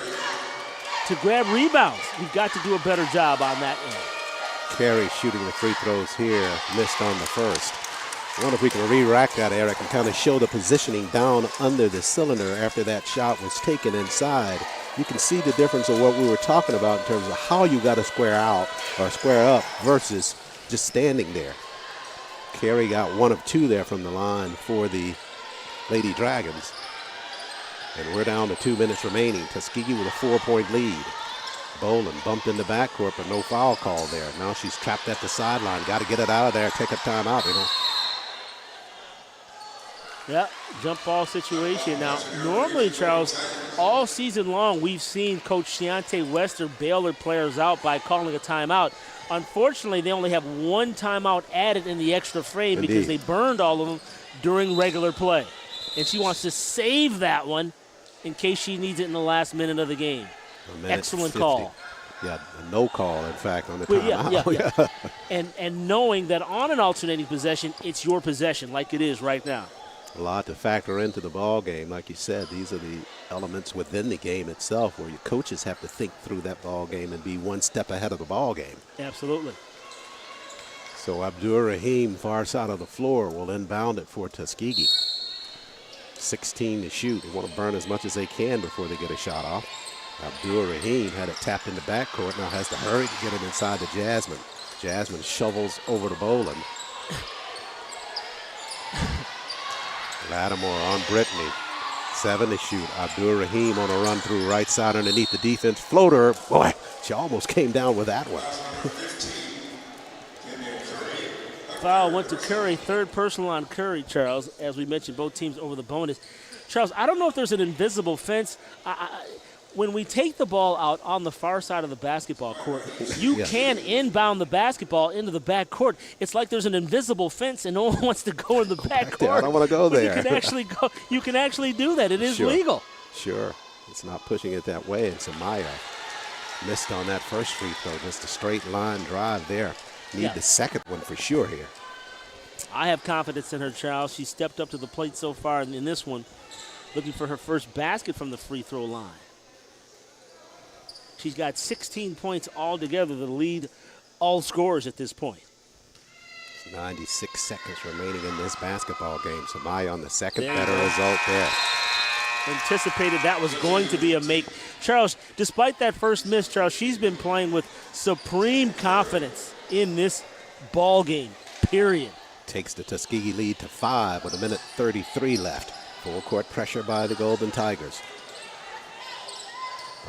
to grab rebounds. We've got to do a better job on that end. Carey shooting the free throws here, missed on the first. I wonder if we can re-rack that, Eric, and kind of show the positioning down under the cylinder after that shot was taken inside. You can see the difference of what we were talking about in terms of how you got to square out or square up versus just standing there. Carey got 1 of 2 there from the line for the Lady Dragons. And we're down to 2 minutes remaining. Tuskegee with a 4-point lead. Boland bumped in the backcourt, but no foul call there. Now she's trapped at the sideline. Got to get it out of there, take a timeout. Yeah, jump ball situation. Now, normally, Charles, all season long, we've seen Coach Deontay Wester bail their players out by calling a timeout. Unfortunately, they only have one timeout added in the extra frame because they burned all of them during regular play. And she wants to save that one in case she needs it in the last minute of the game. Excellent 50. call. Yeah, a no call, in fact, on the timeout. Yeah. And knowing that on an alternating possession, it's your possession like it is right now. A lot to factor into the ball game. Like you said, these are the elements within the game itself where your coaches have to think through that ball game and be one step ahead of the ball game. Absolutely. So Abdur-Rahim, far side of the floor, will inbound it for Tuskegee. 16 to shoot. They want to burn as much as they can before they get a shot off. Abdur-Rahim had it tapped in the backcourt, now has to hurry to get it inside to Jasmine. Jasmine shovels over to Boland. Lattimore on Brittany. 7 to shoot. Abdur-Rahim on a run through right side underneath the defense. Floater. Boy, she almost came down with that one. Foul went to Curry. Third personal on Curry, Charles. As we mentioned, both teams over the bonus. Charles, I don't know if there's an invisible fence. When we take the ball out on the far side of the basketball court, you can inbound the basketball into the back court. It's like there's an invisible fence and no one wants to go in the back court. I don't want to go there. You can actually go. You can actually do that. It is legal. Sure. It's not pushing it that way. And Samaya missed on that first free throw. Just a straight line drive there. Need the second one for sure here. I have confidence in her, Charles. She stepped up to the plate so far in this one, looking for her first basket from the free throw line. She's got 16 points altogether to lead all scorers at this point. 96 seconds remaining in this basketball game. Samaya on the second, better result there. Anticipated that was going to be a make. Charles, despite that first miss, Charles, she's been playing with supreme confidence in this ball game, period. Takes the Tuskegee lead to 5 with 1:33 left. Full court pressure by the Golden Tigers.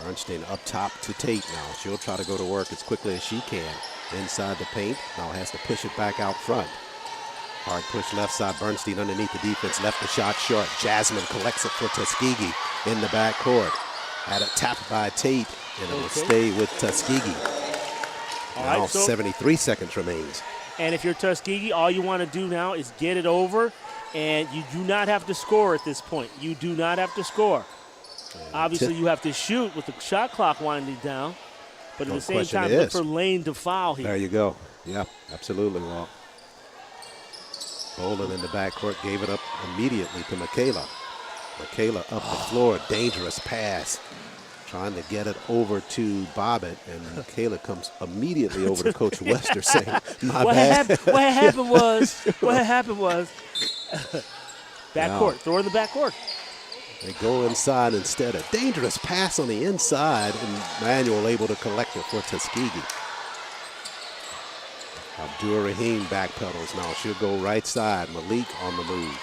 Bernstein up top to Tate now. She'll try to go to work as quickly as she can. Inside the paint, now has to push it back out front. Hard push left side, Bernstein underneath the defense, left the shot short. Jasmine collects it for Tuskegee in the backcourt. Had it tapped by Tate, and it will stay with Tuskegee. Now 73 seconds remains. And if you're Tuskegee, all you want to do now is get it over, and you do not have to score at this point. You do not have to score. Obviously, you have to shoot with the shot clock winding down, but at the same time, look for Lane to foul here. There you go. Yeah, absolutely, Walt. Boland in the backcourt gave it up immediately to Michaela. Michaela up the floor, dangerous pass. Trying to get it over to Bobbitt, and Michaela comes immediately over to Coach Wester saying, What happened was, backcourt, throw it in the backcourt. They go inside instead. A dangerous pass on the inside, and Manuel able to collect it for Tuskegee. Abdur-Rahim backpedals now. She'll go right side. Malik on the move.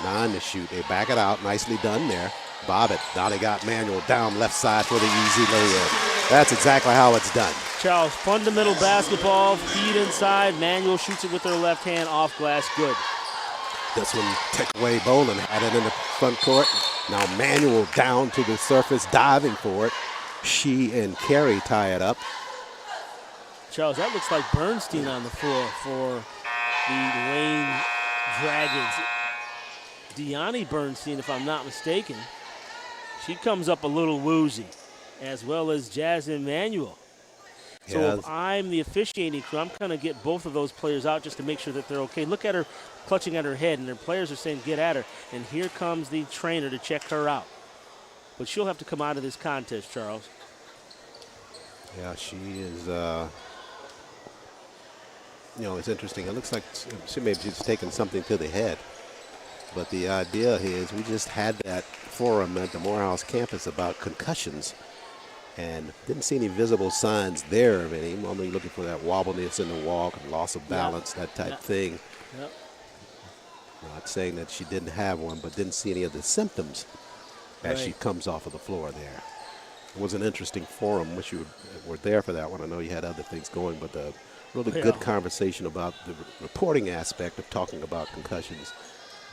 9 to shoot. They back it out. Nicely done there. Bobbitt. Now they got Manuel down left side for the easy lay-in. That's exactly how it's done. Charles, fundamental basketball. Feed inside. Manuel shoots it with her left hand off glass. Good. This one, take away Boland, had it in the front court. Now Manuel down to the surface, diving for it. She and Carey tie it up. Charles, that looks like Bernstein on the floor for the Wayne Dragons. Deani Bernstein, if I'm not mistaken. She comes up a little woozy, as well as Jasmine Manuel. So if I'm the officiating crew, I'm going to get both of those players out just to make sure that they're okay. Look at her clutching at her head, and her players are saying, get at her. And here comes the trainer to check her out. But she'll have to come out of this contest, Charles. Yeah, she is, it's interesting. It looks like she may have just taken something to the head. But the idea is we just had that forum at the Morehouse campus about concussions. And didn't see any visible signs there of any. Normally looking for that wobbliness in the walk, loss of balance, that type thing. Yep. Not saying that she didn't have one, but didn't see any of the symptoms as she comes off of the floor there. It was an interesting forum. Wish you were there for that one. I know you had other things going, but really good conversation about the reporting aspect of talking about concussions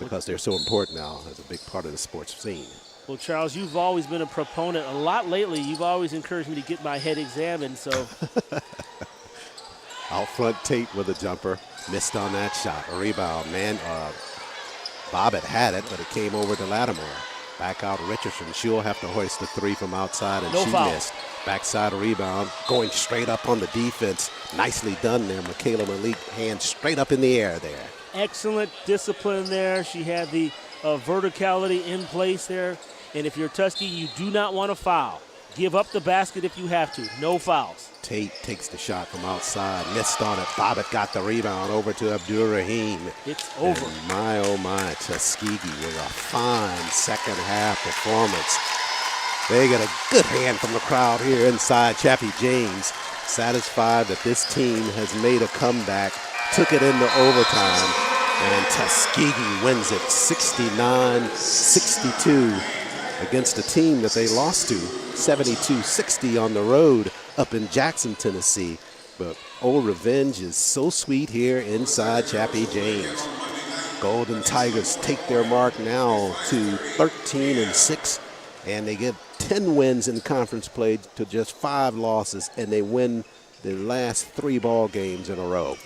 because they're so important now as a big part of the sports scene. Well, Charles, you've always been a proponent. A lot lately, you've always encouraged me to get my head examined, so. Out front, Tate with a jumper. Missed on that shot. A rebound, man. Bobbitt had it, but it came over to Lattimore. Back out Richardson. She'll have to hoist the three from outside, and she missed. Backside rebound, going straight up on the defense. Nicely done there. Michaela Malik, hands straight up in the air there. Excellent discipline there. She had the verticality in place there. And if you're Tuskegee, you do not want to foul. Give up the basket if you have to. No fouls. Tate takes the shot from outside. Missed on it. Bobbitt got the rebound over to Abdur-Rahim. It's over. And my, oh my, Tuskegee with a fine second half performance. They get a good hand from the crowd here inside. Chappie James satisfied that this team has made a comeback, took it into overtime, and Tuskegee wins it 69-62 against a team that they lost to 72-60 on the road up in Jackson, Tennessee. But old revenge is so sweet here inside Chappie James. Golden Tigers take their mark now to 13-6, and they get 10 wins in conference play to just 5 losses, and they win the last 3 ball games in a row.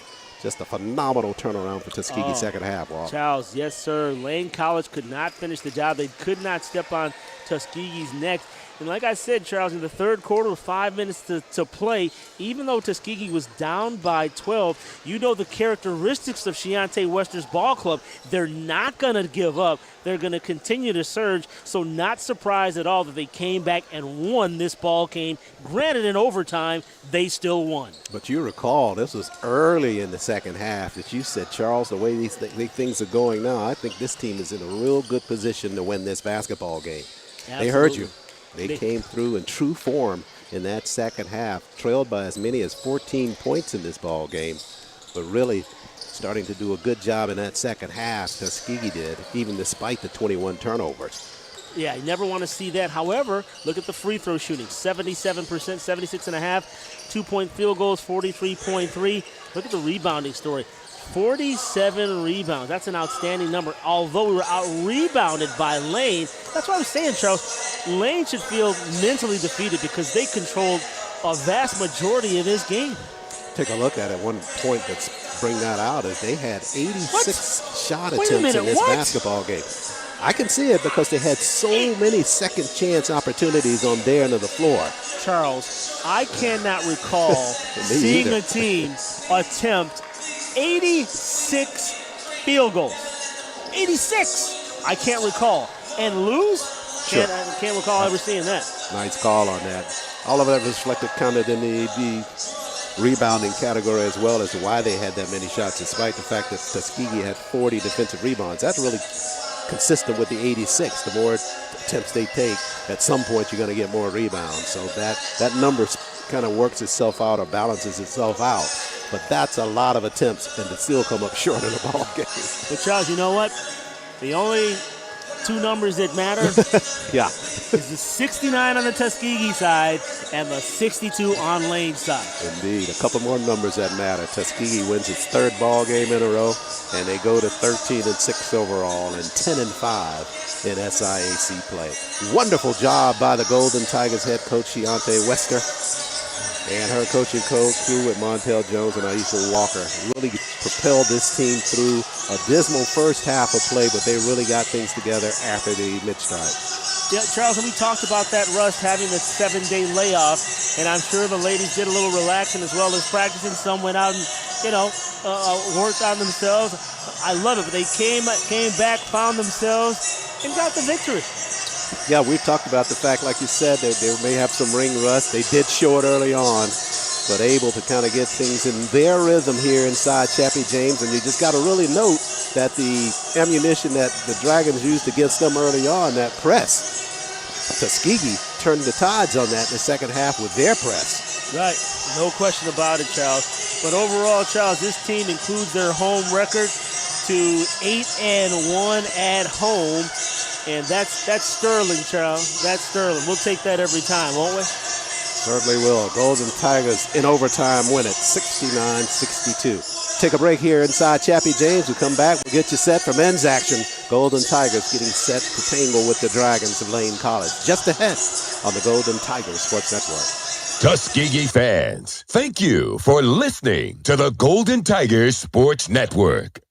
Just a phenomenal turnaround for Tuskegee second half, Walt. Charles, yes, sir. Lane College could not finish the job. They could not step on Tuskegee's neck. And like I said, Charles, in the third quarter with 5 minutes to play, even though Tuskegee was down by 12, you know the characteristics of Shiante Wester's ball club. They're not going to give up. They're going to continue to surge. So not surprised at all that they came back and won this ball game. Granted, in overtime, they still won. But you recall, this was early in the second half that you said, Charles, the way these things are going now, I think this team is in a real good position to win this basketball game. Absolutely. They heard you. They came through in true form in that second half, trailed by as many as 14 points in this ball game, but really starting to do a good job in that second half. Tuskegee did, even despite the 21 turnovers. Yeah, you never want to see that. However, look at the free throw shooting, 77%, 76.5, 2-point field goals, 43.3. Look at the rebounding story. 47 rebounds. That's an outstanding number. Although we were out-rebounded by Lane, that's what I was saying, Charles. Lane should feel mentally defeated because they controlled a vast majority of this game. Take a look at it. One point that's bring that out is they had 86 shot attempts in this basketball game. I can see it because they had so many second chance opportunities on their end of the floor. Charles, I cannot recall seeing a team attempt 86 field goals. 86! I can't recall. And lose? Sure. I can't recall ever seeing that. Nice call on that. All of that reflected kind of in the rebounding category as well as to why they had that many shots, despite the fact that Tuskegee had 40 defensive rebounds. That's really consistent with the 86. The more attempts they take, at some point you're going to get more rebounds. So that number kind of works itself out or balances itself out. But that's a lot of attempts and to still come up short in a ball game. But Charles, you know what? The only 2 numbers that matter yeah. is the 69 on the Tuskegee side and the 62 on Lane's side. Indeed. A couple more numbers that matter. Tuskegee wins its 3rd ball game in a row, and they go to 13-6 overall and 10-5 in SIAC play. Wonderful job by the Golden Tigers head coach Shiante Wester and her coaching crew with Montel Jones and Aisha Walker. Really propelled this team through a dismal first half of play, but they really got things together after the mid-stride. Yeah, Charles, and we talked about that rust having the 7-day layoff, and I'm sure the ladies did a little relaxing as well as practicing. Some went out and, worked on themselves. I love it, but they came back, found themselves, and got the victory. Yeah, we've talked about the fact, like you said, they may have some ring rust. They did show it early on, but able to kind of get things in their rhythm here inside Chappie James. And you just got to really note that the ammunition that the Dragons used against them early on, that press, Tuskegee turned the tides on that in the second half with their press. Right, no question about it, Charles. But overall, Charles, this team includes their home record to 8-1 at home. And that's sterling, Charles. That's sterling. We'll take that every time, won't we? Certainly will. Golden Tigers in overtime win it, 69-62. Take a break here inside Chappie James. We come back, we'll get you set for men's action. Golden Tigers getting set to tangle with the Dragons of Lane College. Just ahead on the Golden Tigers Sports Network. Tuskegee fans, thank you for listening to the Golden Tigers Sports Network.